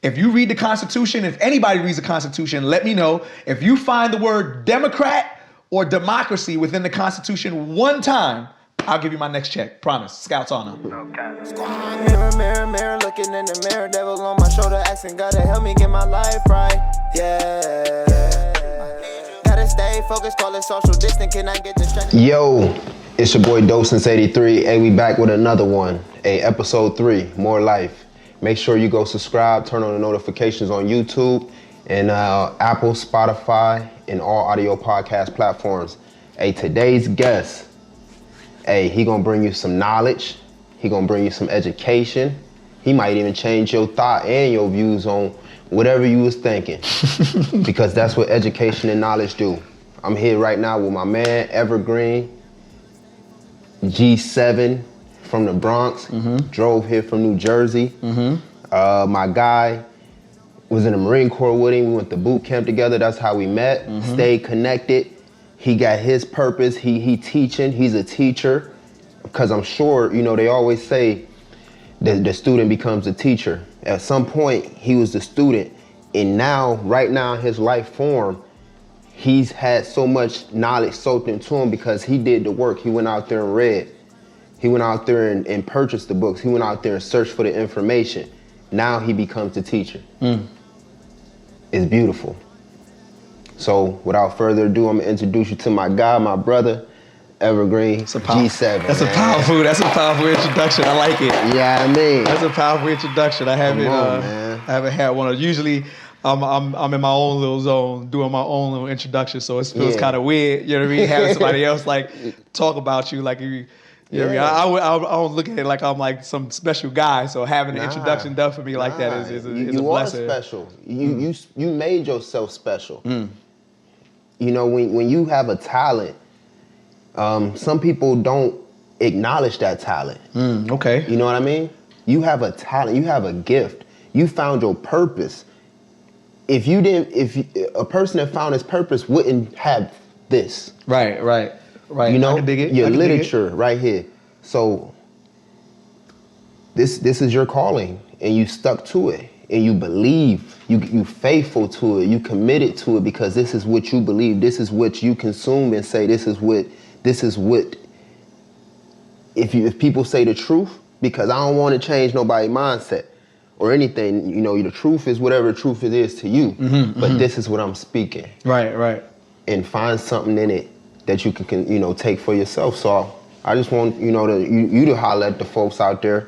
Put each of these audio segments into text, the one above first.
If you read the Constitution, if anybody reads the Constitution, let me know. If you find the word Democrat or democracy within the Constitution one time, I'll give you my next check. Promise. Scouts honor. Mirror, mirror, mirror, looking in the mirror, devil on my shoulder, asking God to help me get my life right. Yeah. Gotta stay focused, call it social distance, can I get distracted? Yo, it's your boy Docents83. Hey, we back with another one. Hey, episode 3, More Life. Make sure you go subscribe, turn on the notifications on YouTube and Apple, Spotify, and all audio podcast platforms. Hey, today's guest, hey, he gonna bring you some knowledge. He gonna bring you some education. He might even change your thought and your views on whatever you was thinking. Because that's what education and knowledge do. I'm here right now with my man, Evergreen, G7 from the Bronx, drove here from New Jersey. My guy was in the Marine Corps with him. We went to boot camp together. That's how we met. Stayed connected. He got his purpose. He teaching. He's a teacher. Because I'm sure, you know, they always say that the student becomes a teacher. At some point, he was the student. And now, right now in his life form, he's had so much knowledge soaked into him because he did the work. He went out there and read. He went out there and purchased the books. He went out there and searched for the information. Now he becomes the teacher. It's beautiful. So without further ado, I'm gonna introduce you to my guy, my brother, Evergreen, G7. That's man. That's a powerful introduction. I like it. Yeah, I mean. That's a powerful introduction. I haven't had one. Usually I'm in my own little zone doing my own little introduction, so it feels kind of weird, you know what I mean, having somebody else like talk about you like you know what I mean? I don't look at it like I'm like some special guy, so having an introduction done for me like that is a blessing. You are special. You made yourself special. You know, when you have a talent, some people don't acknowledge that talent. Okay. You know what I mean? You have a talent, you have a gift. You found your purpose. If a person that found his purpose wouldn't have this. Right. You know, I can dig it. Your literature right here. So this is your calling, and you stuck to it, and you believe, you faithful to it, you committed to it because this is what you believe. This is what you consume and say. This is what. If people say the truth, because I don't want to change nobody's mindset or anything. You know, the truth is whatever the truth it is to you. But this is what I'm speaking. Right. And find something in it that you can you know, take for yourself. So I just want, you know, you to holler at the folks out there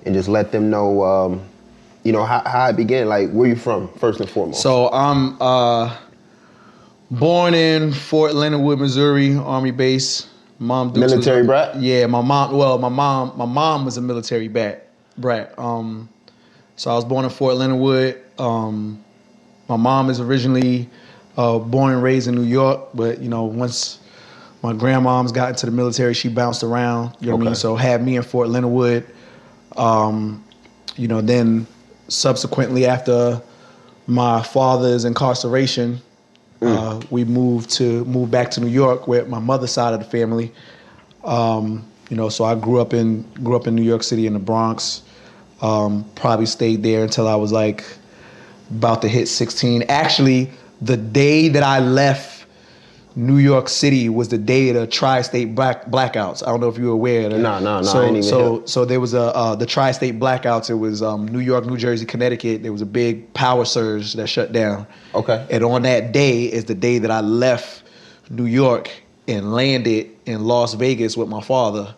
and just let them know, you know, how it began. Like, where you from, first and foremost? So I'm born in Fort Leonard Wood, Missouri, Army base. Military brat? Yeah, my mom was a military brat. So I was born in Fort Leonard Wood. My mom is originally born and raised in New York, but you know, once my grandmom's got into the military, she bounced around, you know what I mean? So had me in Fort Leonard Wood. You know, then subsequently after my father's incarceration, we moved back to New York with my mother's side of the family. You know, so I grew up in New York City in the Bronx. Probably stayed there until I was like about to hit 16. Actually, the day that I left New York City was the day of the tri-state blackouts. I don't know if you were aware of that. No. So there was the tri-state blackouts. It was New York, New Jersey, Connecticut. There was a big power surge that shut down. Okay. And on that day is the day that I left New York and landed in Las Vegas with my father.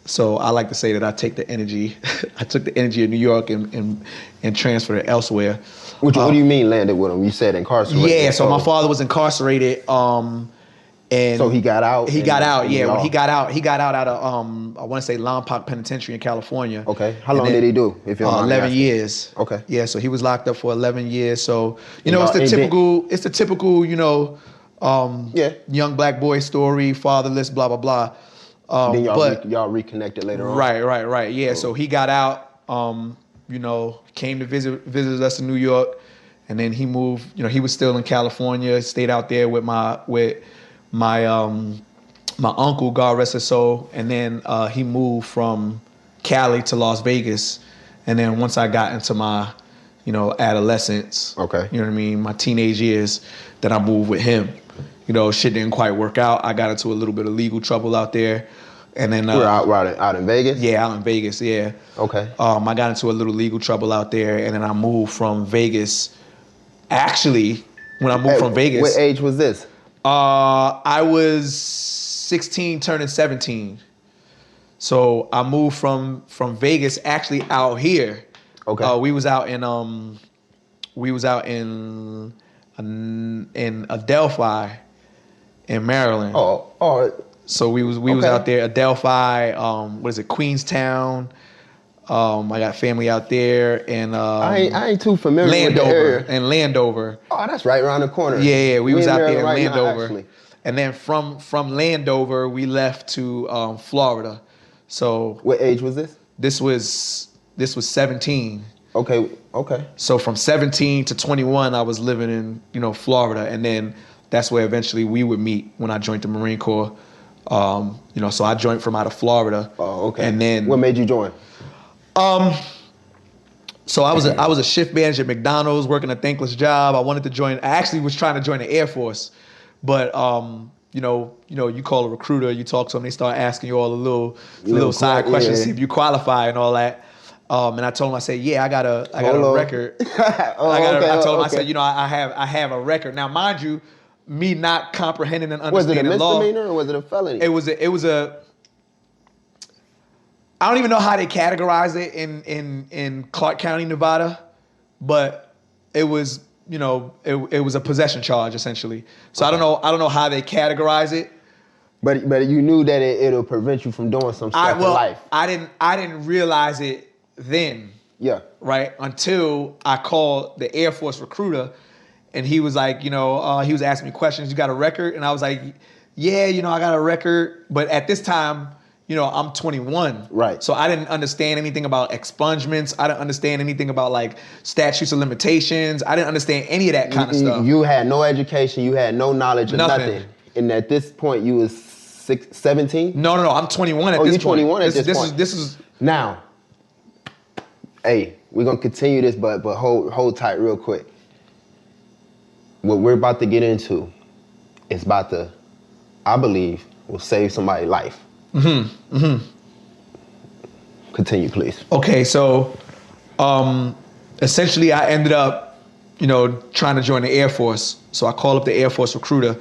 So I like to say that I took the energy of New York and transferred it elsewhere. What do you mean landed with him? You said incarcerated. Yeah, so my father was incarcerated, and so he got out. He got out. Yeah, when he got out out of I want to say Lompoc Penitentiary in California. Okay, how long did he do? If you 11 years. Okay. Yeah, so he was locked up for 11 years. So you know, it's the typical you know, young black boy story, fatherless, blah blah blah. Then y'all reconnected later on. Right. Yeah, Cool. So he got out. You know, came to visit us in New York, and then he moved. You know, he was still in California. Stayed out there with my uncle, God rest his soul, and then he moved from Cali to Las Vegas, and then once I got into my adolescence. Okay. You know what I mean? My teenage years. Then I moved with him. Shit didn't quite work out. I got into a little bit of legal trouble out there. And then We're out in Vegas? Yeah, out in Vegas, yeah. Okay. I got into a little legal trouble out there, and then I moved from Vegas. Actually, when I moved from Vegas. What age was this? I was 16 turning 17. So I moved from Vegas actually out here. Okay. We was out in Adelphi in Maryland. Oh. So we was out there, Adelphi, Queenstown. I got family out there, and I ain't too familiar with the area. And Landover. Oh, that's right around the corner. Yeah, we was out there in right Landover, now, and then from Landover we left to Florida. So what age was this? This was 17. Okay. So from 17 to 21, I was living in Florida, and then that's where eventually we would meet when I joined the Marine Corps. So I joined from out of Florida. Oh, okay. And then what made you join? So I was a shift manager at McDonald's, working a thankless job. I wanted to join. I actually was trying to join the Air Force, but you call a recruiter, you talk to them, they start asking you all the little side questions, see if you qualify and all that. And I told him, I said, yeah, I got a record. I told him, I said, I have a record. Now, mind you, me not comprehending and understanding law. Was it a misdemeanor or was it a felony? It was a. I don't even know how they categorize it in Clark County, Nevada, but it was it was a possession charge essentially. So okay. I don't know how they categorize it. But you knew that it'll prevent you from doing some stuff in life. I didn't realize it then. Yeah. Right until I called the Air Force recruiter, and he was like, he was asking me questions. You got a record? And I was like, yeah, I got a record. But at this time, I'm 21. Right. So I didn't understand anything about expungements. I didn't understand anything about like statutes of limitations. I didn't understand any of that kind of stuff. You had no education. You had no knowledge of nothing. And at this point, you was 17? No. I'm 21 at this point. Oh, you're 21 at this point. This is now. Hey, we're gonna continue this, but hold tight real quick. What we're about to get into is about to, I believe, will save somebody's life. Mm-hmm. Mm-hmm. Continue, please. Okay, so essentially I ended up, trying to join the Air Force. So I called up the Air Force recruiter,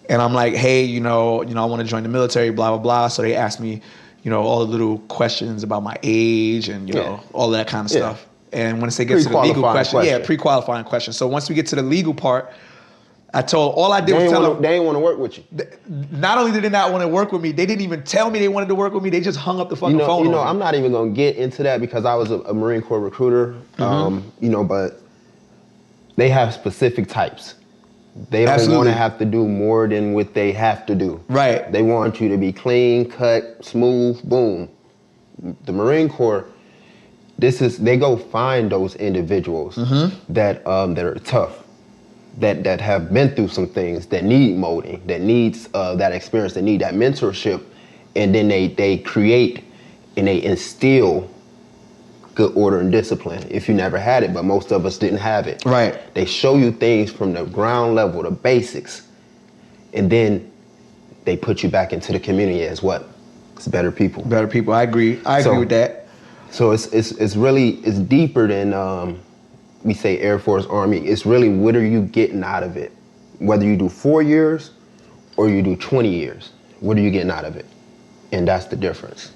and I'm like, hey, I want to join the military, blah, blah, blah. So they asked me, all the little questions about my age and, all that kind of stuff. And once they get to the legal question, pre-qualifying question. So once we get to the legal part, all I did was tell them. They didn't want to work with you. Not only did they not want to work with me, they didn't even tell me they wanted to work with me. They just hung up the fucking phone. I'm not even going to get into that because I was a Marine Corps recruiter, but they have specific types. They don't want to have to do more than what they have to do. Right. They want you to be clean, cut, smooth, boom. The Marine Corps, they go find those individuals that are tough, that have been through some things, that need molding, that needs that experience, that need that mentorship, and then they create and they instill good order and discipline if you never had it, but most of us didn't have it. Right. They show you things from the ground level, the basics, and then they put you back into the community as what? It's better people. Better people, I agree. I agree with that. So it's really deeper than we say Air Force, Army. It's really what are you getting out of it? Whether you do 4 years or you do 20 years, what are you getting out of it? And that's the difference.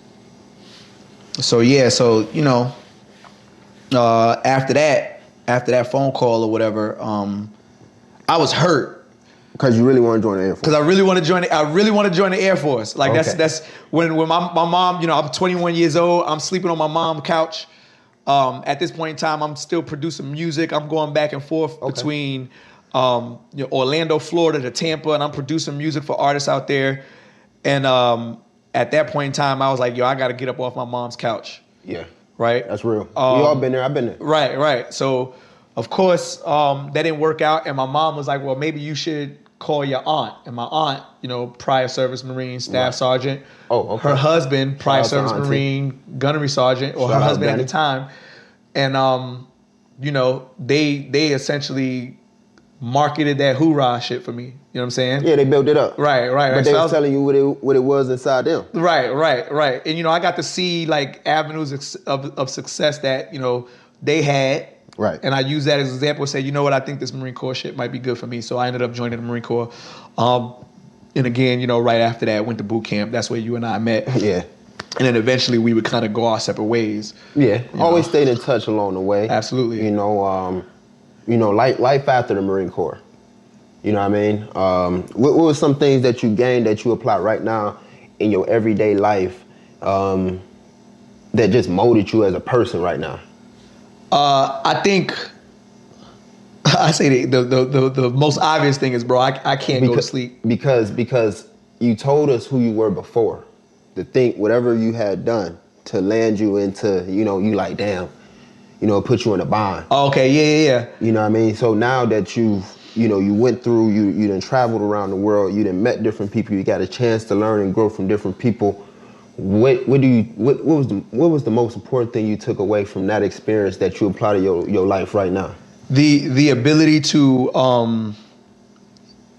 So after that phone call or whatever, I was hurt. Because you really want to join the Air Force. Because I really want to join the Air Force. Like that's when my mom, I'm 21 years old. I'm sleeping on my mom's couch. At this point in time, I'm still producing music. I'm going back and forth between Orlando, Florida to Tampa, and I'm producing music for artists out there. And at that point in time, I was like, I got to get up off my mom's couch. Yeah. Right? That's real. We all been there. I've been there. Right. So, of course, that didn't work out. And my mom was like, well, maybe you should call your aunt. And my aunt, prior service Marine, staff sergeant. Oh, okay. Her husband, prior service Marine, gunnery sergeant, or her husband at the time. And you know, they essentially marketed that hoorah shit for me. You know what I'm saying? Yeah, they built it up. Right. But they was telling you what it was inside them. Right. And, you know, I got to see like avenues of success that, you know, they had. Right. And I use that as an example to say, you know what, I think this Marine Corps shit might be good for me. So I ended up joining the Marine Corps. And again, you know, right after that, went to boot camp. That's where you and I met. Yeah. And then eventually we would kind of go our separate ways. Yeah. Always stayed in touch along the way. Absolutely. You know, life after the Marine Corps. You know what I mean? What were some things that you gained that you apply right now in your everyday life that just molded you as a person right now? I think I say the most obvious thing is, bro, I can't go to sleep. Because you told us who you were before. To think whatever you had done to land you into, you know, you like, damn, you know, put you in a bind. Okay, yeah. You know what I mean? So now that you went through, you done traveled around the world, you done met different people, you got a chance to learn and grow from different people. What was the most important thing you took away from that experience that you apply to your life right now? The ability to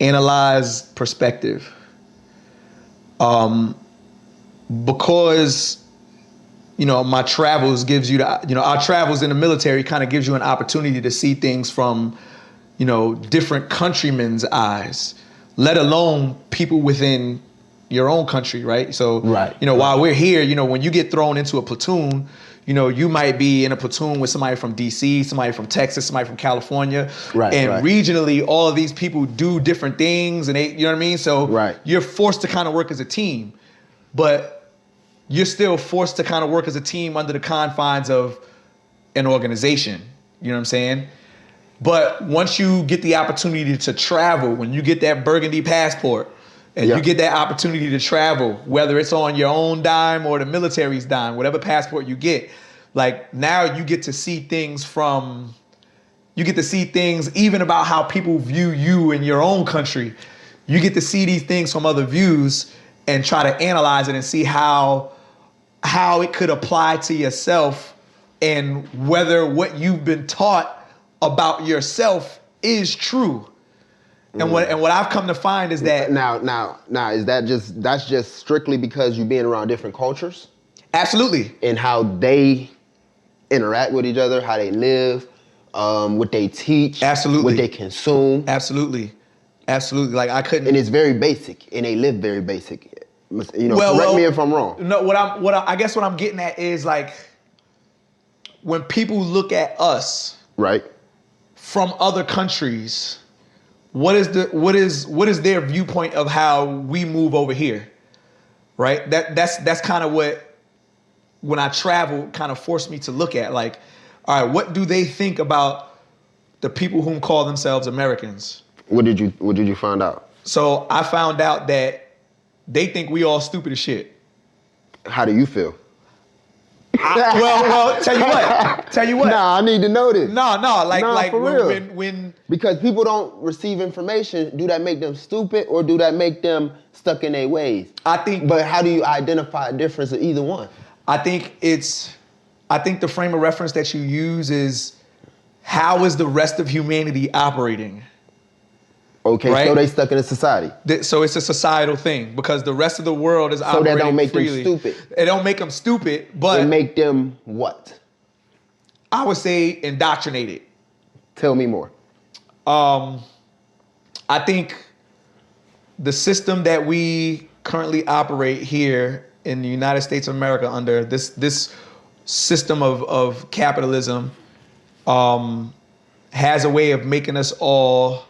analyze perspective. Because, you know, my travels gives you our travels in the military kind of gives you an opportunity to see things from, you know, different countrymen's eyes, let alone people within your own country, right? So, you know, while we're here, you know, when you get thrown into a platoon, you know, you might be in a platoon with somebody from DC, somebody from Texas, somebody from California. Regionally, all of these people do different things and they, you know what I mean? So you're forced to kind of work as a team, but you're still forced to kind of work as a team under the confines of an organization. You know what I'm saying? But once you get the opportunity to travel, when you get that burgundy passport and you get that opportunity to travel, whether it's on your own dime or the military's dime, whatever passport you get, like now you get to see things even about how people view you in your own country. You get to see these things from other views and try to analyze it and see how it could apply to yourself and whether what you've been taught about yourself is true. And what I've come to find is that now is that's just strictly because you're being around different cultures? Absolutely. And how they interact with each other, how they live, what they teach, what they consume. Absolutely. Like I couldn't. And it's very basic, and they live very basic. You know, correct me if I'm wrong. No, I guess what I'm getting at is like when people look at us, right, from other countries, what is their viewpoint of how we move over here, right? That's kind of what when I travel kind of forced me to look at. Like, all right, what do they think about the people whom call themselves Americans? What did you find out? So I found out that they think we all stupid as shit. How do you feel? Well, tell you what. Nah, I need to know this. Like for real. When because people don't receive information, do that make them stupid or do that make them stuck in their ways? But how do you identify a difference of either one? I think the frame of reference that you use is how is the rest of humanity operating? Okay, right? So they stuck in a society. So it's a societal thing because the rest of the world is operating freely. So that don't make them stupid. It don't make them stupid, but it make them what? I would say indoctrinated. Tell me more. I think the system that we currently operate here in the United States of America under this system of capitalism has a way of making us all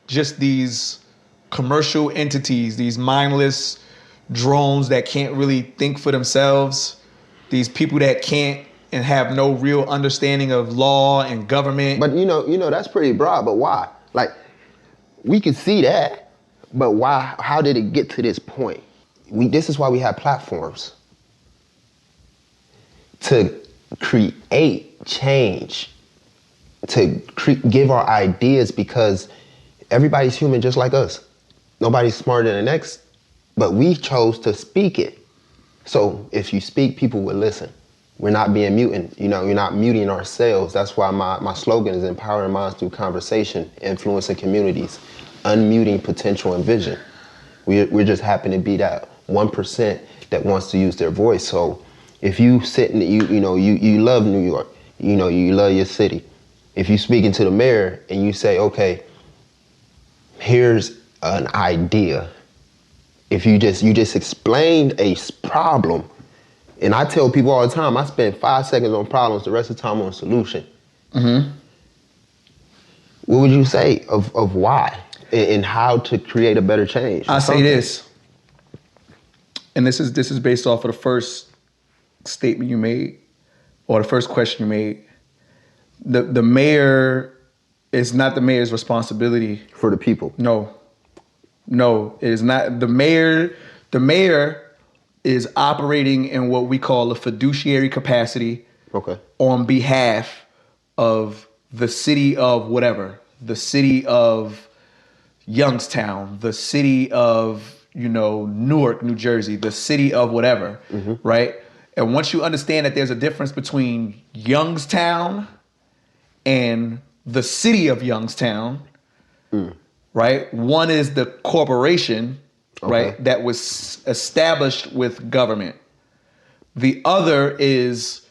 just these commercial entities, these mindless drones that can't really think for themselves, these people that can't and have no real understanding of law and government. But you know that's pretty broad, but why? Like, we can see that, but why? How did it get to this point? This is why we have platforms. To create change, to give our ideas, because everybody's human just like us. Nobody's smarter than the next, but we chose to speak it. So if you speak, people will listen. we're not being mutant. You know, you're not muting ourselves. That's why my slogan is empowering minds through conversation, influencing communities, unmuting potential and vision. We're just happen to be that 1% that wants to use their voice. So if you sit and you love New York, you know, you love your city. If you speaking to the mayor and you say, okay, here's an idea. If you just explained a problem, and I tell people all the time, I spend 5 seconds on problems, the rest of the time on solution. Mm-hmm. What would you say of why and how to create a better change? I say this, and this is based off of the first statement you made, or the first question you made. The mayor is not the mayor's responsibility. For the people. No, it is not. The mayor is operating in what we call a fiduciary capacity. Okay. On behalf of the city of whatever, the city of Youngstown, the city of, Newark, New Jersey, the city of whatever, right? And once you understand that there's a difference between Youngstown and the city of Youngstown, right? One is the corporation, right, that was established with government. The other is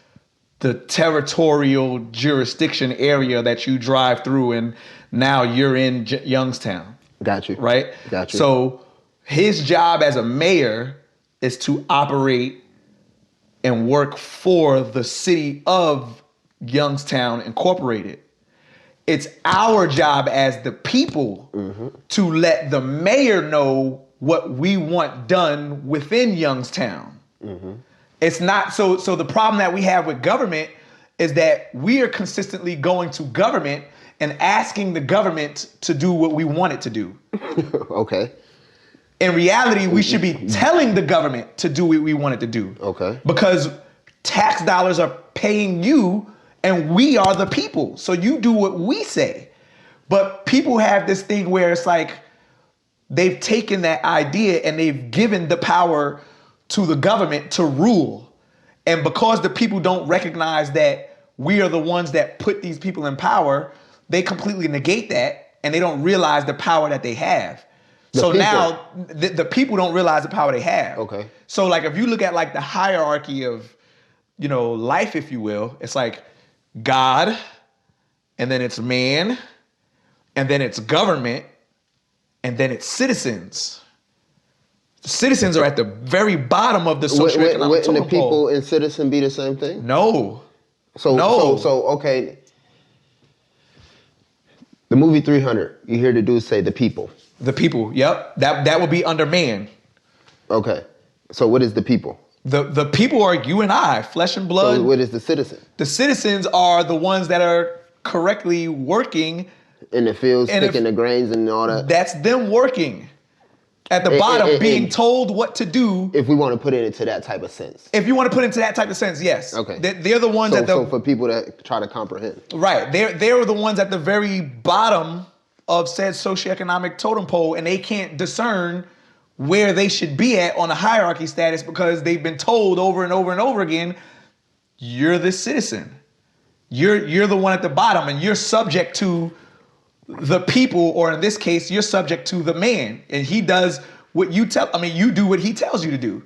the territorial jurisdiction area that you drive through, and now you're in Youngstown. Got you. Right? Got you. So his job as a mayor is to operate and work for the city of Youngstown Incorporated. It's our job as the people to let the mayor know what we want done within Youngstown. It's not so the problem that we have with government is that we are consistently going to government and asking the government to do what we want it to do. Okay. In reality, we should be telling the government to do what we want it to do. Okay. Because tax dollars are paying you and we are the people. So you do what we say. But people have this thing where it's like they've taken that idea and they've given the power to the government to rule. And because the people don't recognize that we are the ones that put these people in power, they completely negate that and they don't realize the power that they have. Now the people don't realize the power they have. Okay. So like if you look at like the hierarchy of, life, if you will, it's like God, and then it's man, and then it's government, and then it's citizens. The citizens are at the very bottom of the socioeconomic totem pole. Wouldn't the people and citizen be the same thing? No. So okay. The movie 300, you hear the dude say the people. The people, yep. That would be under man. Okay. So what is the people? The people are you and I, flesh and blood. So what is the citizen? The citizens are the ones that are correctly working in the fields, picking the grains and all that. That's them working. At the bottom, being told what to do. If we want to put it into that type of sense. If you want to put it into that type of sense, yes. Okay. They're the ones So for people that try to comprehend. Right. They're the ones at the very bottom of said socioeconomic totem pole, and they can't discern where they should be at on a hierarchy status because they've been told over and over and over again, you're the citizen. You're the one at the bottom, and you're subject to the people, or in this case, you're subject to the man, and he does what you you do what he tells you to do.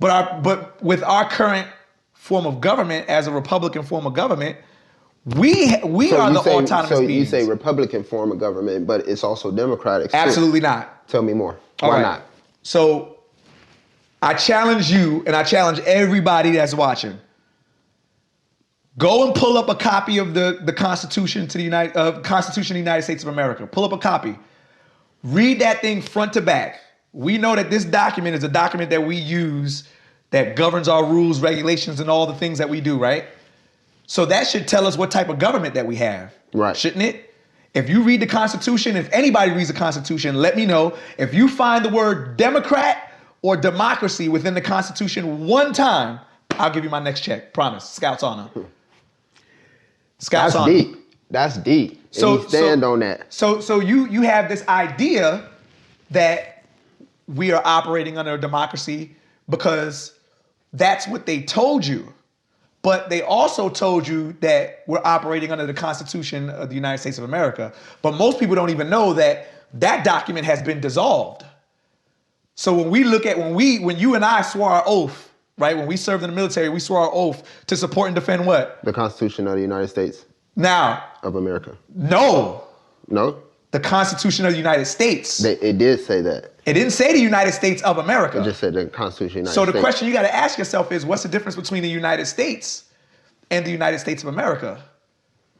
But with our current form of government, as a Republican form of government, we are the autonomous beings. So you say Republican form of government, but it's also Democratic. Absolutely not. Tell me more. Why not? So I challenge you, and I challenge everybody that's watching. Go and pull up a copy of the Constitution Constitution of the United States of America. Pull up a copy. Read that thing front to back. We know that this document is a document that we use that governs our rules, regulations, and all the things that we do, right? So that should tell us what type of government that we have, right? Shouldn't it? If you read the Constitution, if anybody reads the Constitution, let me know. If you find the word Democrat or democracy within the Constitution one time, I'll give you my next check. Promise. Scouts honor. Scouts honor. That's deep. So you stand on that. So you have this idea that we are operating under a democracy because that's what they told you. But they also told you that we're operating under the Constitution of the United States of America. But most people don't even know that that document has been dissolved. So when we look at, when you and I swore our oath, right? When we served in the military, we swore our oath to support and defend what? The Constitution of the United States Now. of America. No. No? The Constitution of the United States. It did say that. It didn't say the United States of America. It just said the Constitution of the United So States. the question you got to ask yourself is, what's the difference between the United States and the United States of America?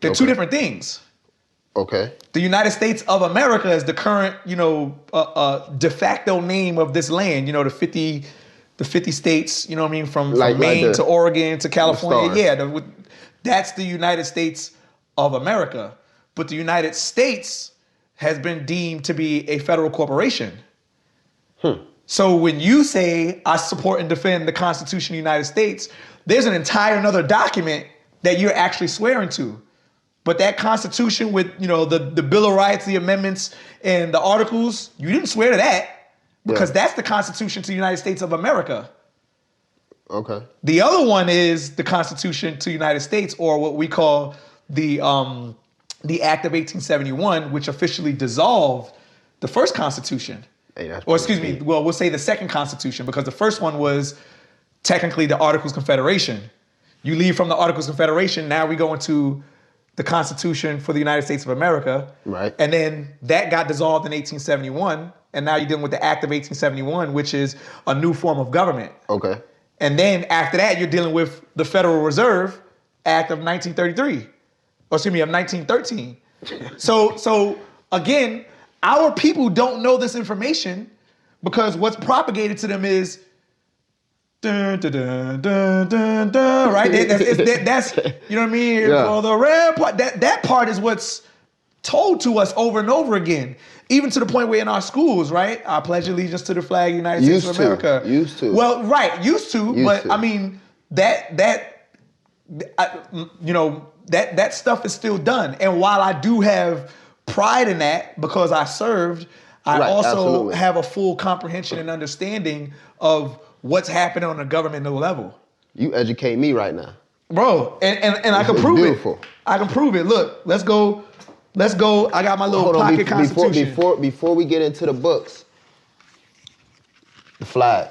They're two different things. Okay. The United States of America is the current, de facto name of this land. The 50 states. You know what I mean, from Maine to Oregon to California. Yeah, that's the United States of America. But the United States has been deemed to be a federal corporation. So when you say I support and defend the Constitution of the United States, there's an entire another document that you're actually swearing to. But that Constitution with, the Bill of Rights, the amendments, and the articles, you didn't swear to that because that's the Constitution to the United States of America. Okay. The other one is the Constitution to the United States, or what we call the Act of 1871, which officially dissolved the first Constitution. Hey, we'll say the second Constitution, because the first one was technically the Articles of Confederation. You leave from the Articles of Confederation, now we go into the Constitution for the United States of America. Right. And then that got dissolved in 1871, and now you're dealing with the Act of 1871, which is a new form of government. Okay. And then after that, you're dealing with the Federal Reserve Act of 1933. Of 1913. So again, our people don't know this information because what's propagated to them is dun, dun, dun, dun, dun, dun, right? That's you know what I mean? Yeah. For the red part, that part is what's told to us over and over again. Even to the point where in our schools, right? I pledge allegiance to the flag of the United States of America. Used to. Well, right, used to. I mean, that stuff is still done. And while I do have pride in that because I served, I also have a full comprehension and understanding of what's happening on a governmental level. You educate me right now. Bro, and I can prove beautiful. it. I can prove it. Look, let's go. I got my little pocket constitution. Before we get into the books, the flag.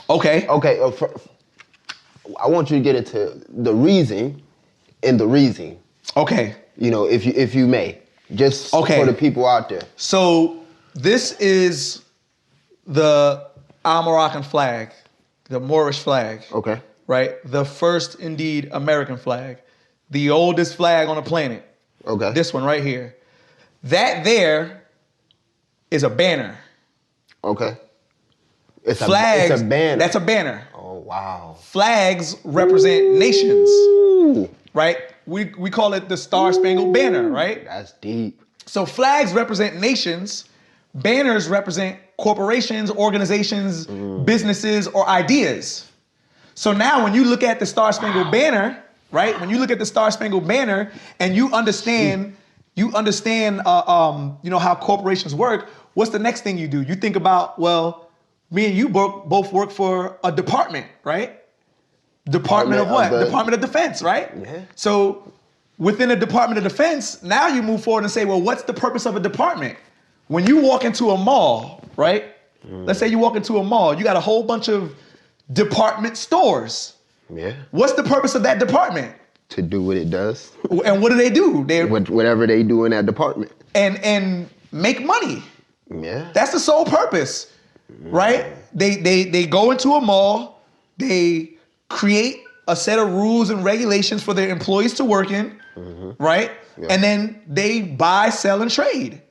Okay. I want you to get into the reason and the reason. Okay. If you may, just for the people out there. So this is the Al-Moroccan flag, the Moorish flag. Okay. Right? The first, indeed, American flag. The oldest flag on the planet. Okay. This one right here. That there is a banner. Okay. It's Flags, a banner. That's a banner. Oh, wow. Flags represent nations. Ooh. Right? We call it the Star Spangled Banner, right? That's deep. So flags represent nations. Banners represent corporations, organizations, businesses, or ideas. So now when you look at the Star Spangled Banner, right? When you look at the Star Spangled Banner and you understand how corporations work, what's the next thing you do? You think about, well, me and you both work for a department, right? Department of what? Department of Defense, right? Yeah. So within the Department of Defense, now you move forward and say, well, what's the purpose of a department? When you walk into a mall, right? Let's say you walk into a mall, you got a whole bunch of department stores. Yeah. What's the purpose of that department? To do what it does. And what do? Whatever they do in that department. And make money. Yeah. That's the sole purpose, right? They go into a mall, they create a set of rules and regulations for their employees to work in, right? Yeah. And then they buy, sell, and trade,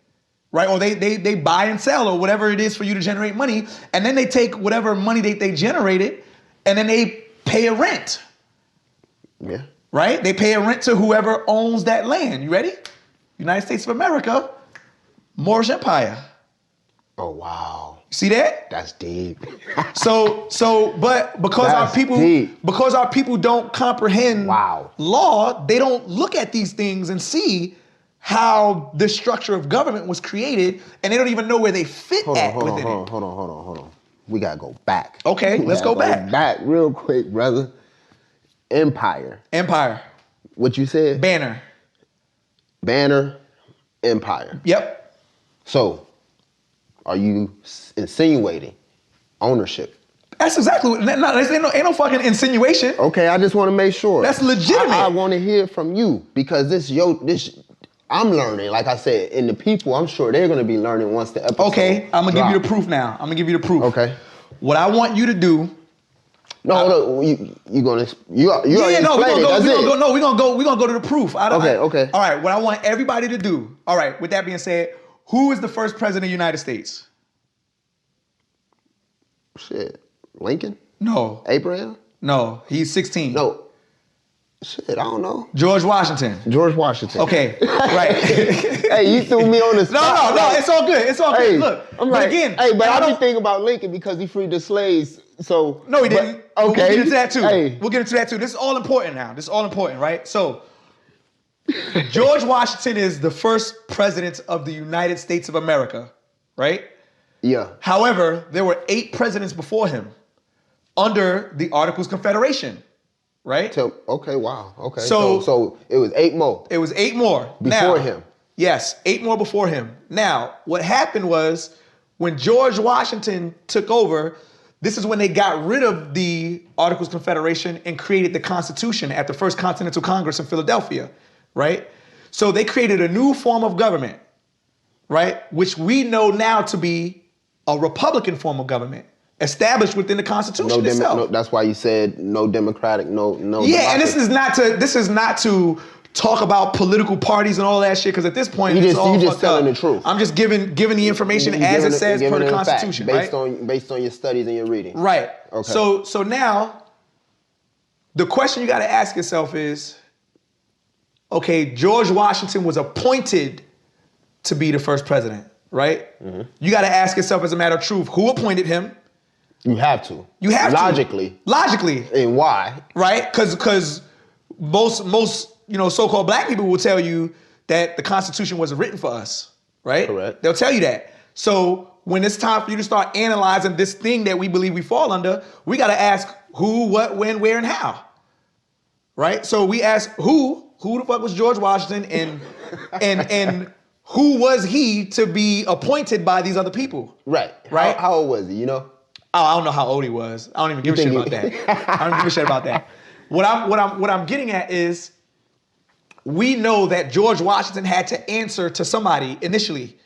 right? Or they buy and sell, or whatever it is for you to generate money, and then they take whatever money they generated, and then they pay a rent. Yeah. Right? They pay a rent to whoever owns that land. You ready? United States of America, Moorish Empire. Oh, wow. See that? That's deep. But because our people don't comprehend law, they don't look at these things and see how the structure of government was created, and they don't even know where they fit Hold on. on. We gotta go back. Okay, let's go back. Back real quick, brother. Empire. Empire. What you said? Banner. Banner, Empire. Yep. So, are you insinuating ownership? That's exactly what, ain't no fucking insinuation. Okay, I just want to make sure. That's legitimate. I want to hear from you because I'm learning. Like I said, and the people, I'm sure they're going to be learning once the episode. Okay, I'm gonna drop. give you the proof now. I'm gonna give you the proof. Okay. What I want you to do. No, you gonna you already explained it. We're gonna go to the proof. Okay. All right. What I want everybody to do. All right. With that being said, who is the first president of the United States? Shit. Lincoln? No. Abraham? No. He's 16. No. Shit, I don't know. George Washington. George Washington. Okay. Right. Hey, you threw me on the spot. No. It's all good. It's all Hey, good. Look. I'm but like, again. hey, but I don't be thinking about Lincoln because he freed the slaves. So No, he didn't. But, okay. We'll get into that too. Hey. We'll get into that too. This is all important now. This is all important, right? So, George Washington is the first president of the United States of America, right? Yeah. However, there were 8 presidents before him under the Articles of Confederation, right? Okay, wow. Okay. So- So it was 8 more. It was 8 more. Before him. Yes, 8 more before him. Now, what happened was when George Washington took over, this is when they got rid of the Articles of Confederation and created the Constitution at the First Continental Congress in Philadelphia, right? So they created a new form of government, right? Which we know now to be a Republican form of government established within the Constitution itself. That's why you said no democratic, no. Yeah, and democracy. this is not to talk about political parties and all that shit, because at this point You it's just- all you just fucked telling up. the truth. I'm just giving the information You as giving it says per giving the it a fact Constitution, right? Based on your studies and your reading. Right. Okay. So now the question you got to ask yourself is, okay, George Washington was appointed to be the first president, right? Mm-hmm. You got to ask yourself as a matter of truth, who appointed him? You have to. You have Logically. to. Logically. And why? Right? Because most so-called black people will tell you that the Constitution wasn't written for us, right? Correct. They'll tell you that. So when it's time for you to start analyzing this thing that we believe we fall under, we got to ask who, what, when, where, and how, right? So we ask who the fuck was George Washington, and who was he to be appointed by these other people? Right. Right? How old was he, you know? Oh, I don't know how old he was. I don't even give a shit about that. I don't give a shit about that. What I'm getting at is, we know that George Washington had to answer to somebody initially.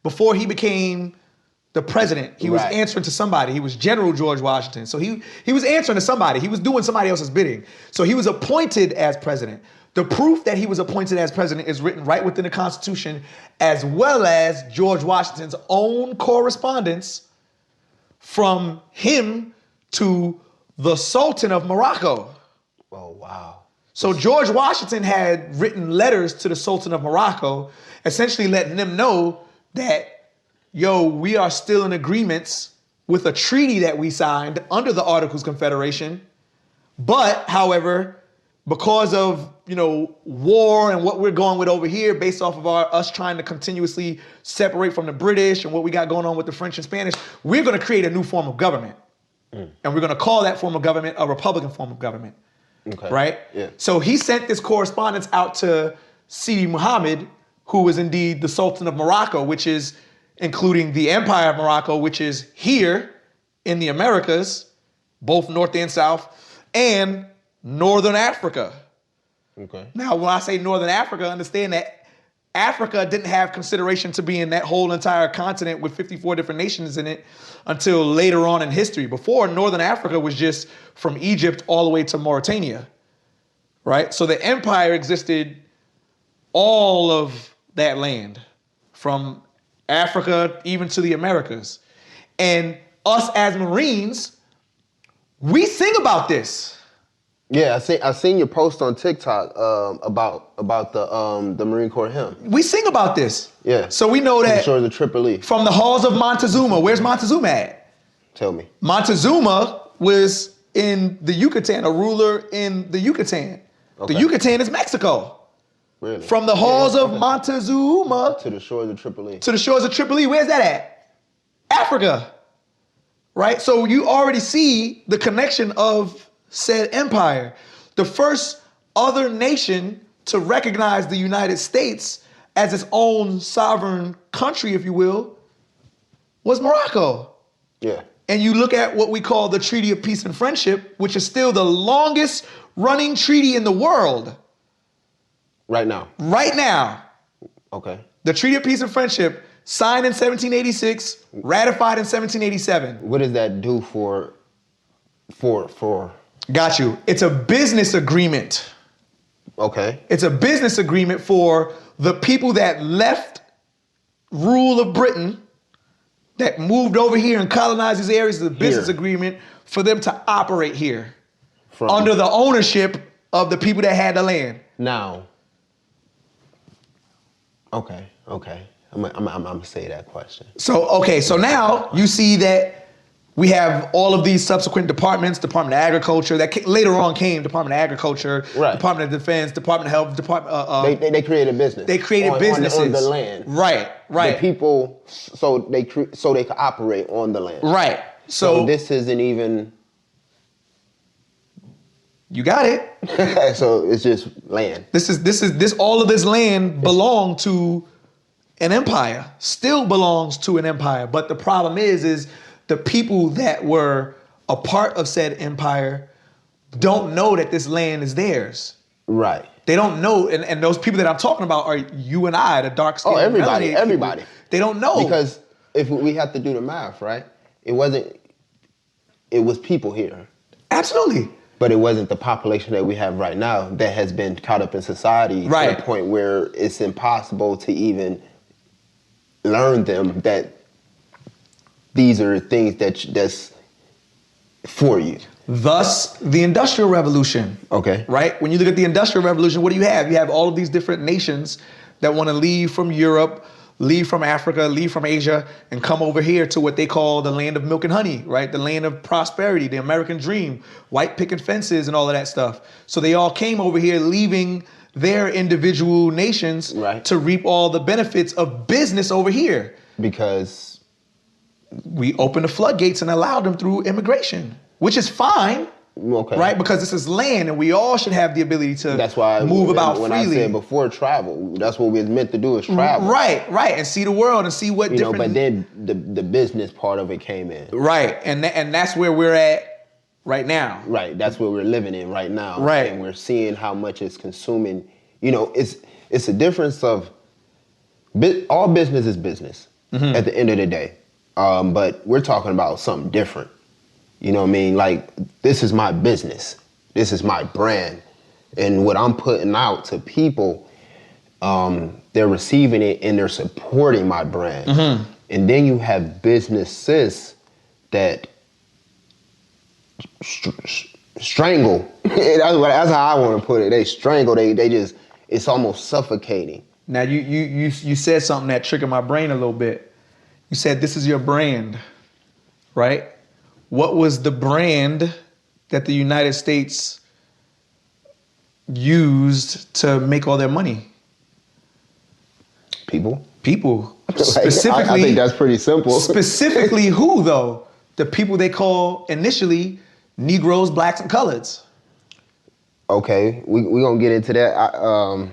Before he became the president, he was answering to somebody. He was General George Washington. So he was answering to somebody. He was doing somebody else's bidding. So he was appointed as president. The proof that he was appointed as president is written right within the Constitution, as well as George Washington's own correspondence from him to the Sultan of Morocco. Oh, wow. So George Washington had written letters to the Sultan of Morocco, essentially letting them know that, we are still in agreements with a treaty that we signed under the Articles of Confederation. But, however, because of, war and what we're going with over here, based off of us trying to continuously separate from the British and what we got going on with the French and Spanish, we're going to create a new form of government. And we're going to call that form of government a Republican form of government. Okay. Right? Yeah. So he sent this correspondence out to Sidi Muhammad, who was indeed the Sultan of Morocco, which is including the Empire of Morocco, which is here in the Americas, both North and South, and Northern Africa. Okay. Now, when I say Northern Africa, understand that Africa didn't have consideration to be in that whole entire continent with 54 different nations in it until later on in history. Before, Northern Africa was just from Egypt all the way to Mauritania, right? So the empire existed all of that land, from Africa even to the Americas. And us as Marines, we sing about this. Yeah, I seen your post on TikTok about the Marine Corps hymn. We sing about this. Yeah. So we know that Shores of Tripoli. from the halls of Montezuma. Where's Montezuma at? Tell me. Montezuma was in the Yucatan, a ruler in the Yucatan. Okay. The Yucatan is Mexico. Really? From the halls of Montezuma to the shores of Tripoli. to the shores of Tripoli, where's that at? Africa. Right? So you already see the connection of said empire. The first other nation to recognize the United States as its own sovereign country, if you will, was Morocco. Yeah. And you look at what we call the Treaty of Peace and Friendship, which is still the longest running treaty in the world. Right now. Right now. Okay. The Treaty of Peace and Friendship, signed in 1786, ratified in 1787. What does that do for? Got you. It's a business agreement. Okay. It's a business agreement for the people that left rule of Britain, that moved over here and colonized these areas. It's a business agreement for them to operate here under the ownership of the people that had the land. Now. Okay. I'm gonna say that question. So now you see that we have all of these subsequent departments, Department of Agriculture, that later on came Department of Agriculture, right. Department of Defense, Department of Health, They created business. They created businesses. On the land. Right. The people, so they could operate on the land. Right. So this isn't even... You got it. So it's just land. All of this land belonged to an empire, still belongs to an empire. But the problem is the people that were a part of said empire don't know that this land is theirs. Right. They don't know, and those people that I'm talking about are you and I, the dark skinned. Oh, everybody. People. They don't know. Because if we have to do the math, right? It was people here. Absolutely. But it wasn't the population that we have right now that has been caught up in society to the point where it's impossible to even learn them that these are things that's for you. Thus, the Industrial Revolution. Okay. Right? When you look at the Industrial Revolution, what do you have? You have all of these different nations that want to leave from Europe, leave from Africa, leave from Asia, and come over here to what they call the land of milk and honey, right? The land of prosperity, the American dream, white picket fences and all of that stuff. So they all came over here leaving their individual nations to reap all the benefits of business over here. Because we opened the floodgates and allowed them through immigration, which is fine. Okay. Right? Because this is land and we all should have the ability to move about freely. When I said before travel, that's what we're meant to do is travel. Right. And see the world and see what different... but then the business part of it came in. Right. And that's where we're at right now. Right. That's where we're living in right now. Right. And we're seeing how much it's consuming. It's a difference of... All business is business at the end of the day. But we're talking about something different. You know what I mean? Like, this is my business. This is my brand. And what I'm putting out to people, they're receiving it and they're supporting my brand. And then you have businesses that strangle. That's how I want to put it. They strangle. They just, it's almost suffocating. Now, you said something that triggered my brain a little bit. You said, this is your brand, right? What was the brand that the United States used to make all their money? People. Specifically, I think that's pretty simple. Specifically who, though? The people they call initially Negroes, blacks, and coloreds. Okay, we gonna get into that.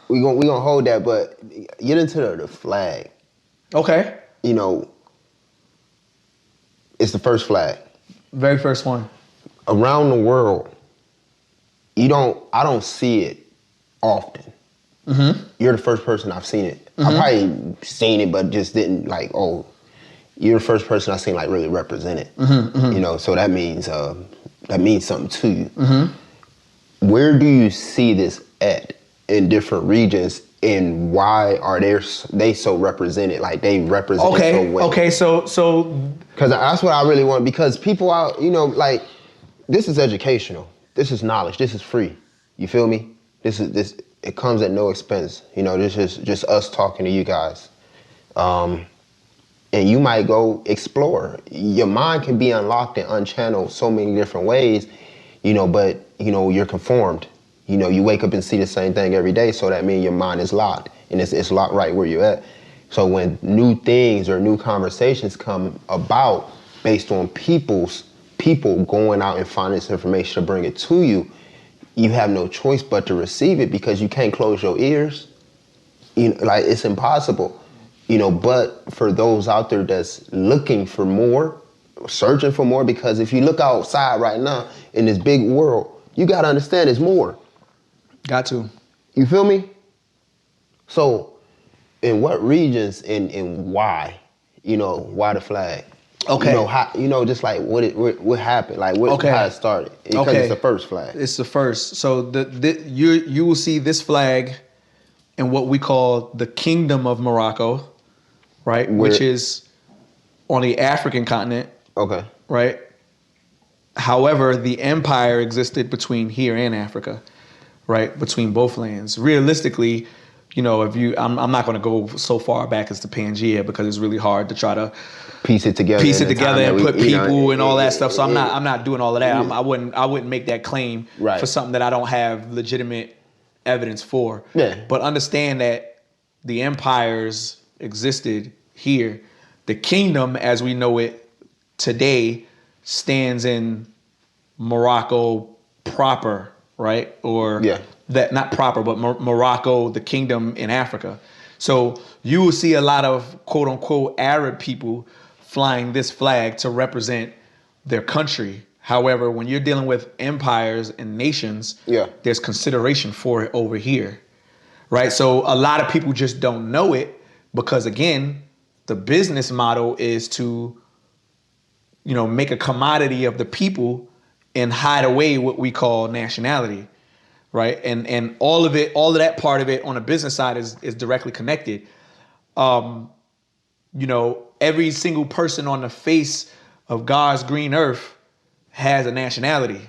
We gonna hold that, but get into the flag. Okay. It's the first flag. Very first one. Around the world, I don't see it often. You're the first person I've seen it. I've probably seen it, but just didn't you're the first person I've seen really represent it. So that means something to you. Where do you see this at in different regions, and why are they so represented? Like, they represent it so well. Okay, so because that's what I really want, because people out, this is educational. This is knowledge. This is free. You feel me? It comes at no expense. This is just us talking to you guys. And you might go explore. Your mind can be unlocked and unchanneled so many different ways, but you're conformed. You wake up and see the same thing every day, so that means your mind is locked, and it's locked right where you're at. So when new things or new conversations come about based on people going out and finding this information to bring it to you, you have no choice but to receive it because you can't close your ears. You know, like it's impossible. You know, but for those out there that's looking for more, searching for more, because if you look outside right now in this big world, you gotta understand there's more. Got to. You feel me? So, in what regions and why? You know, why the flag? Okay. You know, how, you know, just like what happened, like how it started. Because it's the first flag. It's the first. So you will see this flag in what we call the Kingdom of Morocco, right? Which is on the African continent. Okay. Right? However, the empire existed between here and Africa, right? Between both lands. Realistically, you know, I'm not going to go so far back as to Pangea because it's really hard to try to piece it together and put people and all that stuff. So I'm not doing all of that. I wouldn't make that claim for something that I don't have legitimate evidence for. Yeah. But understand that the empires existed here. The kingdom, as we know it today, stands in Morocco proper, right? Or that not proper, but Morocco, the kingdom in Africa. So you will see a lot of quote unquote Arab people flying this flag to represent their country. However, when you're dealing with empires and nations, there's consideration for it over here, right? So a lot of people just don't know it because, again, the business model is to, you know, make a commodity of the people and hide away what we call nationality, right? And all of that part of it on the business side is directly connected. You know, every single person on the face of God's green earth has a nationality.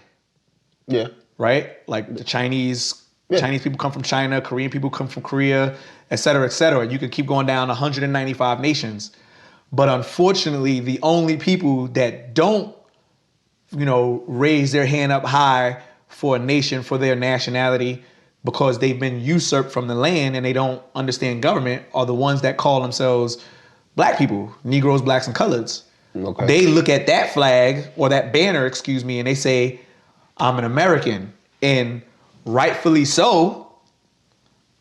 Yeah. Right? Like the Chinese people come from China, Korean people come from Korea, et cetera, et cetera. You can keep going down 195 nations. But unfortunately, the only people that don't, you know, raise their hand up high for a nation, for their nationality, because they've been usurped from the land and they don't understand government, are the ones that call themselves black people, Negroes, blacks, and coloreds. Okay. They look at that flag or that banner, excuse me, and they say, I'm an American. And rightfully so,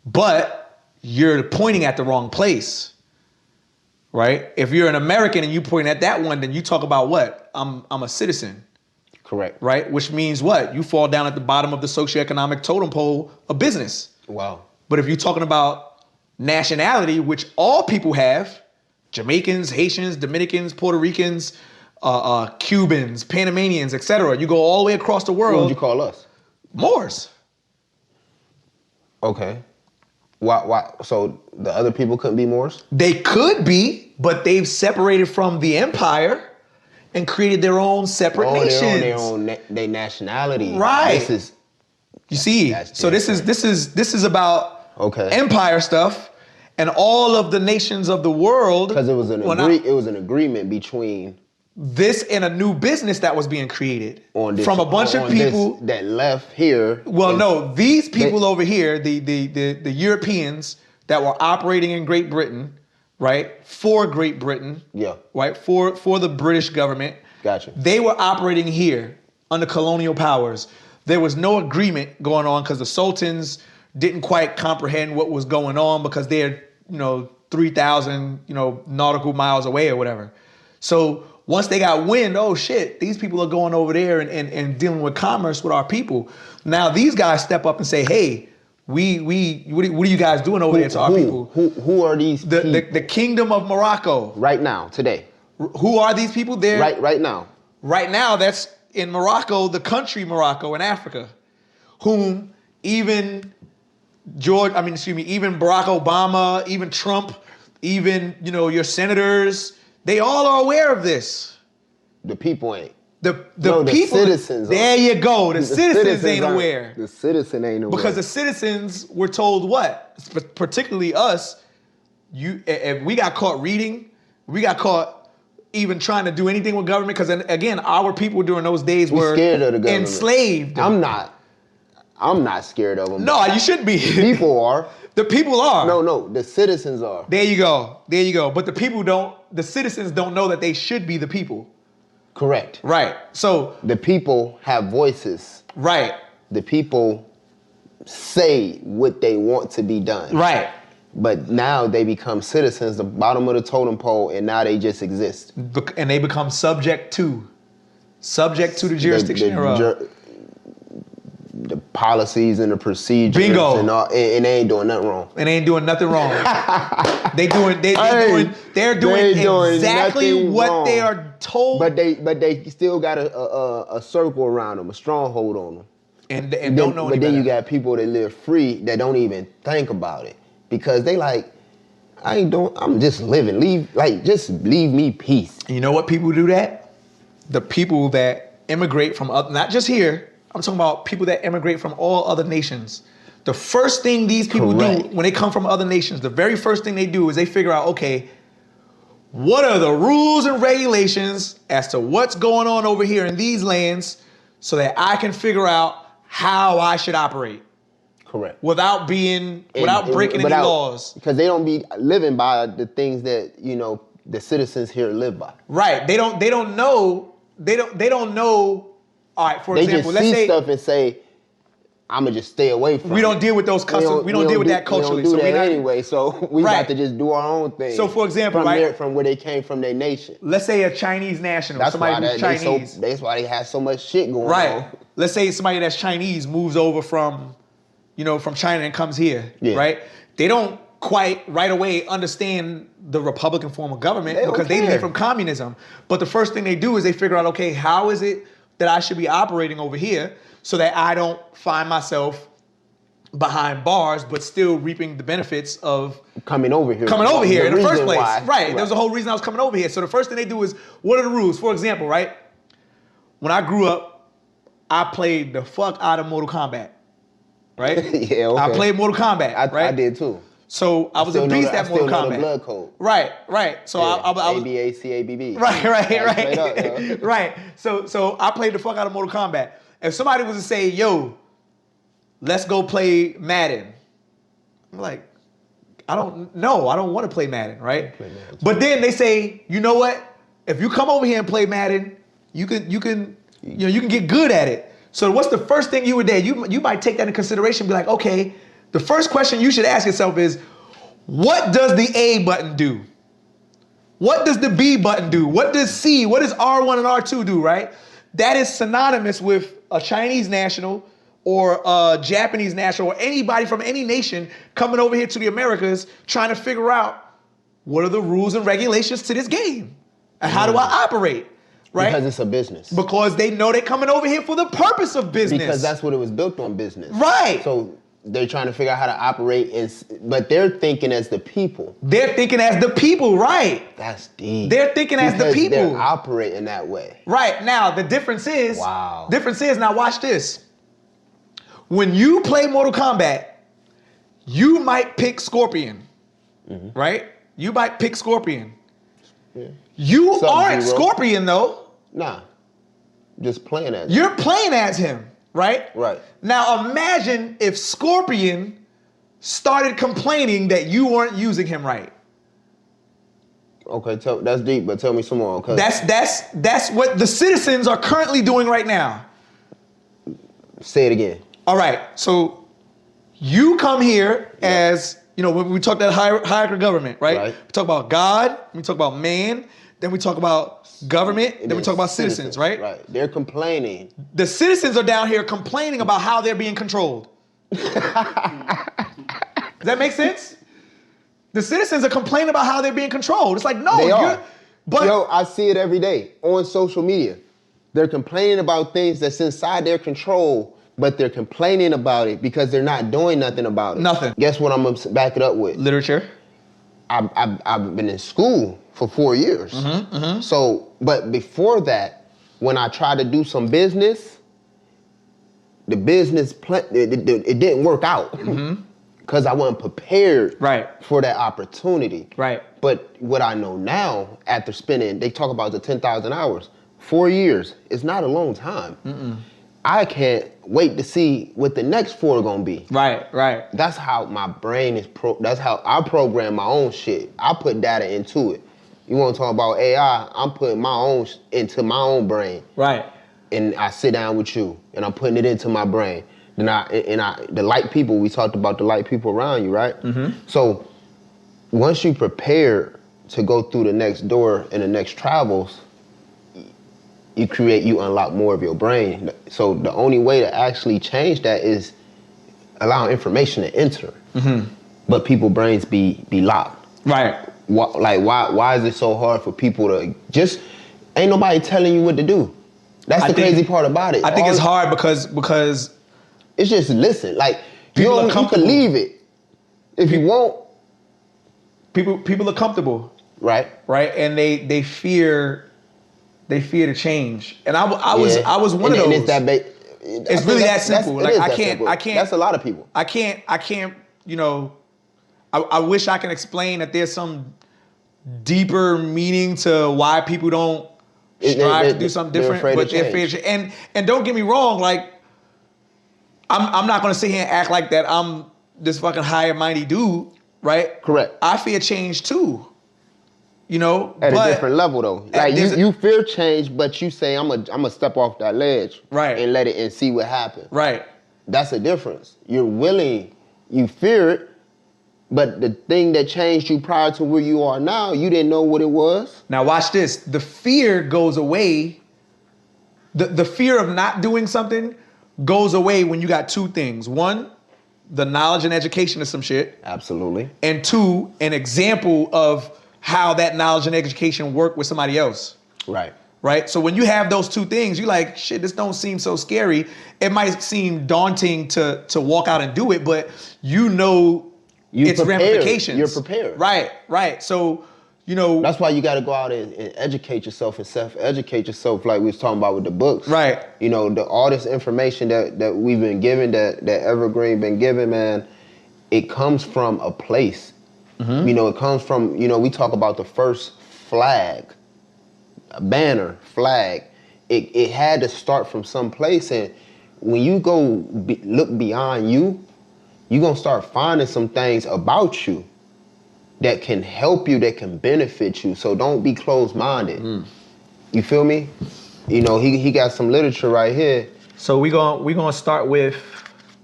but you're pointing at the wrong place, right? If you're an American and you point at that one, then you talk about what? I'm a citizen. Correct. Right? Which means what? You fall down at the bottom of the socioeconomic totem pole of business. Wow. But if you're talking about nationality, which all people have, Jamaicans, Haitians, Dominicans, Puerto Ricans, Cubans, Panamanians, etc. You go all the way across the world. What would you call us? Moors. Okay. Why? So the other people couldn't be Moors? They could be, but they've separated from the empire and created their own separate nations. Their nationality. Right. This is. You see. So this is about empire stuff. And all of the nations of the world, because it was an agreement between this and a new business that was being created from a bunch of people that left here. Well, no, these people over here, the Europeans that were operating in Great Britain, right, for Great Britain, right, for the British government. Gotcha. They were operating here under colonial powers. There was no agreement going on because the sultans didn't quite comprehend what was going on because they're, 3,000, nautical miles away or whatever. So once they got wind, oh shit, these people are going over there and dealing with commerce with our people. Now these guys step up and say, hey, what are you guys doing over there to our people? Who are these people? The Kingdom of Morocco. Right now, today. Who are these people there? Right now. Right now, that's in Morocco, the country Morocco in Africa, whom even even Barack Obama, even Trump, even, your senators, they all are aware of this. The people ain't. The people, the citizens. There you go. The citizens ain't aware. The citizen ain't aware. Because the citizens were told what? Particularly us, if we got caught reading, we got caught even trying to do anything with government, because again, our people during those days were scared of the government. Enslaved. I'm not scared of them. No, you shouldn't be. People are. The people are. No, the citizens are. There you go. But the citizens don't know that they should be the people. Correct. Right. So the people have voices. Right. the people say what they want to be done. Right. But now they become citizens, the bottom of the totem pole, and now they just exist. And they become subject to the jurisdiction thereof. The policies and the procedures. Bingo. And they ain't doing nothing wrong. And they ain't doing nothing wrong. They're doing exactly what wrong. They are told. But they still got a circle around them, a stronghold on them. And don't know. But then you got people that live free that don't even think about it because they like, I'm just living. Just leave me peace. And you know what people do that? The people that immigrate from not just here. I'm talking about people that immigrate from all other nations. The first thing these people do when they come from other nations, the very first thing they do is they figure out, okay, what are the rules and regulations as to what's going on over here in these lands so that I can figure out how I should operate. Correct. Without breaking any laws. Because they don't be living by the things that, the citizens here live by. Right. They don't know. All right, for example, let's say... They just see stuff and say, I'm going to just stay away from it. We don't deal with those customs. We don't deal with that culturally. We don't do that anyway, so we got to just do our own thing. So, for example, from where they came from, their nation. Let's say a Chinese national, somebody who's Chinese. That's why they have so much shit going on. Right. Let's say somebody that's Chinese moves over from China and comes here, right? They don't quite right away understand the Republican form of government because they live from communism. But the first thing they do is they figure out, okay, how is it that I should be operating over here so that I don't find myself behind bars, but still reaping the benefits of coming over here in the first place. Right. There was a whole reason I was coming over here. So the first thing they do is, what are the rules? For example, right? When I grew up, I played the fuck out of Mortal Kombat. Right? Yeah, okay. I played Mortal Kombat, right? I did too. So I was a beast at Mortal Kombat. The blood code. Right. So I was ABACABB. Right. Right. So I played the fuck out of Mortal Kombat. If somebody was to say, "Yo, let's go play Madden," I'm like, I don't want to play Madden, right? But then they say, you know what? If you come over here and play Madden, you can get good at it. So what's the first thing you would do? You might take that into consideration and be like, okay, the first question you should ask yourself is, what does the A button do? What does the B button do? What does R1 and R2 do, right? That is synonymous with a Chinese national or a Japanese national or anybody from any nation coming over here to the Americas trying to figure out what are the rules and regulations to this game and how do I operate, right? Because it's a business. Because they know they're coming over here for the purpose of business. Because that's what it was built on, business. Right. So they're trying to figure out how to operate, but they're thinking as the people. They're thinking as the people, right. That's deep. They're thinking as the people. They're operating that way. Right. Now, the difference is, now watch this. When you play Mortal Kombat, you might pick Scorpion, right? You might pick Scorpion. Yeah. You aren't Scorpion, though. Nah, just playing as him. You're playing as him, right? Right. Now imagine if Scorpion started complaining that you weren't using him right. Okay, that's deep, but tell me some more. Okay. That's what the citizens are currently doing right now. Say it again. All right, so you come here as, when we talk that hierarchical government, right? We talk about God, we talk about man, then we talk about government, then we talk about citizens, right? Right. They're complaining. The citizens are down here complaining about how they're being controlled. Does that make sense? The citizens are complaining about how they're being controlled. It's like, no, they are. Yo, I see it every day on social media. They're complaining about things that's inside their control, but they're complaining about it because they're not doing nothing about it. Nothing. Guess what I'm gonna back it up with? Literature. I've been in school for 4 years. So, but before that, when I tried to do some business, the business it didn't work out because I wasn't prepared for that opportunity. Right. But what I know now, after spending, they talk about the 10,000 hours, 4 years. It's not a long time. I can't wait to see what the next 4 are gonna be. Right. That's how my brain is. That's how I program my own shit. I put data into it. You want to talk about AI? I'm putting my own into my own brain. Right. And I sit down with you, and I'm putting it into my brain. the light people, we talked about the light people around you, right? So once you prepare to go through the next door and the next travels, you unlock more of your brain. So the only way to actually change that is allowing information to enter. But people's brains be locked. Right. Why is it so hard for people to just, ain't nobody telling you what to do. That's the crazy part about it. I think it's hard because it's just listen. Like, you can leave it if you want. People are comfortable. Right. Right. And they fear to change. And I was one of those. And it's really that simple. Like I can't. That's a lot of people. I can't. You know, I wish I can explain that there's some deeper meaning to why people don't strive to do something different, but they're afraid to change. And don't get me wrong, like I'm not gonna sit here and act like that I'm this fucking high and mighty dude, right? Correct. I fear change too. You know, at a different level though. Like you fear change, but you say I'm a step off that ledge, right, and let it and see what happens. Right. That's a difference. You're willing, you fear it, but the thing that changed you prior to where you are now, you didn't know what it was. Now watch this. The fear goes away. The fear of not doing something goes away when you got two things. One, the knowledge and education of some shit. Absolutely. And two, an example of how that knowledge and education work with somebody else. Right. Right? So when you have those two things, you're like, shit, this don't seem so scary. It might seem daunting to walk out and do it, but you know its ramifications. You're prepared. Right. So, you know. That's why you got to go out and educate yourself and self-educate yourself like we was talking about with the books. Right. You know, all this information that we've been given, that Evergreen been given, man, it comes from a place. You know, it comes from, you know, we talk about the first flag, a banner, flag. It had to start from some place, and when you go look beyond you, you're going to start finding some things about you that can help you, that can benefit you. So don't be closed-minded. You feel me? You know, he got some literature right here. So we gonna start with,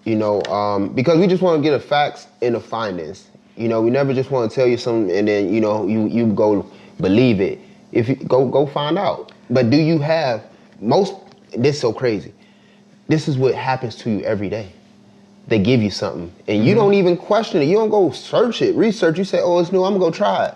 you know, because we just want to get the facts and the findings. You know, we never just want to tell you something and then, you know, you go believe it. If you go find out. But do you have this is so crazy. This is what happens to you every day. They give you something and you don't even question it. You don't go search it, research. You say, oh, it's new, I'm gonna go try it.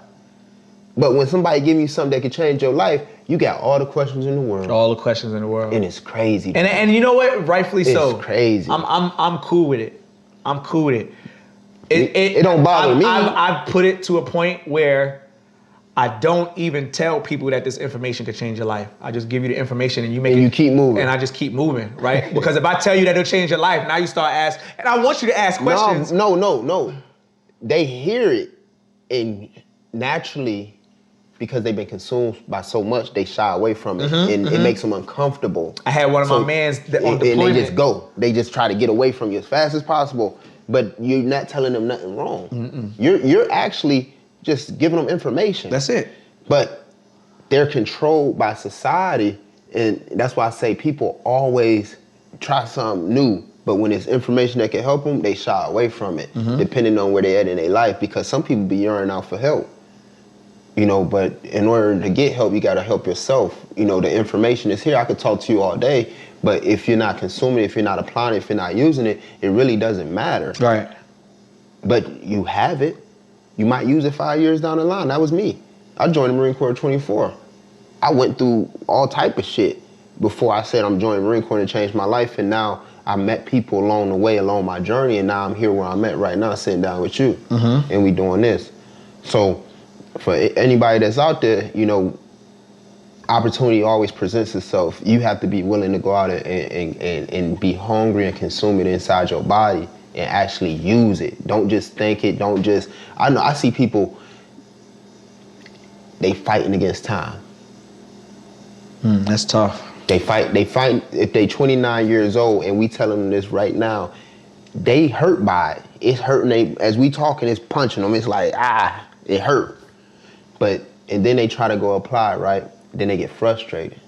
But when somebody give you something that can change your life, you got all the questions in the world. All the questions in the world. And it's crazy. And you know what? Rightfully so. It's crazy. I'm cool with it. I'm cool with it. It don't bother me. I've put it to a point where I don't even tell people that this information could change your life. I just give you the information and you keep moving. And I just keep moving, right? Because if I tell you that it'll change your life, now you start asking, and I want you to ask questions. No. They hear it and naturally, because they've been consumed by so much, they shy away from it and it makes them uncomfortable. I had one of my mans on deployment. And they just go. They just try to get away from you as fast as possible, but you're not telling them nothing wrong. You're actually just giving them information. That's it. But they're controlled by society, and that's why I say people always try something new, but when it's information that can help them, they shy away from it, depending on where they're at in their life, because some people be yearning out for help. You know, but in order to get help, you gotta help yourself. You know, the information is here. I could talk to you all day, but if you're not consuming it, if you're not applying it, if you're not using it, it really doesn't matter. Right. But you have it. You might use it 5 years down the line. That was me. I joined the Marine Corps at 24. I went through all type of shit before I said I'm joining the Marine Corps to change my life, and now I met people along the way, along my journey, and now I'm here where I'm at right now, sitting down with you, and we doing this. So for anybody that's out there, you know, opportunity always presents itself. You have to be willing to go out and be hungry and consume it inside your body and actually use it. Don't just think it, I see people, they fighting against time. That's tough. They fight, if they 29 years old and we telling them this right now, they hurt by it. It's hurting, as we talking, it's punching them. It's like, it hurt. And then they try to go apply, right? Then they get frustrated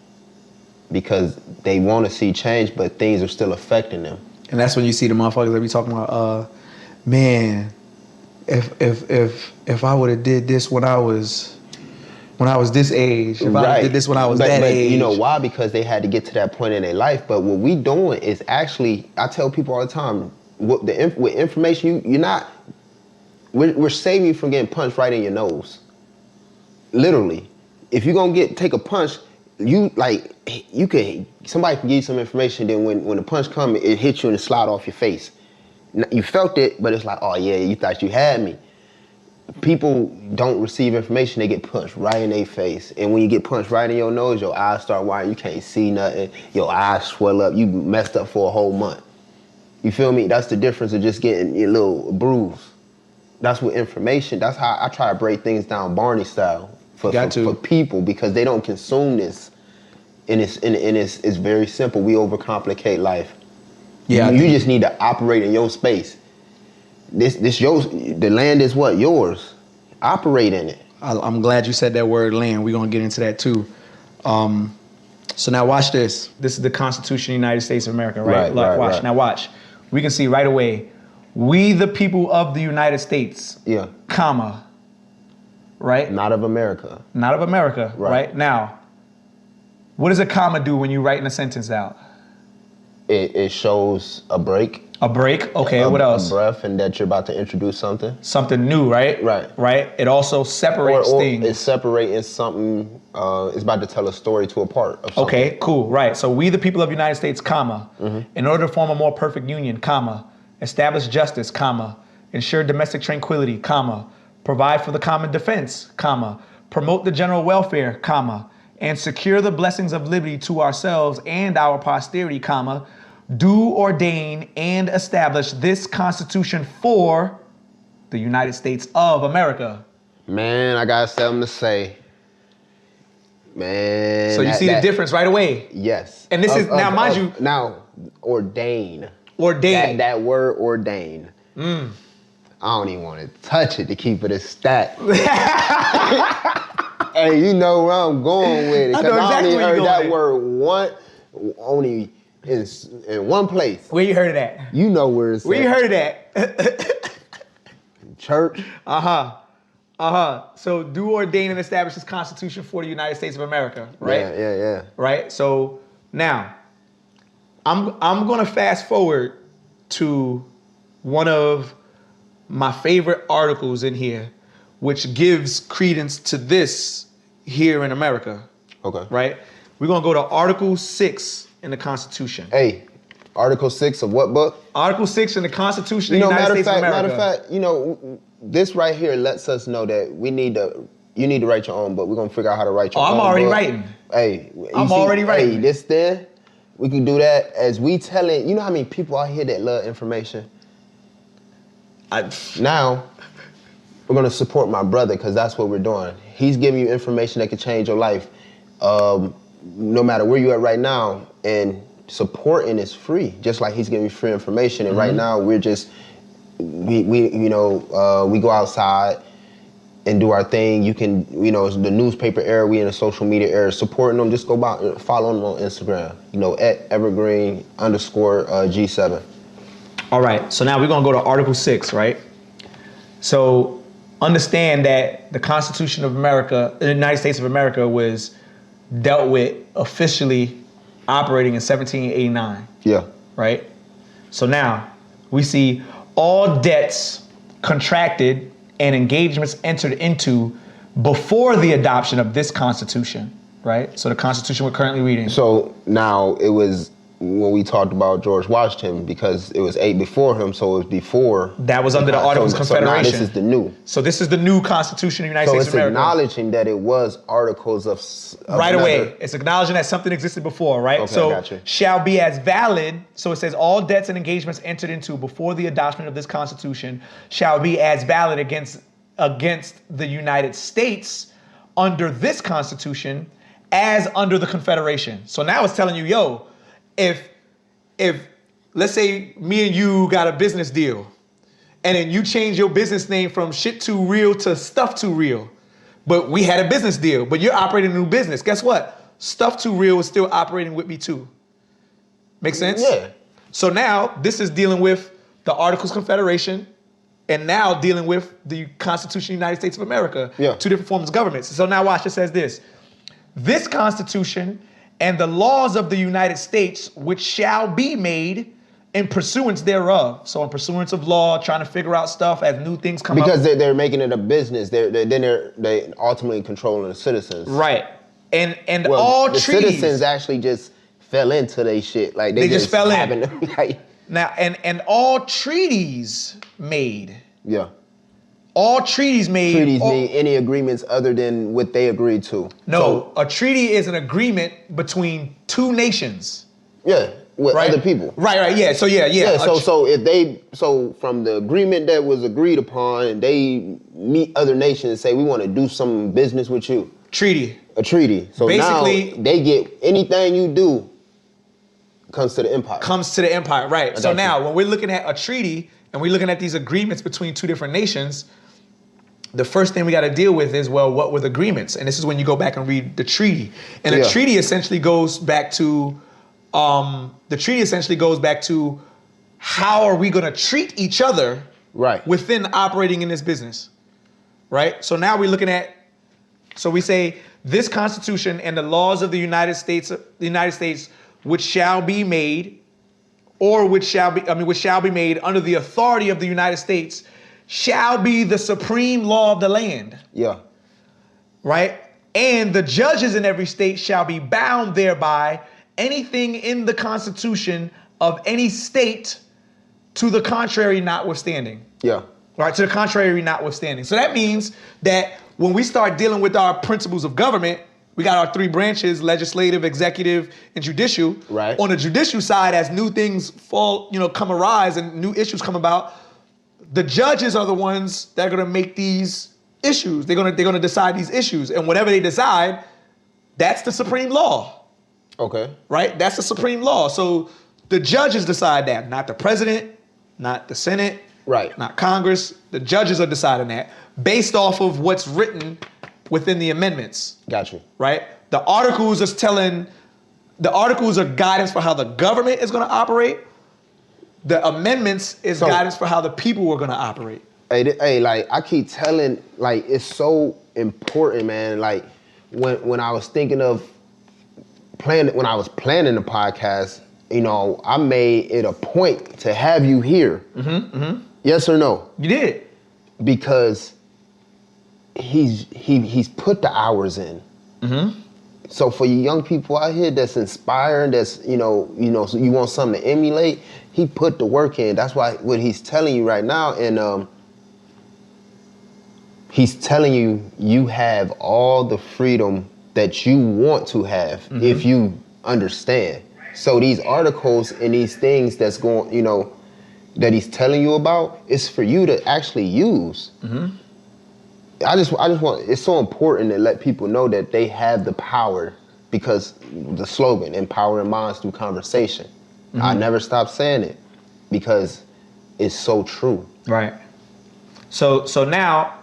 because they want to see change, but things are still affecting them. And that's when you see the motherfuckers that be talking about, man, if I would have did this when I was this age, if I did this when I was that age. You know why? Because they had to get to that point in their life. But what we doing is actually, I tell people all the time, with information, we're saving you from getting punched right in your nose. Literally. If you're gonna take a punch, somebody can give you some information, then when the punch comes, it hits you and it slide off your face. You felt it, but it's like, oh yeah, you thought you had me. People don't receive information, they get punched right in their face. And when you get punched right in your nose, your eyes start watering, you can't see nothing, your eyes swell up, you messed up for a whole month. You feel me? That's the difference of just getting a little bruise. That's what information, that's how I try to break things down Barney style for people, because they don't consume this. And it's very simple. We overcomplicate life. Yeah, you just need to operate in your space. The land is what? Yours. Operate in it. I'm glad you said that word land. We're gonna get into that too. So now watch this. This is the Constitution of the United States of America, right? Watch. Now watch. We can see right away, we the people of the United States, comma, right? Not of America. Not of America, right? Now, what does a comma do when you're writing a sentence out? It shows a break. A break, okay, what else? A breath, and that you're about to introduce something. Something new, right? Right. It also separates things. It's separating something, it's about to tell a story to a part of something. Okay, cool, right. So we the people of the United States, comma, in order to form a more perfect union, comma, establish justice, comma, ensure domestic tranquility, comma, provide for the common defense, comma, promote the general welfare, comma, and secure the blessings of liberty to ourselves and our posterity, comma, do ordain and establish this Constitution for the United States of America. Man, I got something to say. Man. So you see the difference right away? Yes. And this is, now mind you. Now, ordain. Ordain. That word ordain. I don't even want to touch it to keep it a stat. Hey, you know where I'm going with it. I know exactly where you're going. I only heard that word only in one place. Where you heard it at? You know where it's at. Where you heard it at? Church. So do ordain and establish this Constitution for the United States of America, right? Yeah. Right? So now, I'm gonna fast forward to one of my favorite articles in here, which gives credence to this here in America. Okay. Right? We're gonna go to Article 6 in the Constitution. Hey, Article 6 of what book? Article 6 in the Constitution of the United States of America. Matter of fact, this right here lets us know that you need to write your own book. We're gonna figure out how to write your own book. I'm already writing. Hey, I'm already writing. Hey, this there, we can do that as we telling, you know how many people out here that love information? Now, we're gonna support my brother, because that's what we're doing. He's giving you information that can change your life, no matter where you're at right now. And supporting is free, just like he's giving you free information. And right now, we're just, we go outside and do our thing. You can, the newspaper era, we in the social media era, supporting them. Just go by, follow them on Instagram, at Evergreen _G7. All right, so now we're gonna go to Article 6, right? So understand that the Constitution of America, the United States of America, was dealt with officially operating in 1789. Yeah. Right? So now we see all debts contracted and engagements entered into before the adoption of this Constitution, right? So the Constitution we're currently reading. So now it was when we talked about George Washington, because it was 8 before him, so it was before. That was under the Articles of Confederation. So now this is the new. So this is the new Constitution of the United States of America. So it's acknowledging that it was Articles of right away. It's acknowledging that something existed before, right? Okay, so gotcha. Shall be as valid. So it says all debts and engagements entered into before the adoption of this Constitution shall be as valid against the United States under this Constitution as under the Confederation. So now it's telling you, yo, if let's say me and you got a business deal, and then you change your business name from Shit Too Real to Stuff Too Real, but we had a business deal, but you're operating a new business. Guess what? Stuff Too Real is still operating with me too. Make sense? Yeah. So now this is dealing with the Articles of Confederation and now dealing with the Constitution of the United States of America. Yeah. Two different forms of government. So now watch, it says this. This Constitution and the laws of the United States which shall be made in pursuance thereof. So in pursuance of law, trying to figure out stuff as new things come up. Because they're making it a business. They ultimately controlling the citizens. Right. And Well, all the treaties. citizens actually just fell into they shit. Like They just fell in. Like, Now, and all treaties made. yeah. All treaties made. Treaties mean any agreements other than what they agreed to. No, a treaty is an agreement between two nations. Yeah, with Right? other people. Right, yeah. So yeah. Yeah, so from the agreement that was agreed upon, and they meet other nations and say, we want to do some business with you. Treaty. A treaty. So Basically, now they get anything you do comes to the empire. Comes to the empire, right. So got now, you. when we're looking at a treaty and we're looking at these agreements between two different nations, the first thing we got to deal with is, well, what were the agreements? And this is when you go back and read the treaty. And Yeah. the treaty essentially goes back to, how are we going to treat each other Right. within operating in this business, right? So now we're looking at, so we say this Constitution and the laws of the United States, which shall be made, or which shall be made under the authority of the United States, shall be the supreme law of the land, Yeah. right? And the judges in every state shall be bound thereby, anything in the Constitution of any state to the contrary notwithstanding. Yeah. Right, to the contrary notwithstanding. So that means that when we start dealing with our principles of government, we got our three branches: legislative, executive, and judicial. Right. On the judicial side, as new things come arise and new issues come about, the judges are the ones that are gonna make these issues. They're gonna decide these issues. And whatever they decide, that's the supreme law. Okay. Right? That's the supreme law. So the judges decide that, not the president, not the Senate, Right. not Congress. The judges are deciding that based off of what's written within the amendments, Got you. right? The articles are guidance for how the government is going to operate. The amendments is So- guidance for how the people are going to operate. Hey, like I keep telling, like it's so important, man. Like when I was thinking of when I was planning the podcast, I made it a point to have you here. Yes or no? You did. Because he's put the hours in. So for you young people out here that's inspiring, that's so you want something to emulate, he put the work in. That's why what he's telling you right now, and he's telling you have all the freedom that you want to have if you understand. So these articles and these things that's going, that he's telling you about, is for you to actually use. I just want, it's so important to let people know that they have the power, because the slogan, empowering minds through conversation. I never stop saying it because it's so true. Right. So now,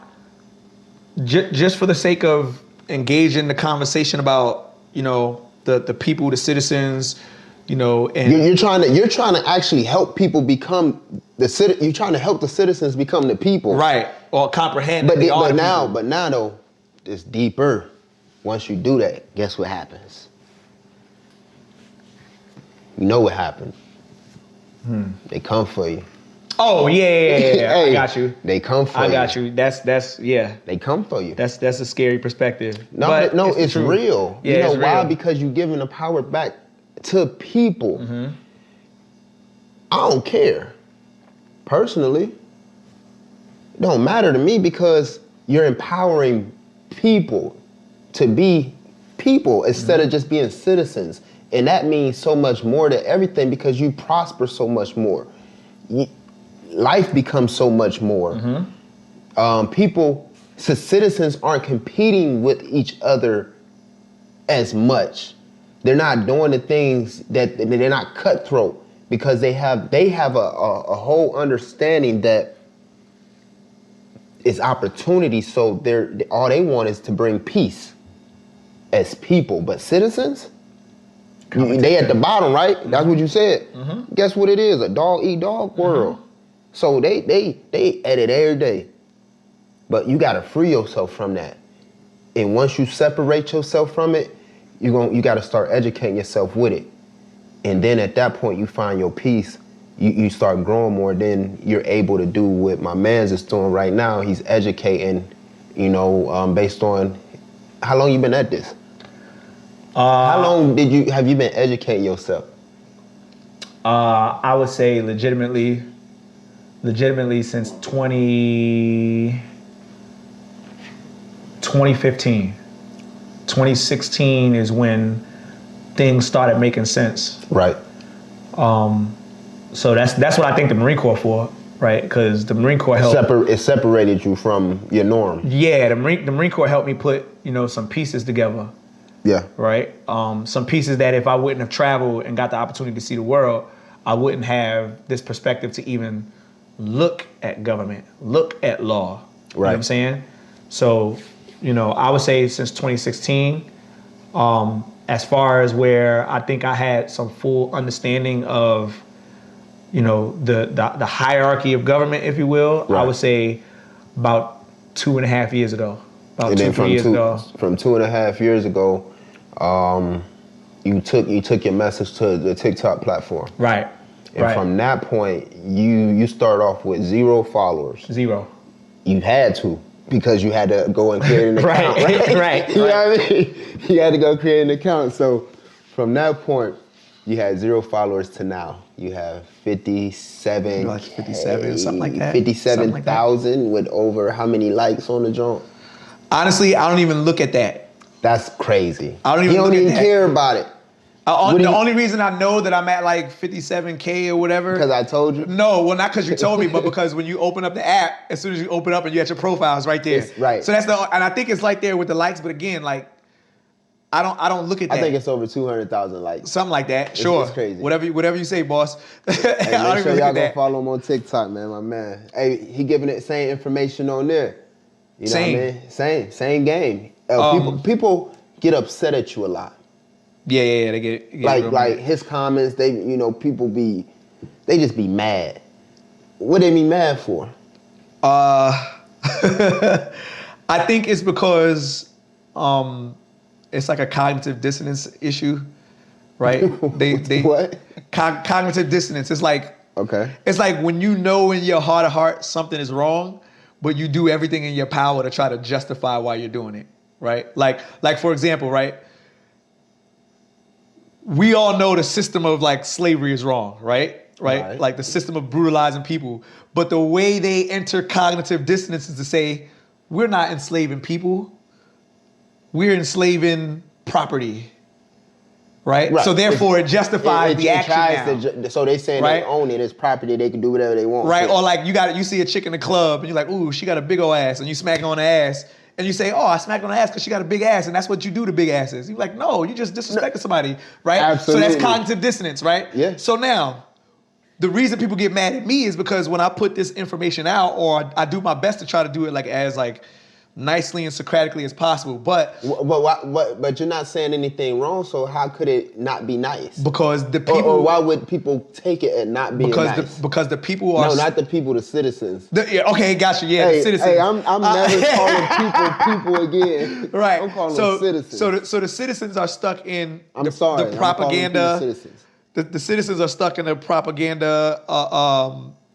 just for the sake of engaging the conversation about, the people, the citizens, and You're trying to actually help people become you're trying to help the citizens become the people. right, or comprehend. But that they are the now people. though, it's deeper. Once you do that, guess what happens? You know what happened. They come for you. Oh yeah. Hey, I got you. They come for you. I got you. That's yeah. They come for you. That's a scary perspective. No, But no, the it's truth. real. Yeah, you know it's why? real. Because you're giving the power back to people. I don't care. Personally, it don't matter to me, because you're empowering people to be people instead of just being citizens. And that means so much more to everything, because you prosper so much more. Life becomes so much more. Citizens aren't competing with each other as much. They're not doing the things that they're not cutthroat, because they have a whole understanding that it's opportunity. So all they want is to bring peace as people. But citizens, They at the bottom, right? That's what you said. Guess what it is? A dog eat dog world. So they edit every day. But you gotta free yourself from that. And once you separate yourself from it, you gotta start educating yourself with it. And then at that point you find your peace. You start growing more, then you're able to do what my man's is doing right now. He's educating, based on how long you been at this? How long have you been educating yourself? I would say legitimately since 2015. 2016 is when things started making sense. Right. So that's what I think the Marine Corps for, right? Because the Marine Corps helped. It separated you from your norm. Yeah, the Marine Corps helped me put some pieces together. Yeah. Right. Some pieces that if I wouldn't have traveled and got the opportunity to see the world, I wouldn't have this perspective to even look at government, look at law. Right. You know what I'm saying? So, I would say since 2016, as far as where I think I had some full understanding of, the hierarchy of government, if you will, right. I would say about 2.5 years ago. About 2-3 years ago. From 2.5 years ago, you took your message to the TikTok platform. Right. And from that point, you start off with 0 followers. 0. You had to, because you had to go and create an account, right? Right. You know what I mean? You had to go create an account. So from that point, you had 0 followers to now. You have 57. Like 57, something like that. 57,000 with over how many likes on the joint? Honestly, I don't even look at that. That's crazy. I don't even You don't look at even that. care about it. The only reason I know that I'm at like 57K or whatever. Because I told you? No, well, not because you told me, but because when you open up the app, as soon as you open up and you at your profile, it's right there. It's right. So and I think it's like there with the likes, but again, like, I don't look at that. I think it's over 200,000 likes. Something like that. Sure. It's crazy. Whatever you say, boss. Hey, I don't make sure even y'all look go at that. follow him on TikTok, man, my man. Hey, he giving it same information on there. You know Same. what I mean? Same game. People get upset at you a lot. Yeah, they get like his comments, people they just be mad. What they be mad for? I think it's because it's like a cognitive dissonance issue, right? They What? Cognitive dissonance. It's like, okay. It's like when you know in your heart of heart something is wrong, but you do everything in your power to try to justify why you're doing it, right? Like for example, right? We all know the system of like slavery is wrong, right? Right? Like the system of brutalizing people. But the way they enter cognitive dissonance is to say, we're not enslaving people. We're enslaving property, right? So therefore it justifies the action now. So they saying they own it, it's property, they can do whatever they want. Right, or like you see a chick in the club and you're like, ooh, she got a big old ass, and you smack her on the ass, and you say, oh, I smacked on the ass because she got a big ass, and that's what you do to big asses. You're like, no, you just disrespected somebody, right? Absolutely. So that's cognitive dissonance, right? Yeah. So now, the reason people get mad at me is because when I put this information out, or I do my best to try to do it as nicely and Socratically as possible, but you're not saying anything wrong, so how could it not be nice? Because the people, or why would people take it and not be nice? Because the people are not the people, the citizens. Okay, gotcha. Yeah, the citizens. Hey, I'm never calling people again. Right. I'm calling them citizens. So the citizens are stuck in the propaganda. The citizens are stuck in the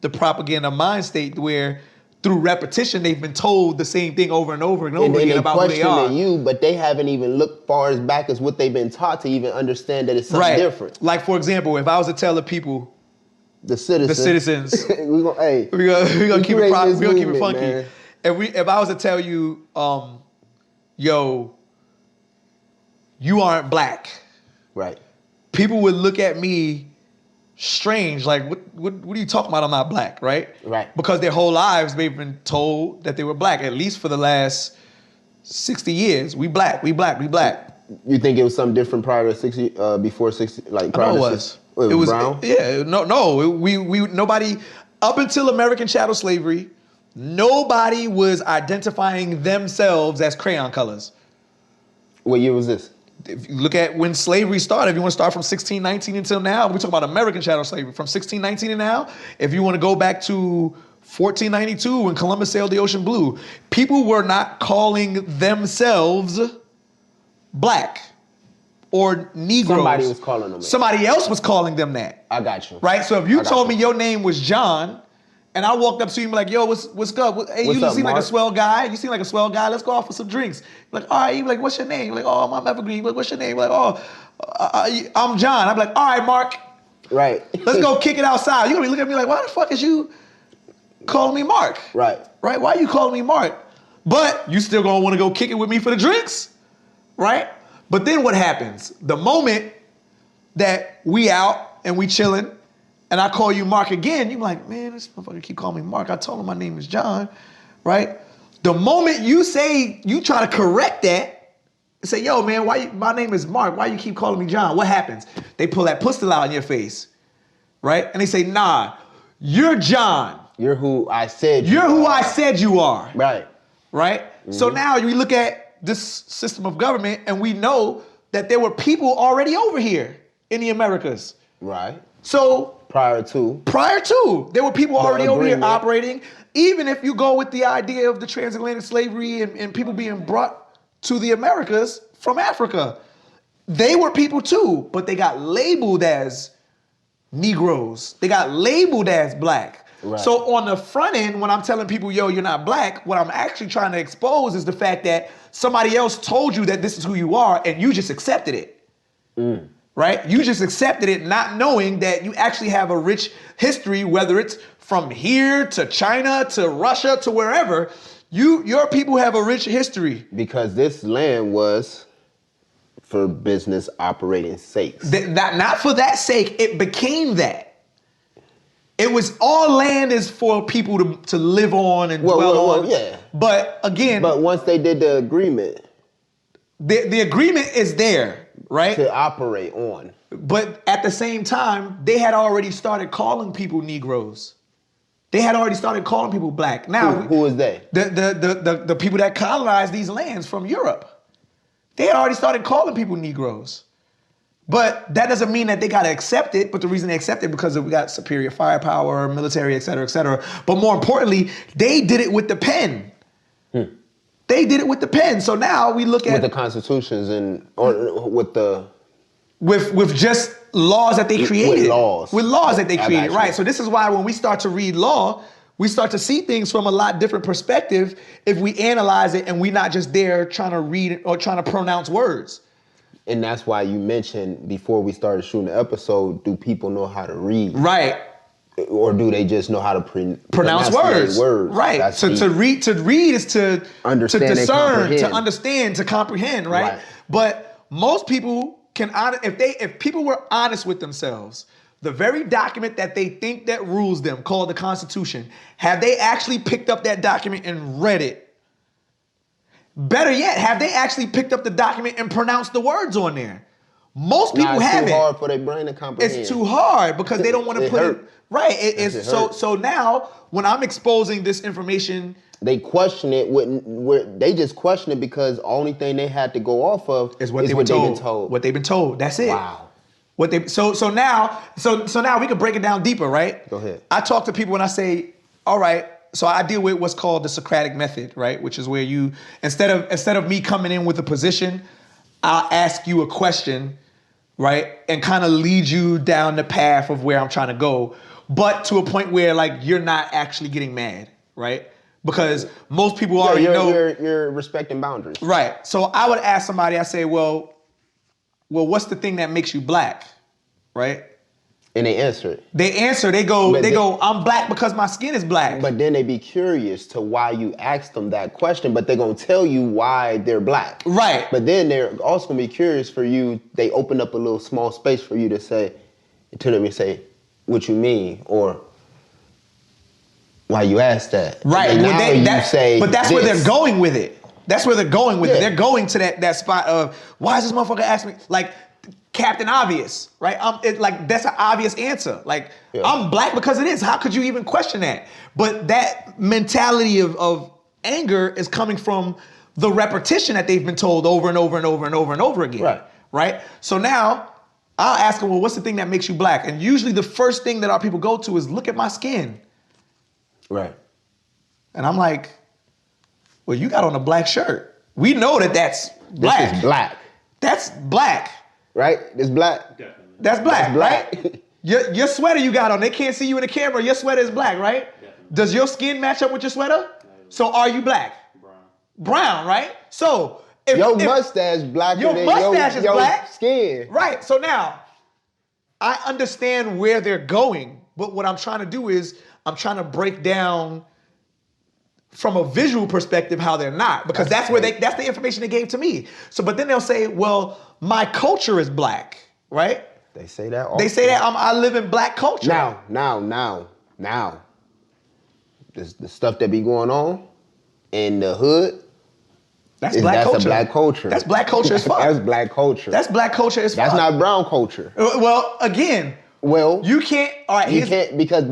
propaganda mind state where, through repetition, they've been told the same thing over and over and over again about who they are. And they question you, but they haven't even looked far as back as what they've been taught to even understand that it's something different. Like, for example, if I was to tell the people, the citizens, we're gonna keep it funky. Man. If I was to tell you, yo, you aren't black, right? People would look at me strange, like, what are you talking about? I'm not black, right? Right. Because their whole lives they've been told that they were black, at least for the last 60 years. We black. You think it was something different prior to 60, before 60, like prior to 60? It was brown? Yeah, no. We nobody, up until American chattel slavery, nobody was identifying themselves as crayon colors. What year was this? if you look at when slavery started, if you want to start from 1619 until now, we talk about American chattel slavery from 1619 and now. If you want to go back to 1492 when Columbus sailed the ocean blue, people were not calling themselves black or Negroes. Somebody was calling them that. Somebody else was calling them that. I got you. Right? So if you told me your name was John, and I walked up to you and be like, yo, what's up? Hey, What's you up, seem like a Mark? swell guy. You seem like a swell guy. Let's go out for some drinks. Like, all right. You be like, what's your name? Like, oh, I'm Evergreen. What's your name? Like, oh, I'm John. I'm like, all right, Mark. Right. Let's go kick it outside. You're going to be looking at me like, why the fuck is you calling me Mark? Right. Right? Why are you calling me Mark? But you still going to want to go kick it with me for the drinks? Right? But then what happens? The moment that we out and we chilling, and I call you Mark again, you're like, man, this motherfucker keep calling me Mark. I told him my name is John, right? The moment you say, you try to correct that, say, yo, man, my name is Mark. Why you keep calling me John? What happens? They pull that pistol out in your face, right? And they say, nah, you're John. You're who I said you You're who are. I said you are. Right. Right? Mm-hmm. So now we look at this system of government and we know that there were people already over here in the Americas. Right. So Prior to, there were people already over here agreement. operating. Even if you go with the idea of the transatlantic slavery and people being brought to the Americas from Africa, they were people too, but they got labeled as Negroes. They got labeled as black. Right. So on the front end, when I'm telling people, yo, you're not black, what I'm actually trying to expose is the fact that somebody else told you that this is who you are and you just accepted it. Right? You just accepted it not knowing that you actually have a rich history, whether it's from here to China to Russia to wherever. Your people have a rich history. because this land was for business operating sakes. Not for that sake, it became that. It was all land is for people to live on and dwell on. Yeah. But again, But once they did the agreement the agreement is there, right? to operate on, But at the same time, they had already started calling people Negroes. They had already started calling people black. Now, who is they? The people that colonized these lands from Europe, they had already started calling people Negroes. But that doesn't mean that they got to accept it. But the reason they accept it because we got superior firepower, military, et cetera, et cetera. But more importantly, they did it with the pen. They did it with the pen. So now we look at With the constitutions or with the with just laws that they created. With laws. That they I created, got you. right? So this is why when we start to read law, we start to see things from a lot different perspective if we analyze it and we're not just there trying to read or trying to pronounce words. And that's why you mentioned before we started shooting the episode, do people know how to read? Right. Or do they just know how to Pronounce words. Right. That's So to read is to Understand and discern, comprehend. to understand, to comprehend, right? Right. But most people can if people were honest with themselves, the very document that they think that rules them, called the Constitution, have they actually picked up that document and read it? Better yet, have they actually picked up the document and pronounced the words on there? Most people haven't. It's too hard for their brain to comprehend. It's too hard because they don't want to It put hurt. it right. It's It so hurt. so now when I'm exposing this information, They question it. They just question it because the only thing they had to go off of is what they've been told. What they've been told. That's it. Wow. So now we can break it down deeper, right? Go ahead. I talk to people and I say, all right. So I deal with what's called the Socratic method, right? Which is where you instead of me coming in with a position, I'll ask you a question, right? And kind of lead you down the path of where I'm trying to go, but to a point where like you're not actually getting mad, right? Because most people already know you're respecting boundaries. Right. So I would ask somebody, I say, well, what's the thing that makes you black? Right? And they answer it. They go, I'm black because my skin is black. But then they be curious to why you asked them that question, but they're going to tell you why they're black. Right. But then they're also going to be curious for you. They open up a little small space for you to say, to them and say, what you mean? Or why you asked that. Right. And now you say but that's where they're going with it. That's where they're going with it. Yeah. They're going to that spot of, why is this motherfucker asking me? Like, Captain Obvious, right? That's an obvious answer. Like, Yeah. I'm black because it is. How could you even question that? But that mentality of anger is coming from the repetition that they've been told over and over and over and over and over again. Right. Right? So now I'll ask them, well, what's the thing that makes you black? And usually the first thing that our people go to is look at my skin. Right. And I'm like, well, you got on a black shirt. We know that that's black. This is black. That's black. Right? It's black. Definitely. That's black, That's black. right? Your sweater you got on, they can't see you in the camera. Your sweater is black, right? Definitely. Does your skin match up with your sweater? So are you black? Brown. Brown, right? So if Your mustache blacker your than mustache is your black? skin. Right. So now I understand where they're going, but what I'm trying to do is I'm trying to break down from a visual perspective how they're not, because that's the information they gave to me. So, but then they'll say, well, my culture is black, right? They say that all They say that I live in black culture. Now. The stuff that be going on in the hood, That's black culture. a black culture. That's black culture as fuck. That's black culture. That's black culture as fuck. That's not brown culture. Well, again, Well, you can't. All right, you can't, because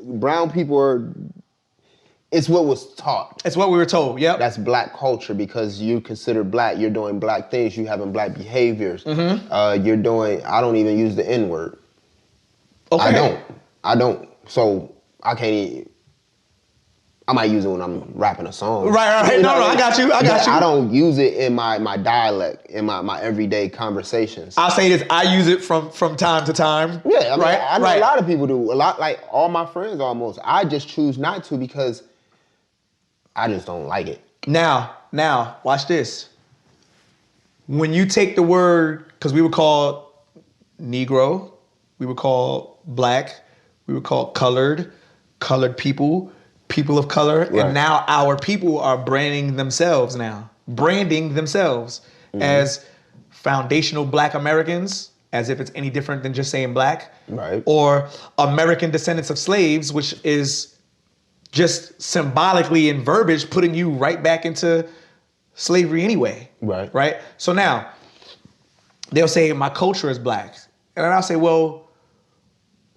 brown people are. It's what was taught. It's what we were told. Yep. That's black culture, because you consider black. You're doing black things. You having black behaviors. Mm-hmm. You're doing. I don't even use the N word. Okay. I don't. So I can't even. I might use it when I'm rapping a song. Right. You know No, what I got you. I got But you. I don't use it in my dialect, in my everyday conversations. I'll say this. I use it from time to time. Yeah, I mean, right. I know right. a lot of people do. A lot, like all my friends almost. I just choose not to because I just don't like it. Now, watch this. When you take the word, because we were called Negro, we were called black, we were called colored people, people of color, Right. and now our people are branding themselves as foundational black Americans, as if it's any different than just saying black, Right. or American descendants of slaves, which is just symbolically in verbiage putting you right back into slavery anyway. Right. Right? So now, they'll say, my culture is black. And then I'll say, well,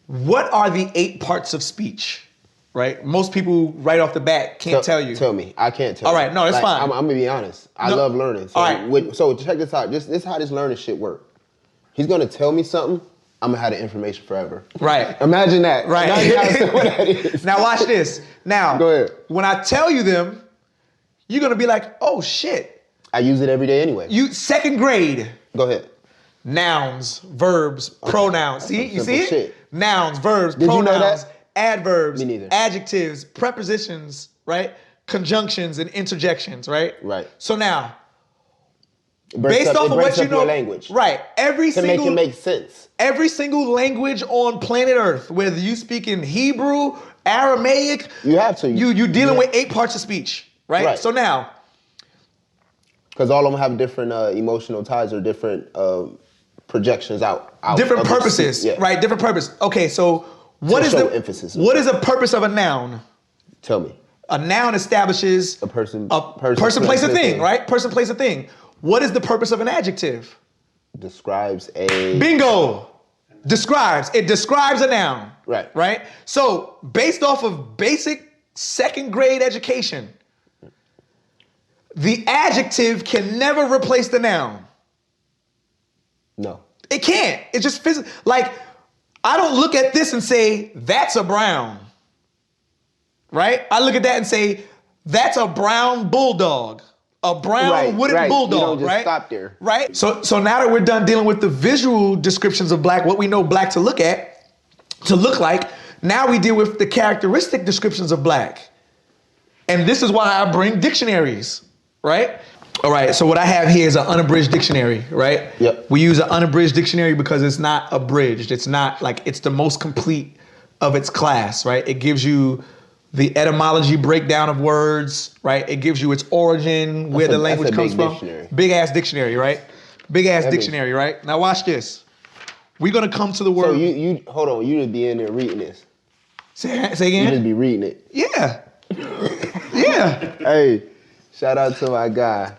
what are the 8 parts of speech? Right? Most people right off the bat can't tell you. Tell me. I can't tell All you. right, no, it's fine. I'm gonna be honest. I No. love learning. So, All right. so check this out. This is how this learning shit work. He's gonna tell me something. I'm gonna have the information forever. Right. Imagine that. Right. Imagine how simple that is. Now watch this. Now, Go ahead. when I tell you them, you're gonna be like, oh shit. I use it every day anyway. You second grade. Go ahead. Nouns, verbs, pronouns. See, you some see simple it? shit. Nouns, verbs, Did you know pronouns, that? adverbs, Me neither. adjectives, prepositions, right? Conjunctions and interjections, right? Right. So now, It breaks based up, off it of breaks what you up know, your language. right? To make it make sense. Every single language on planet Earth, whether you speak in Hebrew, Aramaic, You have to. you dealing with 8 parts of speech, right? Right. So now, Because all of them have different emotional ties or different projections out different of the purposes, speech. Yeah. right? Different purpose. Okay, so what To is show the emphasis. What is a purpose of a noun? Tell me. A noun establishes A person, person, place, a thing, right? Person, place, a thing. What is the purpose of an adjective? Describes a Bingo. Describes. It describes a noun. Right. Right? So, based off of basic second grade education, the adjective can never replace the noun. No. It can't. It just physically, like, I don't look at this and say, that's a brown. Right? I look at that and say, that's a brown bulldog. A brown wooden right. bulldog, You don't just right? stop there. Right? So now that we're done dealing with the visual descriptions of black, what we know black to look like, now we deal with the characteristic descriptions of black. And this is why I bring dictionaries, right? All right, so what I have here is an unabridged dictionary, right? Yep. We use an unabridged dictionary because it's not abridged. It's not like, it's the most complete of its class, right? It gives you the etymology breakdown of words, right? It gives you its origin, where the language comes from. Dictionary. Big ass dictionary, right? Big ass That dictionary, right? Now watch this. We're gonna come to the word. So you hold on, you just be in there reading this. Say You again? just be reading it. Yeah. Yeah. Hey, shout out to my guy.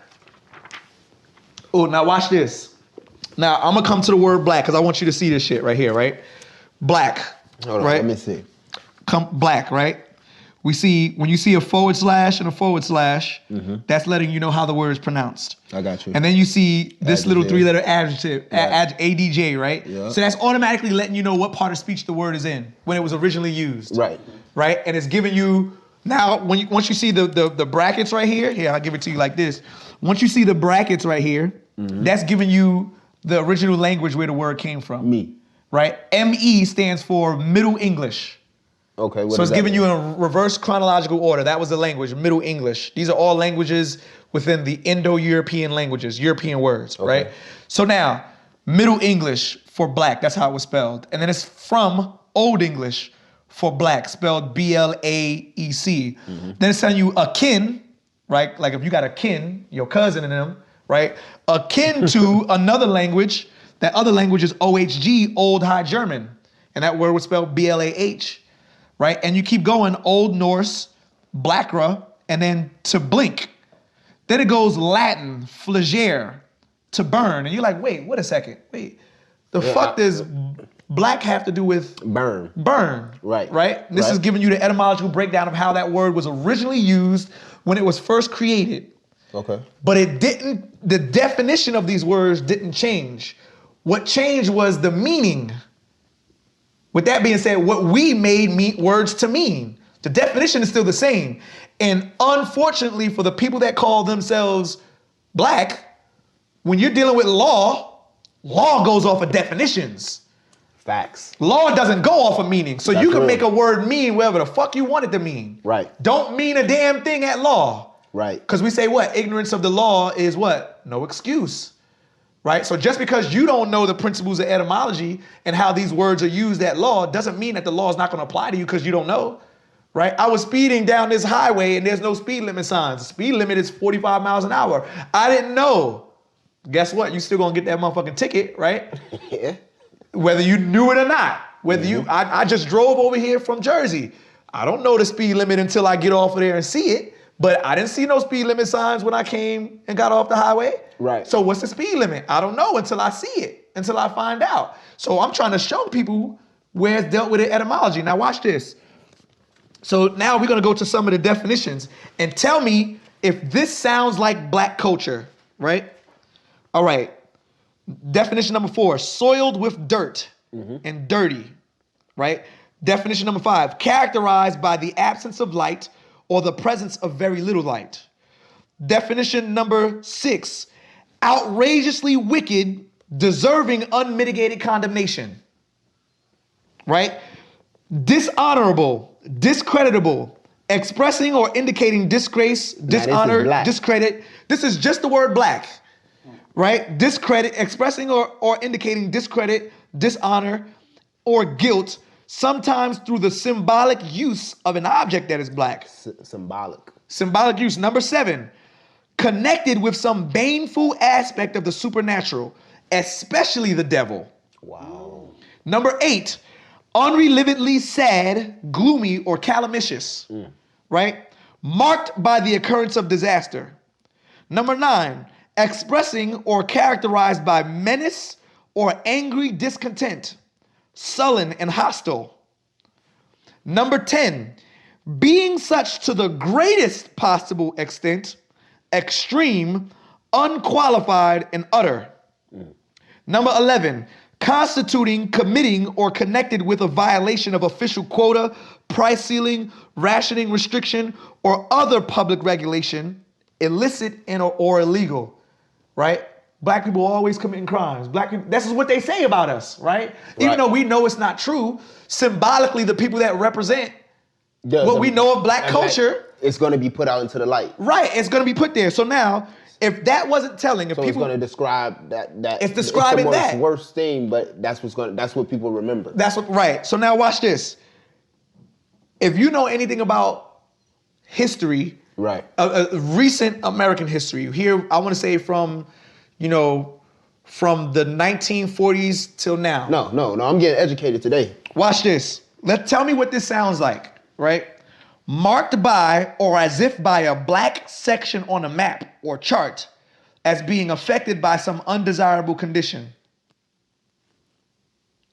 Oh, now watch this. Now I'm gonna come to the word black because I want you to see this shit right here, right? Black. Hold on, right? let me see. Black, right? we see when you see a forward slash and a forward slash, that's letting you know how the word is pronounced. I got you. And then you see this little Adjective. 3-letter adjective, ADJ, right? Yeah. So that's automatically letting you know what part of speech the word is in when it was originally used. Right. Right? And it's giving you, now, once you see the brackets right here, I'll give it to you like this. Once you see the brackets right here, that's giving you the original language where the word came from. Me. Right? ME stands for Middle English. Okay. What So does it's that giving mean? you in reverse chronological order. That was the language, Middle English. These are all languages within the Indo-European languages, European words, right? So now, Middle English for black, that's how it was spelled. And then it's from Old English for black, spelled B-L-A-E-C. Then it's telling you akin, right? Like if you got a kin, your cousin and them, right? Akin to another language, that other language is OHG, Old High German. And that word was spelled B-L-A-H. Right? And you keep going, Old Norse, Blackra, and then to blink. Then it goes Latin, flagere, to burn. And you're like, wait, wait a second. Wait, the fuck does black have to do with Burn. burn? Right. Right? This is giving you the etymological breakdown of how that word was originally used when it was first created. Okay. But it didn't, the definition of these words didn't change. What changed was the meaning. With that being said, what we made words to mean. The definition is still the same. And unfortunately for the people that call themselves black, when you're dealing with law goes off of definitions. Facts. Law doesn't go off of meaning. So That's you can real. make a word mean whatever the fuck you want it to mean. Right. Don't mean a damn thing at law. Right. Because we say what? Ignorance of the law is what? No excuse. Right? So just because you don't know the principles of etymology and how these words are used at law doesn't mean that the law is not going to apply to you because you don't know. Right? I was speeding down this highway and there's no speed limit signs. The speed limit is 45 miles an hour. I didn't know. Guess what? You still going to get that motherfucking ticket, right? Yeah. Whether you knew it or not. Whether I just drove over here from Jersey. I don't know the speed limit until I get off of there and see it. But I didn't see no speed limit signs when I came and got off the highway. Right. So what's the speed limit? I don't know until I see it, until I find out. So I'm trying to show people where it's dealt with in etymology. Now watch this. So now we're gonna go to some of the definitions and tell me if this sounds like black culture, right? All right. Definition number 4, soiled with dirt and dirty, right? Definition number 5, characterized by the absence of light or the presence of very little light. Definition number 6, outrageously wicked, deserving unmitigated condemnation. Right? Dishonorable, discreditable, expressing or indicating disgrace, dishonor, discredit. This is just the word black. Right? Discredit, expressing or indicating discredit, dishonor, or guilt, sometimes through the symbolic use of an object that is black. Symbolic. Symbolic use. Number 7, connected with some baneful aspect of the supernatural, especially the devil. Wow. Number 8, unrelievably sad, gloomy, or calamitous. Right? Marked by the occurrence of disaster. Number 9, expressing or characterized by menace or angry discontent, sullen and hostile. Number 10, being such to the greatest possible extent, extreme, unqualified, and utter. Number 11, constituting, committing, or connected with a violation of official quota, price ceiling, rationing restriction, or other public regulation, illicit and or illegal, right? Black people are always committing crimes. Black people, this is what they say about us, right? Even though we know it's not true, symbolically the people that represent what we know of black culture, it's going to be put out into the light. right? It's going to be put there. So now, if that wasn't telling, if So people, it's going to describe that. It's describing it's the most that. worst thing, but that's what people remember. that's what, right? So now watch this. If you know anything about history, Right. Recent American history, here I want to say from the 1940s till now. No. I'm getting educated today. Watch this. Tell me what this sounds like, right? Marked by or as if by a black section on a map or chart as being affected by some undesirable condition.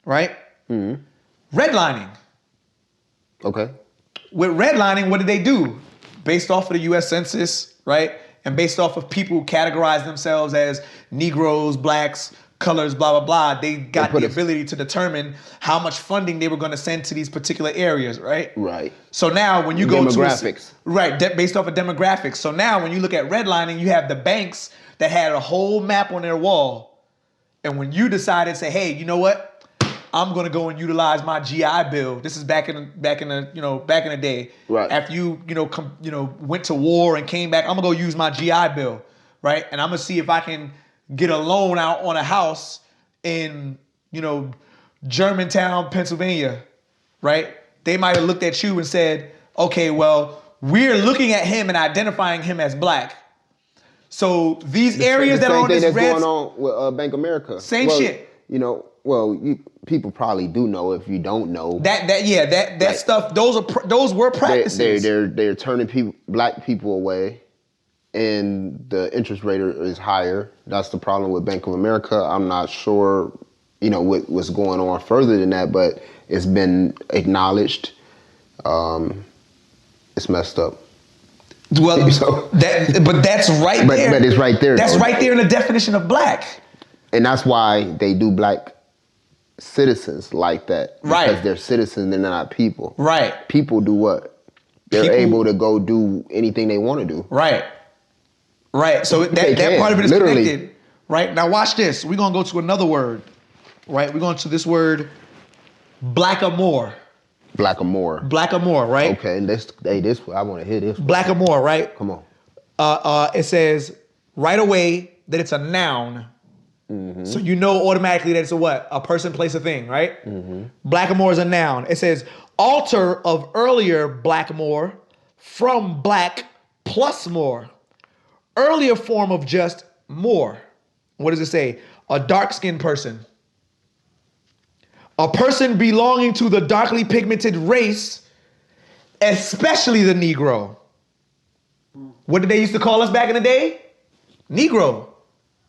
Right? Redlining. Okay. with redlining, what did they do? Based off of the U.S. Census, right? And based off of people who categorize themselves as Negroes, blacks, colors, blah, blah, blah, they got the ability to determine how much funding they were going to send to these particular areas, right? Right. So now when you go to demographics. Based off of demographics. So now when you look at redlining, you have the banks that had a whole map on their wall. And when you decided to say, hey, you know what? I'm gonna go and utilize my GI Bill. This is back in the day. Right. After you went to war and came back, I'm gonna go use my GI Bill, right? And I'm gonna see if I can get a loan out on a house in, Germantown, Pennsylvania, right? They might have looked at you and said, okay, well, we're looking at him and identifying him as black. So these areas that are on this red... Same thing that's going on with Bank of America. Same shit. People probably do know if you don't know. That stuff, those were practices. They're turning black people away, and the interest rate is higher. That's the problem with Bank of America. I'm not sure, what's going on further than that, but it's been acknowledged. It's messed up. Well, but that's right there. But it's right there. That's right there in the definition of black. And that's why they do black citizens like that. Right. Because they're citizens, they're not people. Right. People do what? They're able to go do anything they want to do. Right. Right. So that part of it is literally connected. Right. Now watch this. We're going to go to another word. Right. We're going to this word, blackamoor. Blackamoor. Blackamoor, right? Okay. I want to hear this one. Blackamoor, right? Come on. It says right away that it's a noun. Mm-hmm. So you know automatically that it's a what? A person, place, a thing, right? Mm-hmm. Blackamoor is a noun. It says alter of earlier blackamoor from black plus more. Earlier form of just more. What does it say? A dark-skinned person. A person belonging to the darkly pigmented race, especially the Negro. What did they used to call us back in the day? Negro,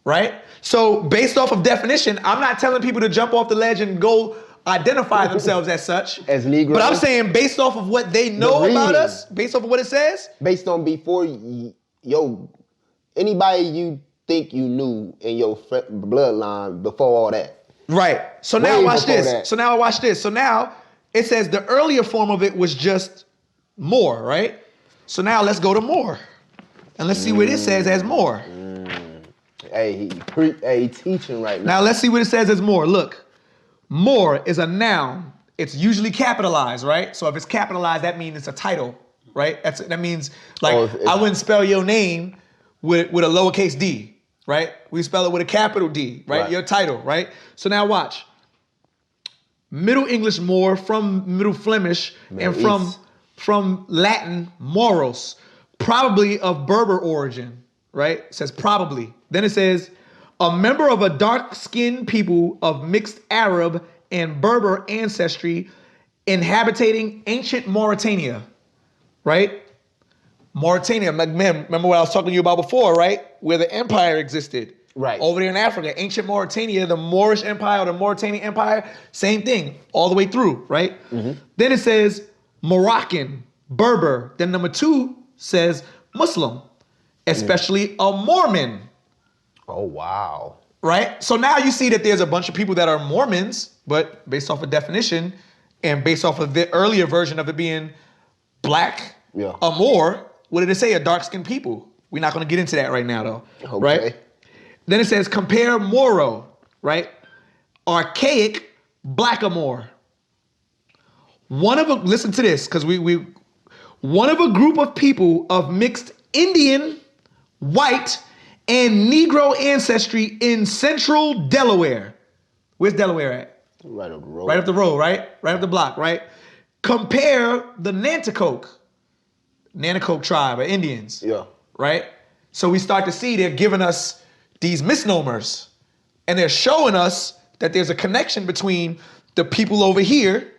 right? So based off of definition, I'm not telling people to jump off the ledge and go identify themselves as such. As Negro. But I'm saying based off of what they know about us, based off of what it says. Based on before, anybody you think you knew in your bloodline before all that. Right. So now watch this. So now it says the earlier form of it was just more, right? So now let's go to more. And let's see what it says as more. Hey, he teaching right now. Now let's see what it says as more. Look, more is a noun. It's usually capitalized, right? So if it's capitalized, that means it's a title, right? That means like I wouldn't spell your name with a lowercase d, right? We spell it with a capital D, right? Your title, right? So now watch. Middle English more from Middle Flemish and from Latin moros, probably of Berber origin, right? It says probably. Then it says, a member of a dark-skinned people of mixed Arab and Berber ancestry inhabiting ancient Mauritania, right? Mauritania, remember what I was talking to you about before, right? Where the empire existed. Right. Over there in Africa, ancient Mauritania, the Moorish Empire or the Mauritanian Empire, same thing, all the way through, right? Mm-hmm. Then it says Moroccan, Berber. Then number 2 says Muslim, especially a Mormon. Oh, wow. Right? So now you see that there's a bunch of people that are Mormons, but based off of definition and based off of the earlier version of it being black, a Moor, what did it say? A dark-skinned people. We're not going to get into that right now, though. Okay. Right? Then it says compare Moro, right? Archaic blackamoor. Listen to this, because one of a group of people of mixed Indian, white, and Negro ancestry in central Delaware. Where's Delaware at? Right up the road. Right up the road, right? Right up the block, right? Compare the Nanticoke tribe of Indians. Yeah. Right? So we start to see they're giving us these misnomers. And they're showing us that there's a connection between the people over here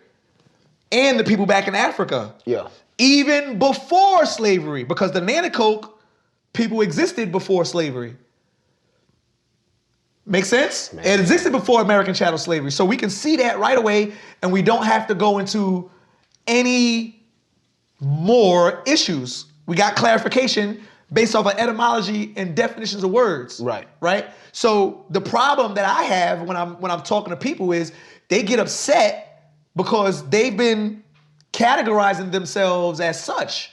and the people back in Africa. Yeah. Even before slavery, because the Nanticoke people existed before slavery. Make sense? Man. It existed before American chattel slavery. So we can see that right away, and we don't have to go into any more issues. We got clarification based off of etymology and definitions of words. Right. Right? So the problem that I have when I'm talking to people is they get upset because they've been categorizing themselves as such.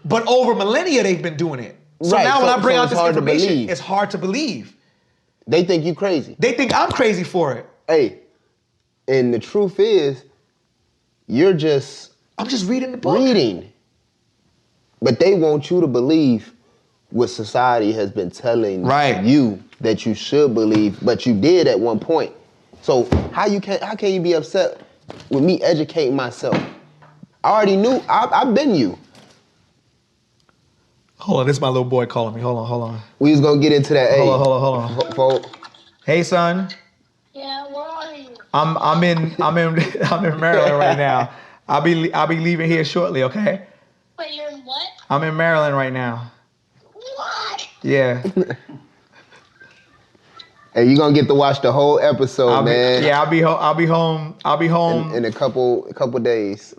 But over millennia they've been doing it. So now when I bring out this information, it's hard to believe. They think you crazy. They think I'm crazy for it. Hey, and the truth is, I'm just reading the book. But they want you to believe what society has been telling you that you should believe, but you did at one point. So how can you be upset with me educating myself? I already knew. I've been you. Hold on, this is my little boy calling me. Hold on. We was gonna get into that. Hey, hold on. Hey, son. Yeah, where are you? I'm in Maryland right now. I'll be leaving here shortly. Okay. Wait, you're in what? I'm in Maryland right now. What? Yeah. Hey, you gonna get to watch the whole episode, man. I'll be home in a couple days.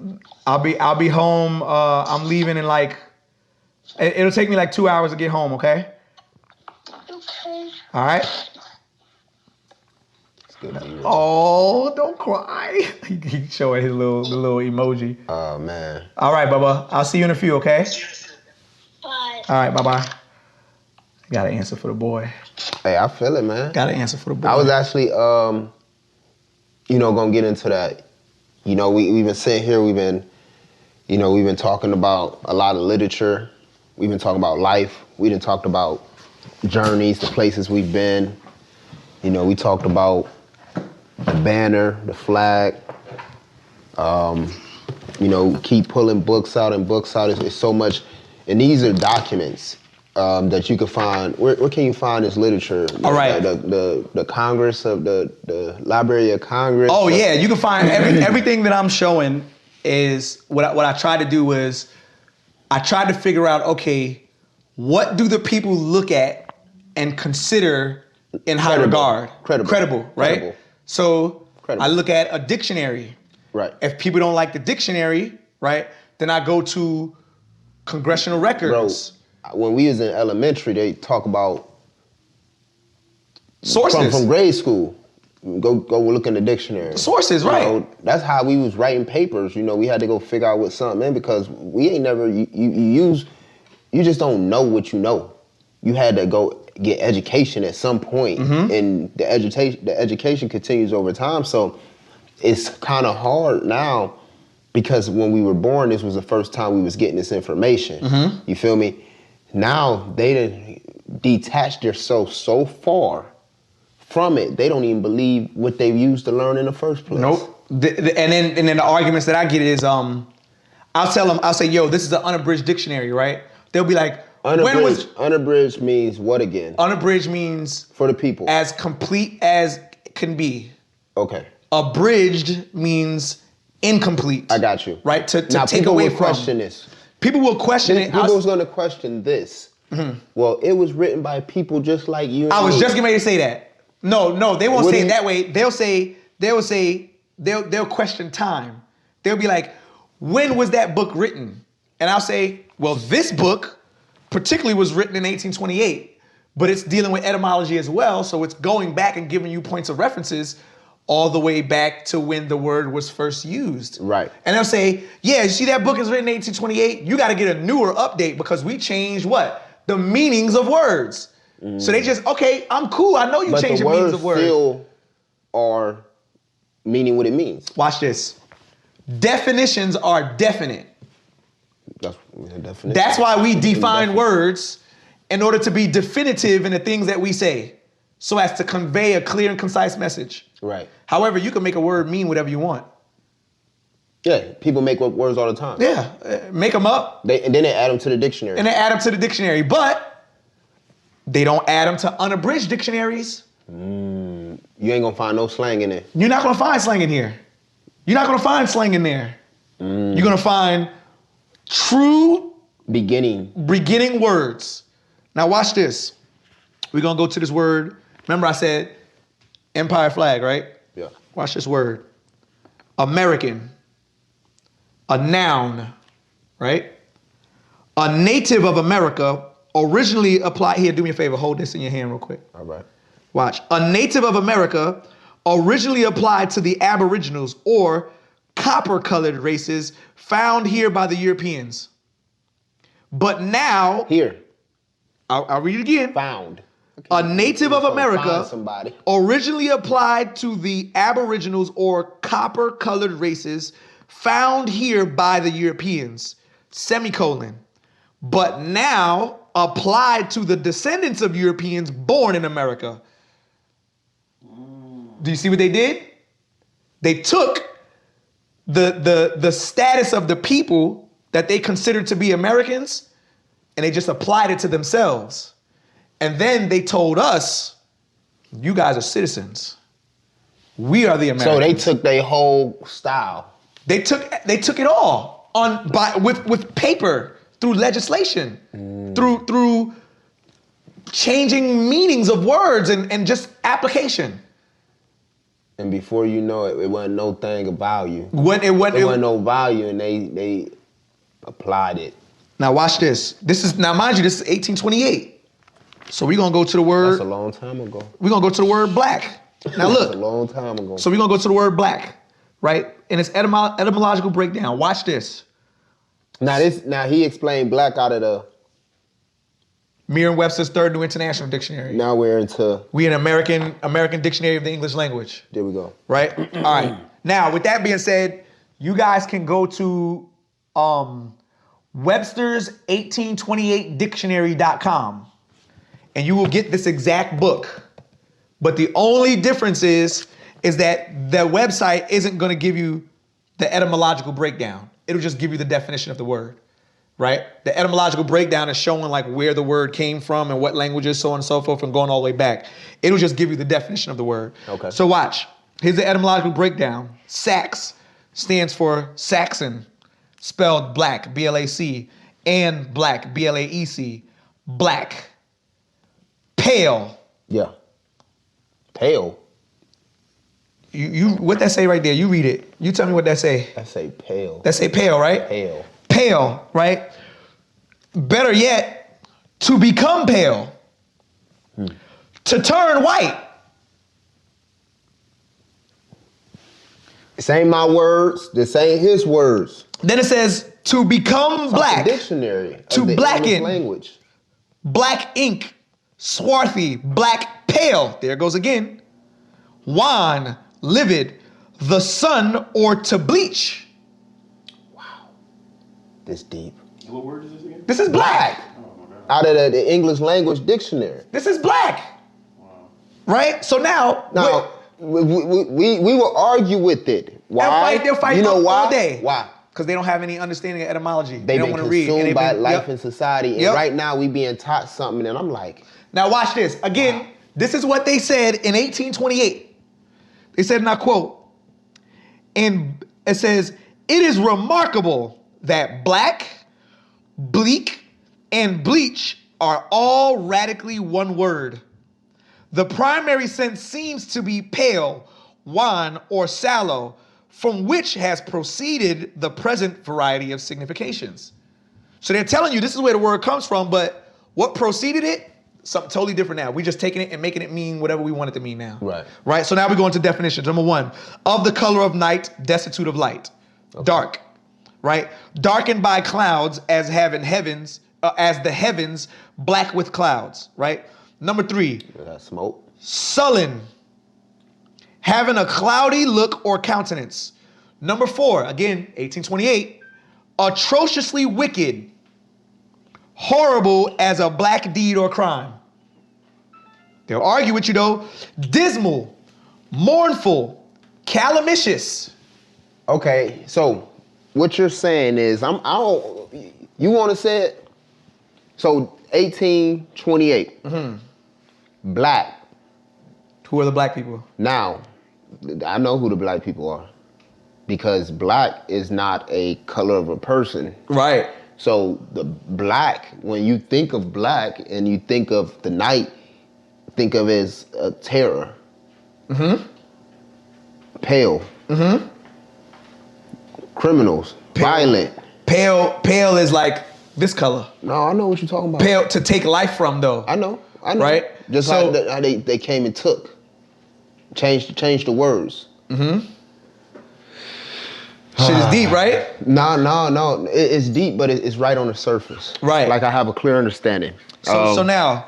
I'll be home. I'm leaving in like. It'll take me like 2 hours to get home. Okay. Okay. All right. Oh, don't cry. He's showing his little emoji. Oh, man. All right, Bubba. I'll see you in a few, okay? Bye. All right, bye-bye. Got to answer for the boy. Hey, I feel it, man. Got to answer for the boy. I was actually, going to get into that. We've been sitting here, we've been talking about a lot of literature. We've been talking about life. We done talked about journeys, the places we've been. We talked about the banner, the flag. Keep pulling books out. It's so much. And these are documents that you can find. Where can you find this literature? All right. The Congress of the Library of Congress. Oh, yeah. You can find everything that I'm showing is what I tried to do was I tried to figure out, okay, what do the people look at and consider in high regard? Credible, right? Credible. So I look at a dictionary. Right. If people don't like the dictionary, right, then I go to congressional records. Bro, when we was in elementary, they talk about sources from grade school. Go look in the dictionary. Sources, right? That's how we was writing papers. We had to go figure out what something in because we ain't never you just don't know what you know. You had to go get education at some point, and the education continues over time. So it's kind of hard now because when we were born, this was the first time we was getting this information. You feel me? Now they done detached themselves so far from it, they don't even believe what they've used to learn in the first place. Nope. And then the arguments that I get is, I'll tell them, I'll say, yo, this is an unabridged dictionary, right? They'll be like, unabridged means what again? Unabridged means for the people. As complete as can be. Okay. Abridged means incomplete. I got you. Right? To now, take away from. Question this. People will question it. People was going to question this. Well, it was written by people just like you and I was me. just getting ready to say that. No, they won't say it that way. They'll question time. They'll be like, when was that book written? And I'll say, well, this book particularly was written in 1828, but it's dealing with etymology as well. So it's going back and giving you points of references all the way back to when the word was first used. Right. And they'll say, yeah, you see that book is written in 1828. You got to get a newer update because we changed what? The meanings of words. So they just, okay, I'm cool. I know you changed the meanings of words. But the words still are meaning what it means. Watch this. Definitions are definite. That's why we define words in order to be definitive in the things that we say, so as to convey a clear and concise message. Right. However, you can make a word mean whatever you want. Yeah, people make up words all the time. Yeah, make them up. And then they add them to the dictionary. But they don't add them to unabridged dictionaries. You ain't gonna find no slang in there. You're not gonna find slang in here. You're not gonna find slang in there. You're gonna find true beginning words. Now watch this. We're gonna go to this word. Remember I said empire flag, right? Yeah. Watch this word. American. A noun. right? A native of America originally applied, here, do me a favor, hold this in your hand real quick. All right. Watch. A native of America originally applied to the Aboriginals or copper-colored races found here by the Europeans. But now, Here. I'll read it again. Found. A native of Find America somebody. originally applied to the Aboriginals or copper-colored races found here by the Europeans, semicolon. But now applied to the descendants of Europeans born in America. Do you see what they did? They took the status of the people that they considered to be Americans and they just applied it to themselves. And then they told us, you guys are citizens. We are the Americans. So they took their whole style. They took it all with paper, through legislation, through changing meanings of words and just application. And before you know it, it wasn't no thing of value. It wasn't no value, and they applied it. Now watch this. Now mind you, this is 1828. So we're gonna go to the word. That's a long time ago. We're gonna go to the word black. Now look. That's a long time ago. So we're gonna go to the word black, right? And its etymological breakdown. Watch this. Now he explained black out of the. Merriam-Webster's Third New International Dictionary. Now we're into. We in American Dictionary of the English Language. There we go. Right? All right. Now, with that being said, you guys can go to Webster's 1828 dictionary.com and you will get this exact book. But the only difference is that the website isn't going to give you the etymological breakdown. It'll just give you the definition of the word. Right? The etymological breakdown is showing like where the word came from and what languages, so on and so forth, and going all the way back. It'll just give you the definition of the word. Okay. So watch. Here's the etymological breakdown. Sax stands for Saxon, spelled black, B-L-A-C, and black, B-L-A-E-C, black. Pale. Yeah. Pale. You what that say right there? You read it. You tell me what that say. I say pale. That say pale, right? Pale. Pale, right? Better yet, to become pale. To turn white. This ain't my words. This ain't his words. Then it says to become black. The dictionary. To of the blacken. English language. Black ink. Swarthy. Black pale. There it goes again. Wan. Livid. The sun or to bleach. This deep. What word is this again? This is black. Out of the English language dictionary. This is black. Wow. Right? So now we will argue with it. Why? They'll fight you know why? all day. Why? Because they don't have any understanding of etymology. They've don't been want to read. consumed by life yep. and society. And Yep. right now we being taught something and I'm like. Now watch this. Again, This is what they said in 1828. They said, and I quote, and it says, "It is remarkable that black, bleak, and bleach are all radically one word. The primary sense seems to be pale, wan, or sallow, from which has proceeded the present variety of significations." So they're telling you this is where the word comes from, but what preceded it? Something totally different now. We're just taking it and making it mean whatever we want it to mean now. Right? So now we go into definitions. Number one, of the color of night, destitute of light. Okay. Dark. Right? Darkened by clouds as having heavens, as the heavens black with clouds. Right? Number three, smoke. Sullen. Having a cloudy look or countenance. Number four, again, 1828, atrociously wicked. Horrible as a black deed or crime. They'll argue with you though. Dismal, mournful, calamitious. Okay, so what you're saying is, you want to say it? So 1828, black. Who are the black people? Now, I know who the black people are because black is not a color of a person. Right. So the black, when you think of black and you think of the night, think of it as a terror. Pale. Criminals. Pale. Violent. Pale is like this color. No, I know what you're talking about. Pale to take life from though. I know. Right? Just So- how they came and took. Changed the words. Shit is deep, right? No. It's deep, but it's right on the surface. Right. Like I have a clear understanding. So now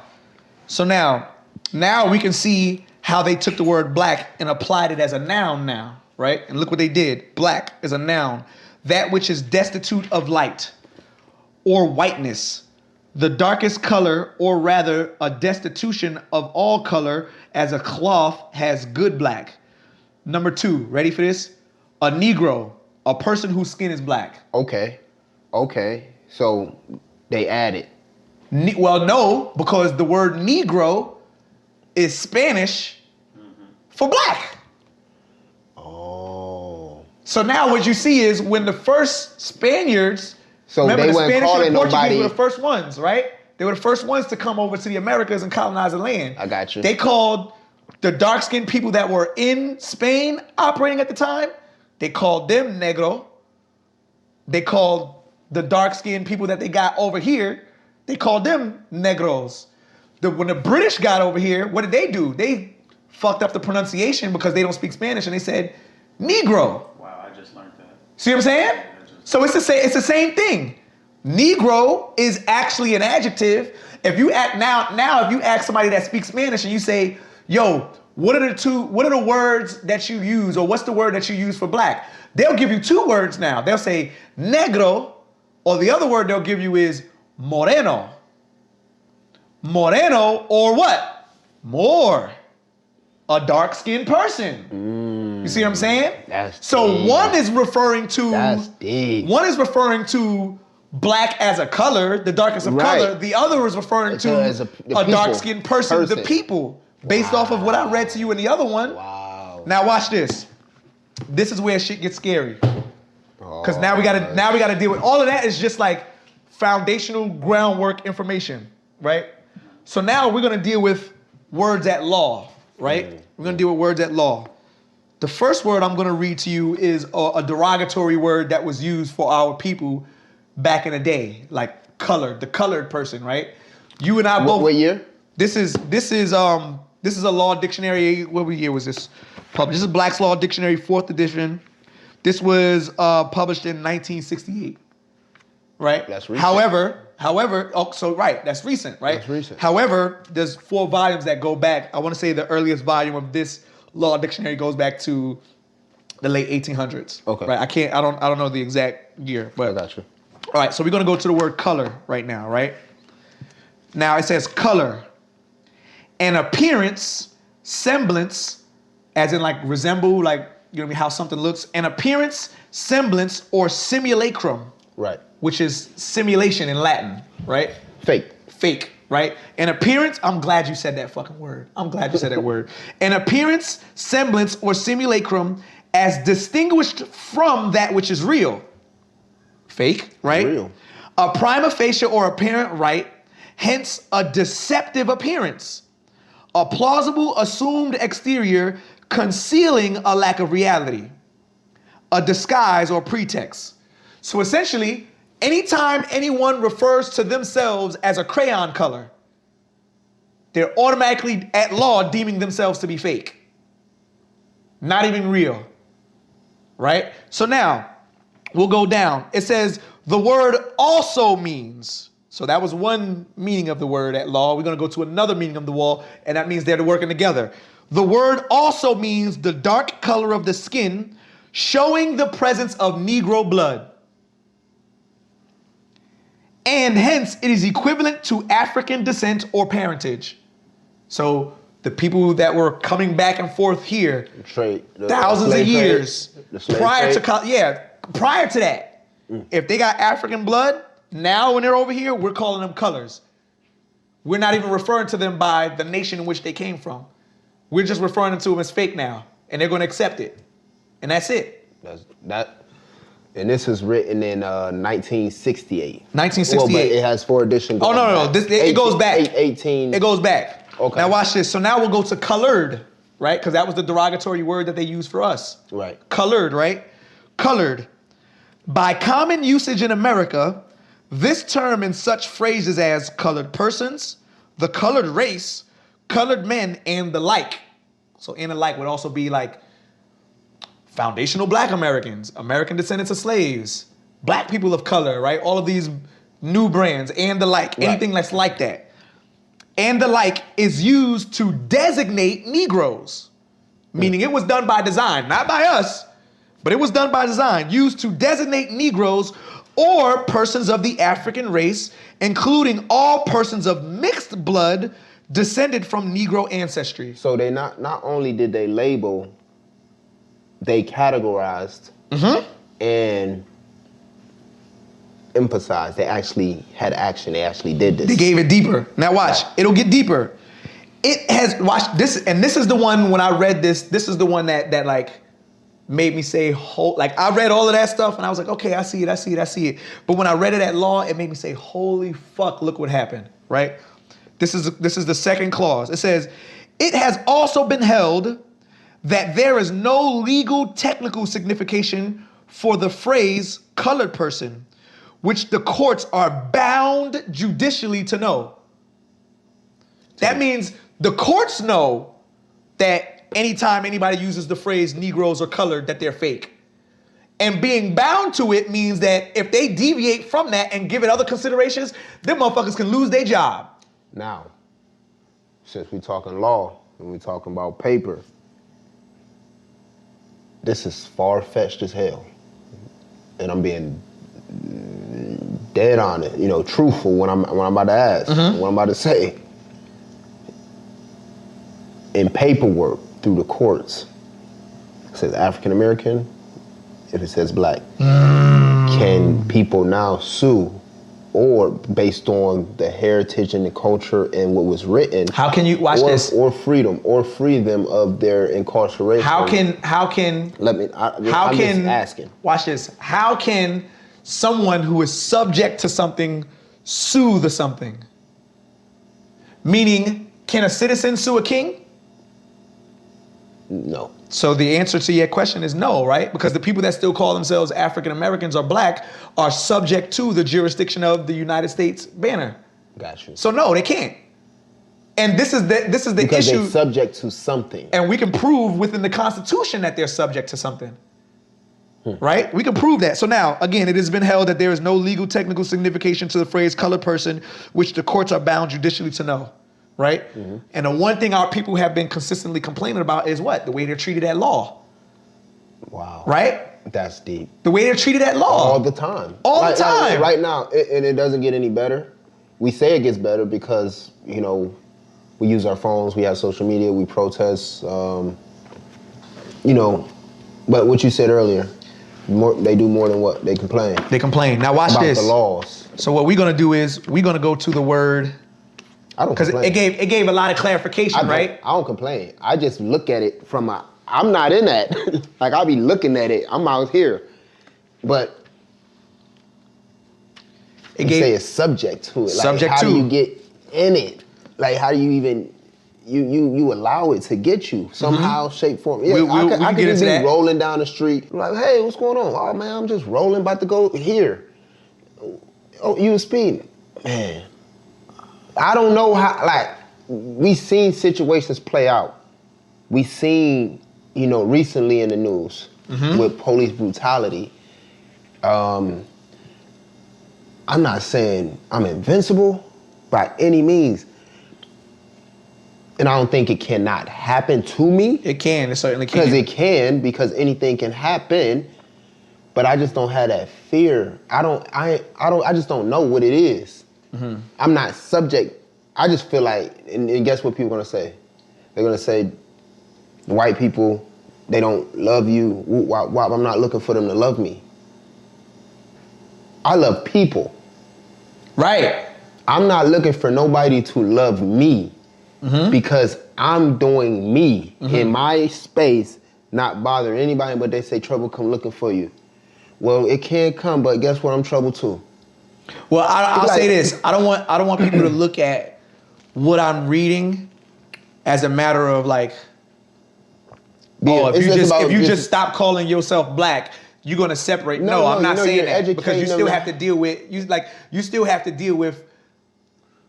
we can see how they took the word black and applied it as a noun now, right? And look what they did. Black is a noun. That which is destitute of light or whiteness. The darkest color, or rather a destitution of all color, as a cloth has good black. Number 2, ready for this? A Negro, a person whose skin is black. Okay. So they added. Well, no, because the word Negro is Spanish for black. Oh. So now what you see is when the first Spaniards, So remember they the weren't Spanish calling and the Portuguese nobody. were the first ones, right? They were the first ones to come over to the Americas and colonize the land. I got you. They called the dark-skinned people that were in Spain operating at the time, they called them Negro. They called the dark-skinned people that they got over here, they called them Negros. When the British got over here, what did they do? They fucked up the pronunciation because they don't speak Spanish, and they said Negro. Wow, I just learned that. See what I'm saying? So it's the same thing. Negro is actually an adjective. If you if you ask somebody that speaks Spanish and you say, "Yo, what are the words that you use, or what's the word that you use for black?" They'll give you 2 words now. They'll say negro, or the other word they'll give you is moreno. Moreno, or what? Moor. A dark-skinned person. You see what I'm saying? That's so deep. one is referring to That's deep. One is referring to black as a color, the darkest of Right. color. The other is referring to As a the people. dark-skinned person, the people, based off of what I read to you in the other one. Wow. Now watch this. This is where shit gets scary. Because now we gotta deal with all of that. Is just like foundational groundwork information, right? So now we're gonna deal with words at law, right? We're gonna deal with words at law. The first word I'm gonna read to you is a derogatory word that was used for our people back in the day, like colored, the colored person, right? You and I both. What year? This is a law dictionary. What year was this published? This is Black's Law Dictionary, 4th edition. This was published in 1968, right? That's recent. However, that's recent, right? That's recent. However, there's 4 volumes that go back. I want to say the earliest volume of this law dictionary goes back to the late 1800s. Okay. Right. I don't know the exact year, but I got you. all right, so we're gonna go to the word color right now, right? Now it says color. An appearance, semblance, as in like resemble, like, you know what I mean, how something looks. An appearance, semblance, or simulacrum, Right. which is simulation in Latin, right? Fake. Right? An appearance, I'm glad you said that fucking word. I'm glad you said that word. An appearance, semblance, or simulacrum as distinguished from that which is real. Fake, right? Real. A prima facie or apparent right, hence a deceptive appearance. A plausible assumed exterior concealing a lack of reality. A disguise or pretext. So essentially, anytime anyone refers to themselves as a crayon color, they're automatically at law deeming themselves to be fake. Not even real. Right? So now, we'll go down. It says, the word also means. So that was one meaning of the word at law. We're going to go to another meaning of the wall, and that means they're working together. The word also means the dark color of the skin, showing the presence of Negro blood. And hence, it is equivalent to African descent or parentage. So the people that were coming back and forth here, thousands of years prior to that, if they got African blood, now when they're over here, we're calling them colors. We're not even referring to them by the nation in which they came from. We're just referring to them as fake now, and they're going to accept it, and that's it. And this was written in 1968. 1968. Well, but it has 4 editions. Oh, no. It goes back. 18. It goes back. Okay. Now watch this. So now we'll go to colored, right? Because that was the derogatory word that they used for us. Right. Colored, right? Colored. By common usage in America, this term in such phrases as colored persons, the colored race, colored men, and the like. So and the like would also be like foundational black Americans, American descendants of slaves, black people of color, right? All of these new brands and the like, anything that's like that. And the like is used to designate Negroes, meaning it was done by design, not by us, but it was done by design, used to designate Negroes or persons of the African race, including all persons of mixed blood descended from Negro ancestry. So they not only did they label, they categorized and emphasized. They actually had action. They actually did this. They gave it deeper. Now watch, it'll get deeper. It has, watch this, and this is the one when I read this is the one that like made me say, like I read all of that stuff and I was like, okay, I see it. But when I read it at law, it made me say, holy fuck, look what happened, right? This is the second clause. It says, it has also been held that there is no legal technical signification for the phrase colored person, which the courts are bound judicially to know. That means the courts know that anytime anybody uses the phrase Negroes or colored, that they're fake. And being bound to it means that if they deviate from that and give it other considerations, them motherfuckers can lose their job. Now, since we're talking law and we're talking about paper, this is far-fetched as hell. And I'm being dead on it, truthful when I'm about to ask, what I'm about to say. In paperwork, through the courts, it says African American, if it says black. Can people now sue, or based on the heritage and the culture and what was written? How can you watch this? Or freedom, or free them of their incarceration. I'm just asking. Watch this. How can someone who is subject to something sue the something? Meaning, can a citizen sue a king? No. So the answer to your question is no, right? Because the people that still call themselves African Americans or black are subject to the jurisdiction of the United States banner. Got you. So no, they can't. And this is the because issue. They're subject to something. And we can prove within the Constitution that they're subject to something. Right? We can prove that. So now, again, it has been held that there is no legal technical signification to the phrase colored person, which the courts are bound judicially to know. Right? And the one thing our people have been consistently complaining about is what? The way they're treated at law. Wow. Right? That's deep. The way they're treated at law. All the time. All the time. Right now, and it doesn't get any better. We say it gets better because, we use our phones, we have social media, we protest, but what you said earlier, they do more than what? They complain. They complain. Now watch about this. The laws. So what we're going to do is we're going to go to the word. I don't complain. Because it gave a lot of clarification, right? I don't complain. I just look at it from I'm not in that. Like, I'll be looking at it. I'm out here. But say it's subject to it. Like, how do you get in it? Like, how do you even, you allow it to get you somehow, shape, form. Yeah, I could just be rolling down the street. Like, hey, what's going on? Oh, man, I'm just rolling, about to go here. Oh, you was speeding. Man. I don't know how, we seen situations play out. We seen, recently in the news with police brutality. I'm not saying I'm invincible by any means. And I don't think it cannot happen to me. It can, it certainly can. Because anything can happen, but I just don't have that fear. I just don't know what it is. I'm not subject. I just feel like, and guess what people are gonna say? They're gonna say, white people, they don't love you. I'm not looking for them to love me. I love people. Right. I'm not looking for nobody to love me because I'm doing me in my space, not bothering anybody, but they say trouble come looking for you. Well, it can come, but guess what? I'm trouble too. Well, I'll say this. I don't want people to look at what I'm reading as a matter of if you just stop calling yourself black, you're gonna separate. No, No, I'm no, not you know, saying you're that because you educating still them. have to deal with you still have to deal with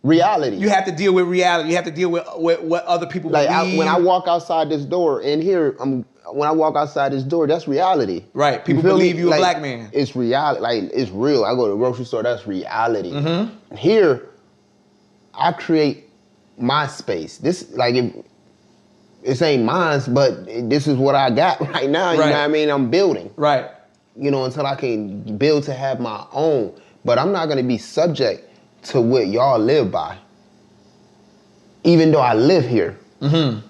reality. you have to deal with reality. You have to deal with what other people Like believe. when I walk outside this door, and here when I walk outside this door, that's reality. Right. People feel believe me? you a Like, black man. It's reality. Like it's real. I go to the grocery store. That's reality. Mm-hmm. Here, I create my space. This like it ain't mine, but this is what I got right now. You Right. know what I mean? I'm building. Right. You know, until I can build to have my own. But I'm not gonna be subject to what y'all live by. Even though I live here. Mm-hmm.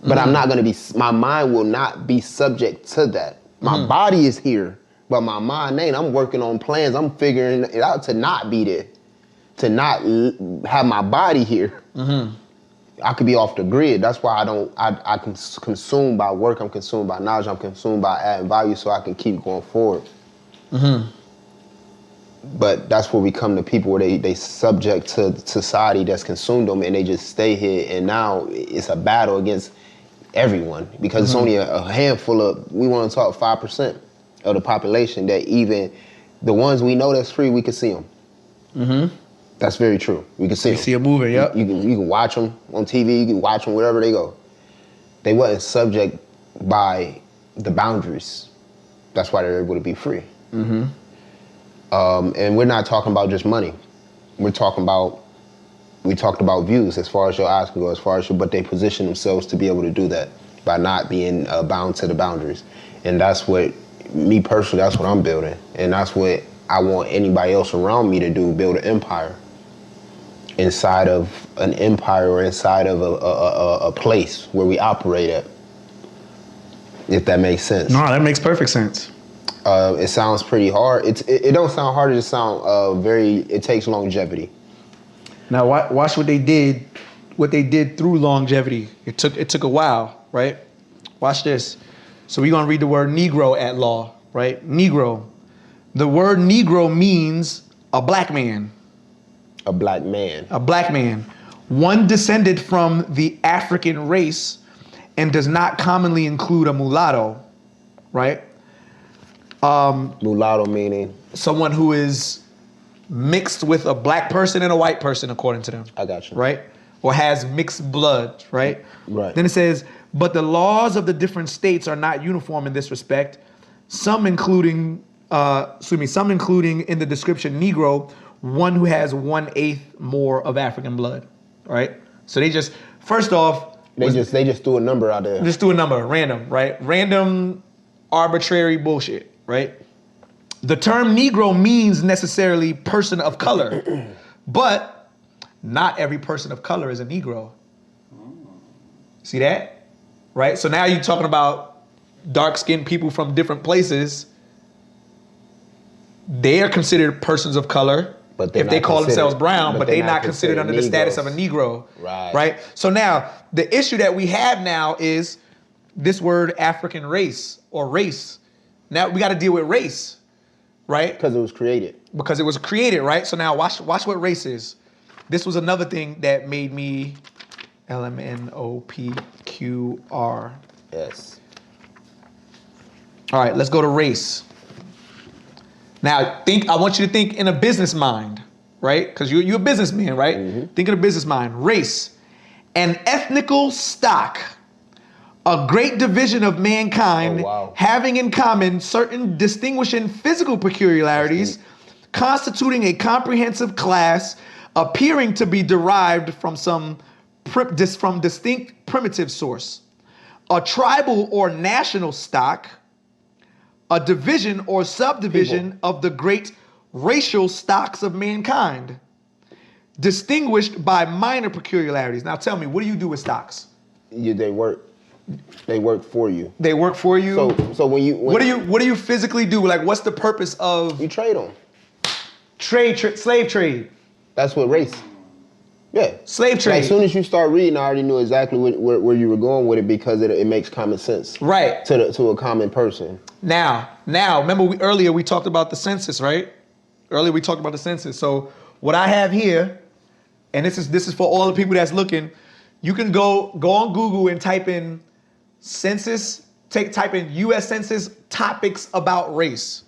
But I'm not gonna be, my mind will not be subject to that. My body is here, but my mind ain't. I'm working on plans. I'm figuring it out to not be there. To not have my body here. Mm-hmm. I could be off the grid. That's why I can consumed by work. I'm consumed by knowledge. I'm consumed by adding value so I can keep going forward. Mm-hmm. But that's where we come to people where they subject to society that's consumed them and they just stay here. And now it's a battle against everyone because it's only a handful of, we want to talk 5% of the population that even the ones we know that's free, we can see them. Mm-hmm. That's very true. We can see You them. see a movie, yep. You can watch them on TV. You can watch them wherever they go. They wasn't subject by the boundaries. That's why they're able to be free. Mm-hmm. And we're not talking about just money. We talked about views as far as your eyes can go, as far as but they position themselves to be able to do that by not being bound to the boundaries. And that's what, me personally, that's what I'm building. And that's what I want anybody else around me to do, build an empire. Inside of an empire or inside of a place where we operate at. If that makes sense. No, that makes perfect sense. It sounds pretty hard. It don't sound hard, it just sound it takes longevity. Now watch what they did through longevity. It took a while, right? Watch this. So we're gonna read the word Negro at law, right? Negro. The word Negro means a black man. A black man. A black man. One descended from the African race and does not commonly include a mulatto, right? Mulatto meaning? Someone who is mixed with a black person and a white person, according to them. I got you. Right? Or has mixed blood, right? Right. Then it says, but the laws of the different states are not uniform in this respect. Some including in the description Negro, one who has 1/8 more of African blood, right? So they just, first off, They just threw a number out there. just do a number, random, right? Random, arbitrary bullshit, right? The term Negro means necessarily person of color, but not every person of color is a Negro. See that? Right? So now you're talking about dark-skinned people from different places. They are considered persons of color. But if they not call themselves considered- brown, but but they're they're not not considered under the considered status of a Negroes. Negro. Right. So now the issue that we have now is this word African race or race. Now we got to deal with race, right? Because it was created. Because it was created, right? So now watch what race is. This was another thing that made me LMNOPQR. Yes. All right, let's go to race. Now, I want you to think in a business mind, right? Because you're a businessman, right? Mm-hmm. Think in a business mind. Race, an ethnical stock, a great division of mankind, Oh, wow. having in common certain distinguishing physical peculiarities, constituting a comprehensive class, appearing to be derived from from distinct primitive source, a tribal or national stock, a division or subdivision of the great racial stocks of mankind, distinguished by minor peculiarities. Now tell me, what do you do with stocks? They work for you. They work for you. So when what do you physically do? Like, what's the purpose of you trade them? slave trade? That's what race. Yeah. Slave trade. Like, as soon as you start reading, I already knew exactly where you were going with it because it makes common sense. Right. To a common person. Now, remember earlier we talked about the census, right? Earlier we talked about the census. So what I have here, and this is for all the people that's looking, you can go on Google and type in census type in U.S. Census topics about race,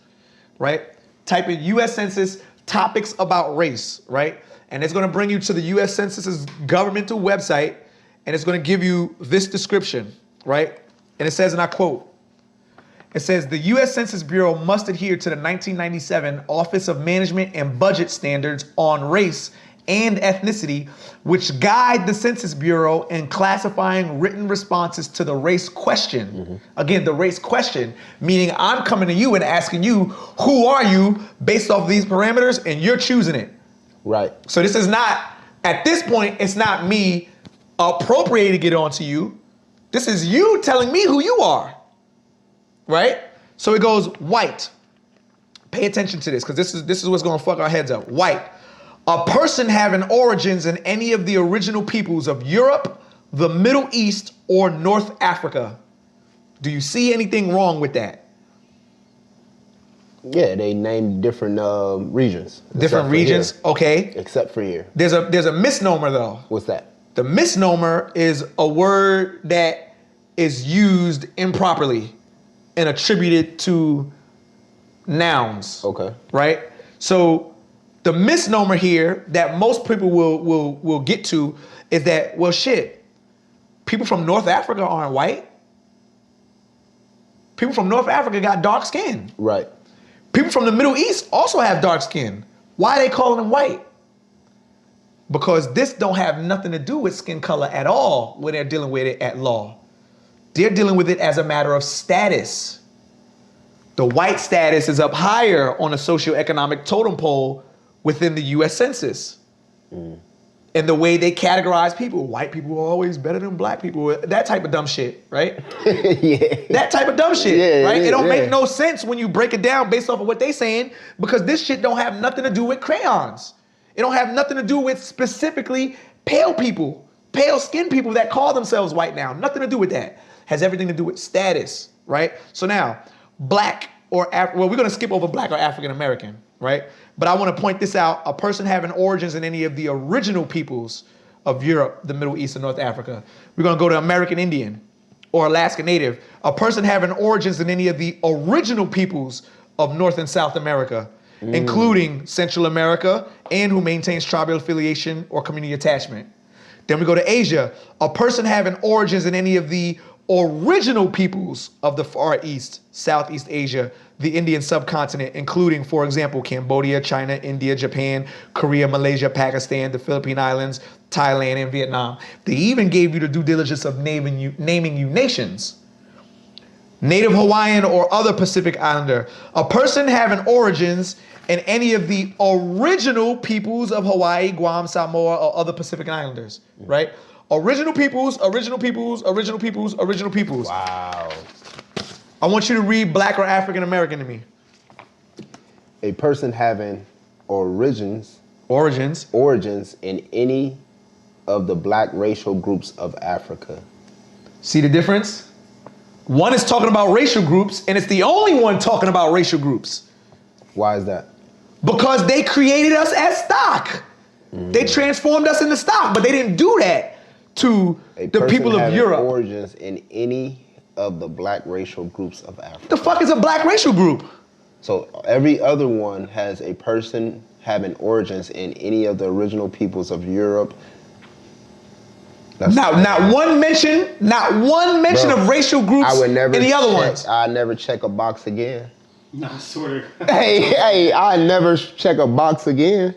right? Type in U.S. Census topics about race, right? And it's going to bring you to the U.S. Census's governmental website, and it's going to give you this description, right? And it says, and I quote, it says, the U.S. Census Bureau must adhere to the 1997 Office of Management and Budget Standards on Race and Ethnicity, which guide the Census Bureau in classifying written responses to the race question. Again, the race question, meaning I'm coming to you and asking you, who are you based off these parameters, and you're choosing it. Right. So this is not, at this point, it's not me appropriating it onto you. This is you telling me who you are, right? So it goes white. Pay attention to this, because this is what's gonna fuck our heads up. White. A person having origins in any of the original peoples of Europe, the Middle East, or North Africa. Do you see anything wrong with that? Yeah, they named different regions. Different regions, okay. Except for here. There's a misnomer though. What's that? The misnomer is a word that is used improperly and attributed to nouns. Okay. Right? So the misnomer here that most people will get to is that, well, shit, people from North Africa aren't white. People from North Africa got dark skin. Right. People from the Middle East also have dark skin. Why are they calling them white? Because this don't have nothing to do with skin color at all when they're dealing with it at law. They're dealing with it as a matter of status. The white status is up higher on a socioeconomic totem pole within the U.S. Census. And the way they categorize people, white people are always better than black people, that type of dumb shit, right? Yeah. That type of dumb shit, Yeah, right? yeah, It don't yeah. make no sense when you break it down based off of what they saying, because this shit don't have nothing to do with crayons. It don't have nothing to do with specifically pale people, pale skinned people that call themselves white now. Nothing to do with that. Has everything to do with status, right? So now, black or, well, we're gonna skip over black or African American, right? But I want to point this out. A person having origins in any of the original peoples of Europe, the Middle East, and North Africa. We're going to go to American Indian or Alaska Native. A person having origins in any of the original peoples of North and South America, including Central America, and who maintains tribal affiliation or community attachment. Then we go to Asia. A person having origins in any of the original peoples of the Far East, Southeast Asia, the Indian subcontinent, including, for example, Cambodia, China, India, Japan, Korea, Malaysia, Pakistan, the Philippine Islands, Thailand, and Vietnam. They even gave you the due diligence of naming you nations. Native Hawaiian or other Pacific Islander. A person having origins in any of the original peoples of Hawaii, Guam, Samoa, or other Pacific Islanders, right? Original peoples, original peoples, original peoples, original peoples. Wow. I want you to read black or African American to me. A person having origins in any of the black racial groups of Africa. See the difference? One is talking about racial groups, and it's the only one talking about racial groups. Why is that? Because they created us as stock. They transformed us into stock, but they didn't do that to the people of Europe. Origins in any of the black racial groups of Africa. The fuck is a black racial group? So every other one has a person having origins in any of the original peoples of Europe. Not one mention Bro, of racial groups I would never in the other ones. I never check a box again. No, sort of. Hey, I never check a box again.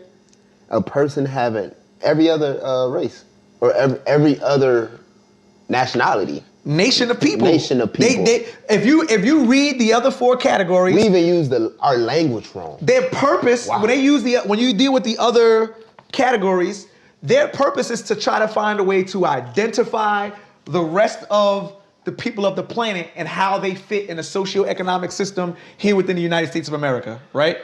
A person having every other race or every other nationality. Nation of people. Nation of people. If you read the other four categories, We even use our language wrong. their purpose Wow. when you deal with the other categories, their purpose is to try to find a way to identify the rest of the people of the planet and how they fit in a socioeconomic system here within the United States of America, right?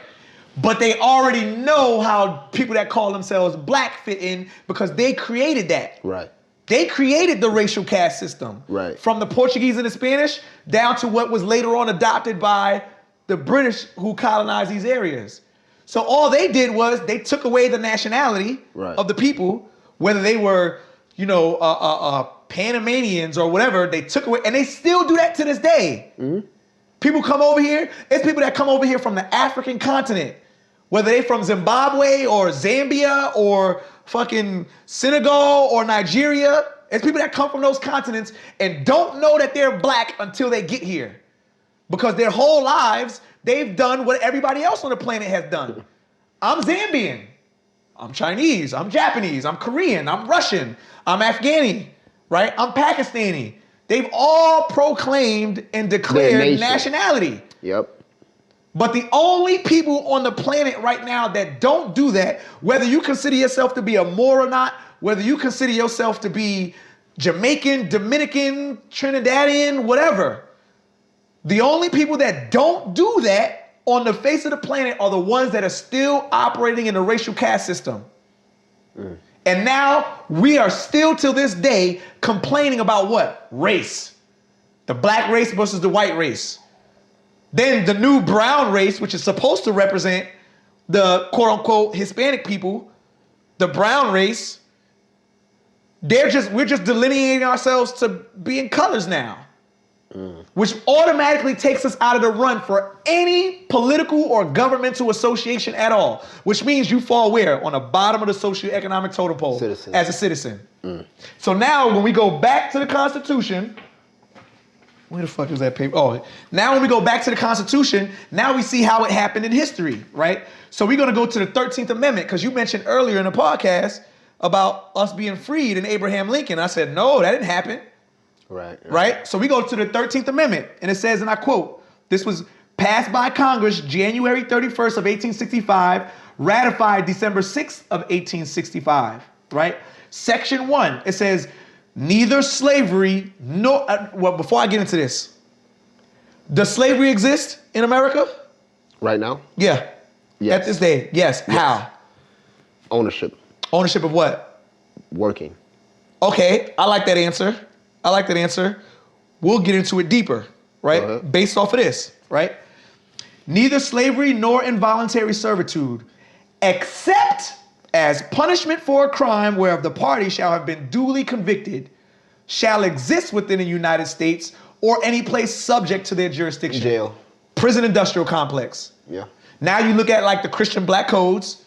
But they already know how people that call themselves black fit in because they created that. Right. They created the racial caste system. Right. From the Portuguese and the Spanish down to what was later on adopted by the British who colonized these areas. So all they did was they took away the nationality Right. of the people, whether they were, Panamanians or whatever, they took away, and they still do that to this day. People come over here, it's people that come over here from the African continent, whether they from Zimbabwe or Zambia or fucking Senegal or Nigeria. It's people that come from those continents and don't know that they're black until they get here. Because their whole lives, they've done what everybody else on the planet has done. I'm Zambian. I'm Chinese. I'm Japanese. I'm Korean. I'm Russian. I'm Afghani. Right? I'm Pakistani. They've all proclaimed and declared nationality. Yep. But the only people on the planet right now that don't do that, whether you consider yourself to be a Moor or not, whether you consider yourself to be Jamaican, Dominican, Trinidadian, whatever, the only people that don't do that on the face of the planet are the ones that are still operating in the racial caste system. And now we are still till this day complaining about what? Race. The black race versus the white race. Then the new brown race, which is supposed to represent the quote unquote Hispanic people, the brown race, we're just delineating ourselves to be in colors now. Which automatically takes us out of the run for any political or governmental association at all. Which means you fall where? On the bottom of the socioeconomic totem pole as a citizen. So now when we go back to the Constitution, where the fuck is that paper? Oh, now when we go back to the Constitution, now we see how it happened in history, right? So we're gonna go to the 13th Amendment, because you mentioned earlier in the podcast about us being freed in Abraham Lincoln. I said, no, that didn't happen. Right? So we go to the 13th Amendment, and it says, and I quote, this was passed by Congress January 31st of 1865, ratified December 6th of 1865, right? Section 1, it says, neither slavery nor, well, before I get into this, does slavery exist in America? Right now? Yeah. Yes. At this day, yes. How? Ownership. Ownership of what? Working. Okay, I like that answer. We'll get into it deeper, right? Based off of this, right? Neither slavery nor involuntary servitude, except as punishment for a crime whereof the party shall have been duly convicted, shall exist within the United States or any place subject to their jurisdiction. Jail. Prison industrial complex. Yeah. Now you look at like the Christian black codes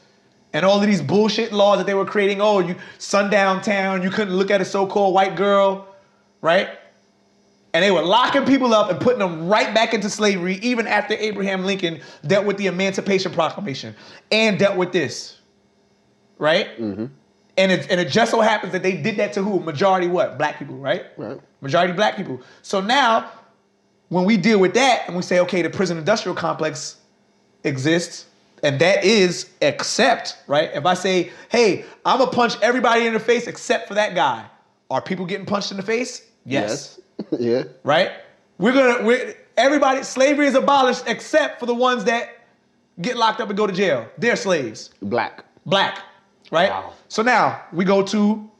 and all of these bullshit laws that they were creating. Oh, you sundown town, you couldn't look at a so-called white girl. Right? And they were locking people up and putting them right back into slavery even after Abraham Lincoln dealt with the Emancipation Proclamation and dealt with this. Right? And it just so happens that they did that to who? Majority what? Black people, right? Majority black people. So now, when we deal with that and we say, okay, the prison industrial complex exists, and that is except, right? If I say, hey, I'm gonna punch everybody in the face except for that guy, are people getting punched in the face? Yes. Yeah. Right? Everybody, slavery is abolished except for the ones that get locked up and go to jail. They're slaves. Black. Right? Wow. So now we go to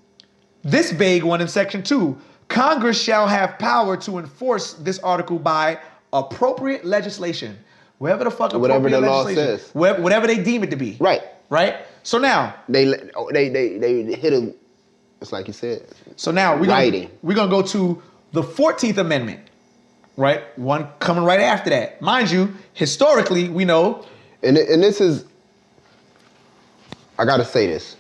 this vague one in section 2. Congress shall have power to enforce this article by appropriate legislation. Wherever the fuck Whatever the law legislation, says. whatever they deem it to be. Right. So now They hit him. It's like you said. So now we're gonna go to the 14th Amendment, right? One coming right after that. Mind you, historically, we know. And this is, I gotta say this.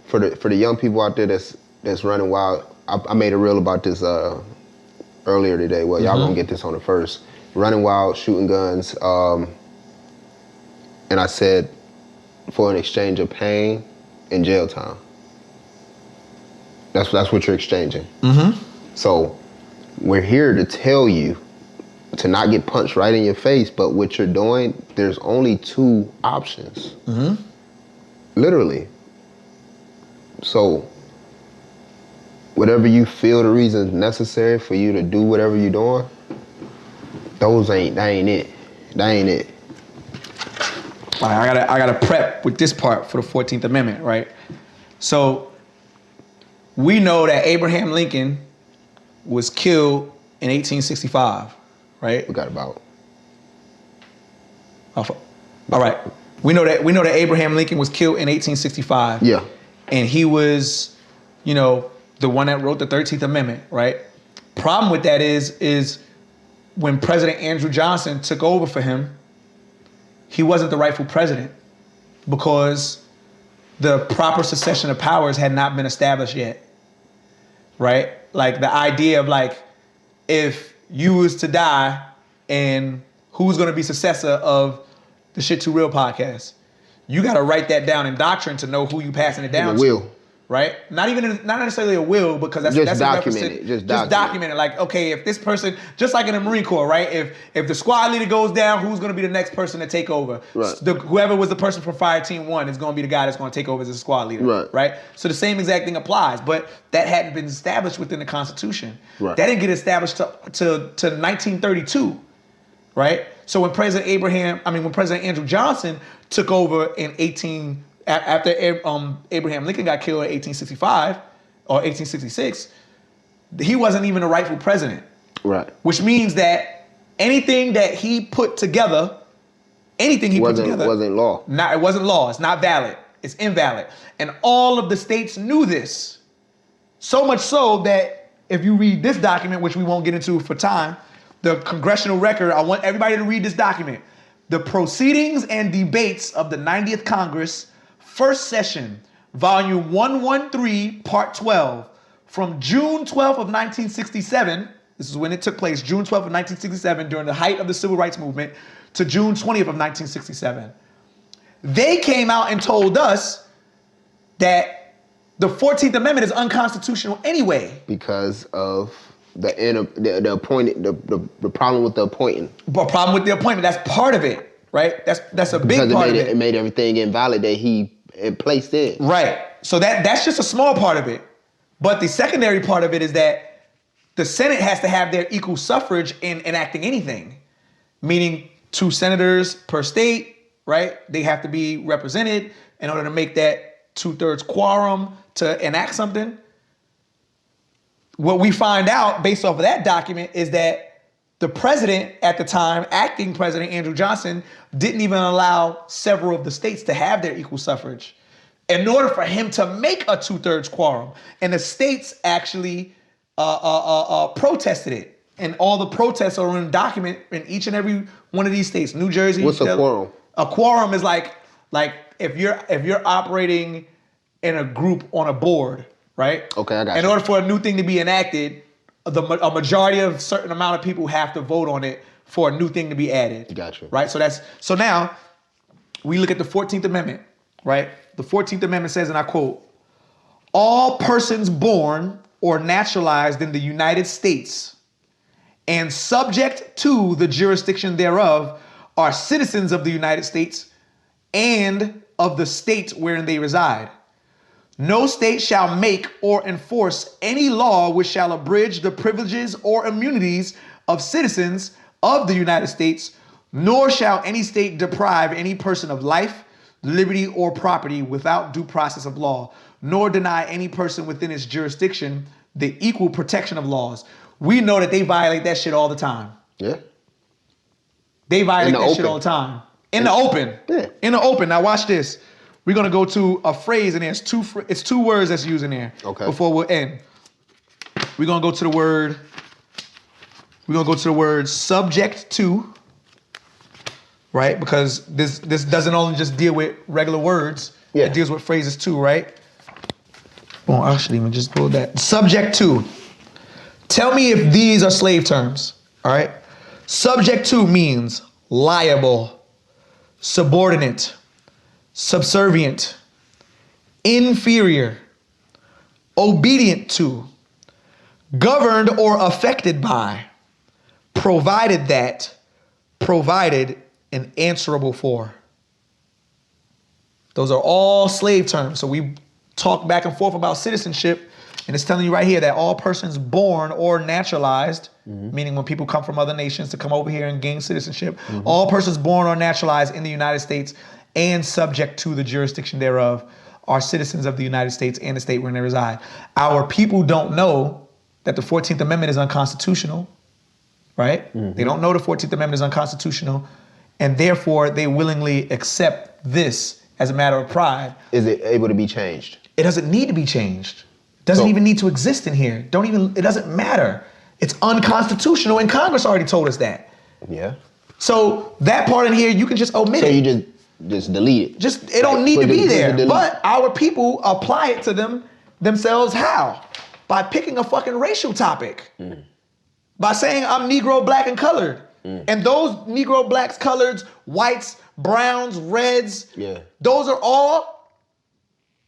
For the young people out there that's running wild, I made a reel about this earlier today. Well, y'all gonna get this on the first. Running wild, shooting guns, and I said, for an exchange of pain and jail time. That's what you're exchanging. So we're here to tell you to not get punched right in your face, but what you're doing, there's only 2 options. Literally. So whatever you feel the reasons necessary for you to do whatever you're doing, that ain't it. All right, I gotta prep with this part for the 14th Amendment, right? So we know that Abraham Lincoln was killed in 1865, right? We got about. All right. We know that Abraham Lincoln was killed in 1865. Yeah. And he was, the one that wrote the 13th Amendment, right? Problem with that is when President Andrew Johnson took over for him, he wasn't the rightful president because the proper succession of powers had not been established yet, right? Like the idea of like, if you was to die and who's gonna be successor of the Shit Too Real podcast, you gotta write that down in doctrine to know who you passing it down The will. to. Right? Not necessarily a will, because that's Just that's document a it. Just Just document it. Like, okay, if this person, just like in the Marine Corps, right? If the squad leader goes down, who's gonna be the next person to take over? Right. Whoever was the person from Fire Team 1 is gonna be the guy that's gonna take over as a squad leader. Right. Right? So the same exact thing applies, but that hadn't been established within the Constitution. Right. That didn't get established to 1932. Right? So when President Andrew Johnson took over after Abraham Lincoln got killed in 1865 or 1866, he wasn't even a rightful president. Right. Which means that anything that he put together, wasn't law. It wasn't law. It's not valid. It's invalid. And all of the states knew this. So much so that if you read this document, which we won't get into for time, the congressional record, I want everybody to read this document. The Proceedings and Debates of the 90th Congress, First Session, Volume 113, Part 12, from June 12th of 1967, this is when it took place, June 12th of 1967, during the height of the Civil Rights Movement, to June 20th of 1967. They came out and told us that the 14th Amendment is unconstitutional anyway. Because of the problem with the appointing. But problem with the appointment, that's part of it, right? That's a big part of it. It made everything invalid that he placed in. Right. So that's just a small part of it. But the secondary part of it is that the Senate has to have their equal suffrage in enacting anything, meaning 2 senators per state, right? They have to be represented in order to make that 2/3 quorum to enact something. What we find out based off of that document is that the president at the time, acting President Andrew Johnson, didn't even allow several of the states to have their equal suffrage in order for him to make a 2/3 quorum. And the states actually protested it. And all the protests are in document in each and every one of these states. New Jersey. What's a quorum? A quorum is like if you're operating in a group on a board, right? Okay, I got you. In order for a new thing to be enacted, a majority of a certain amount of people have to vote on it for a new thing to be added. Gotcha. Right? So now we look at the 14th Amendment, right? The 14th Amendment says, and I quote, "All persons born or naturalized in the United States and subject to the jurisdiction thereof are citizens of the United States and of the state wherein they reside. No state shall make or enforce any law which shall abridge the privileges or immunities of citizens of the United States, nor shall any state deprive any person of life, liberty, or property without due process of law, nor deny any person within its jurisdiction the equal protection of laws." We know that they violate that shit all the time. Yeah. They violate that shit all the time. In the open. Yeah. In the open. Now watch this. We're gonna go to a phrase in there. It's two words that's used in there. Okay. Before we'll end. We're gonna go to the word subject to, right? Because this doesn't only just deal with regular words. Yeah. It deals with phrases too, right? Well, I should even just pull that. Subject to. Tell me if these are slave terms, all right? Subject to means liable, subordinate, subservient, inferior, obedient to, governed or affected by, provided that, provided, and answerable for. Those are all slave terms. So we talk back and forth about citizenship, and it's telling you right here that all persons born or naturalized, meaning when people come from other nations to come over here and gain citizenship, all persons born or naturalized in the United States and subject to the jurisdiction thereof are citizens of the United States and the state wherein they reside. Our people don't know that the 14th Amendment is unconstitutional, right? They don't know the 14th Amendment is unconstitutional, and therefore they willingly accept this as a matter of pride. Is it able to be changed? It doesn't need to be changed. Doesn't even need to exist in here. It doesn't matter. It's unconstitutional, and Congress already told us that. Yeah. So that part in here, you can just omit So it. you just delete it. It don't need to be there. delete. But our people apply it to themselves how? By picking a fucking racial topic. By saying I'm Negro, black, and colored. And those Negro, blacks, coloreds, whites, browns, reds, those are all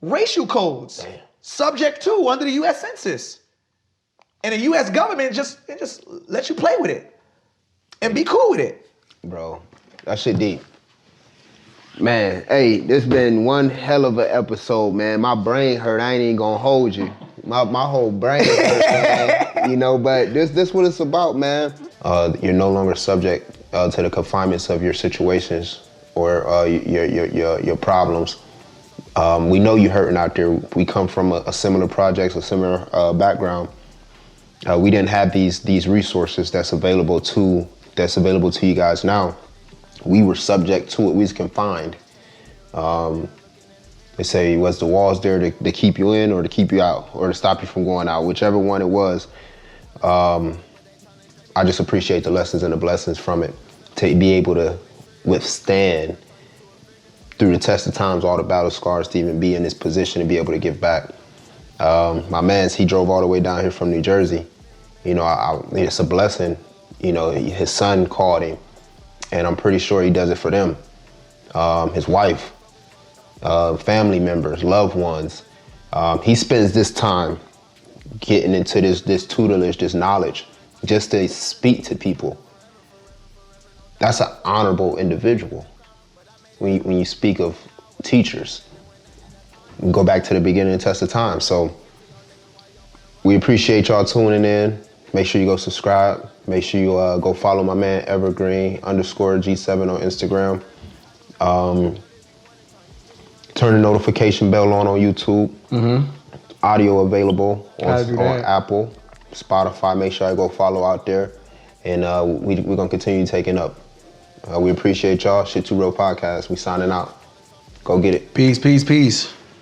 racial codes. Damn. Subject to under the US Census. And the US government just lets you play with it. And be cool with it. Bro, that shit deep. Man, hey, this been one hell of an episode, man. My brain hurt. I ain't even gonna hold you. My whole brain hurt, man. You know, but this what it's about, man. You're no longer subject to the confinements of your situations or your problems. We know you're hurting out there. We come from a similar projects, a similar background. We didn't have these resources that's available to you guys now. We were subject to it. We was confined. They say, was the walls there to keep you in or to keep you out or to stop you from going out? Whichever one it was. I just appreciate the lessons and the blessings from it. To be able to withstand through the test of times, all the battle scars, to even be in this position to be able to give back. My man's, he drove all the way down here from New Jersey. You know, it's a blessing. You know, his son called him, and I'm pretty sure he does it for them. His wife, family members, loved ones. He spends this time getting into this tutelage, this knowledge, just to speak to people. That's an honorable individual. When you speak of teachers, we go back to the beginning and test of time. So we appreciate y'all tuning in. Make sure you go subscribe. Make sure you go follow my man Evergreen _G7 on Instagram. Turn the notification bell on YouTube. Audio available on Apple, Spotify. Make sure I go follow out there. And we're gonna continue taking up. We appreciate y'all. Shit Too Real Podcast. We signing out. Go get it. Peace, peace, peace.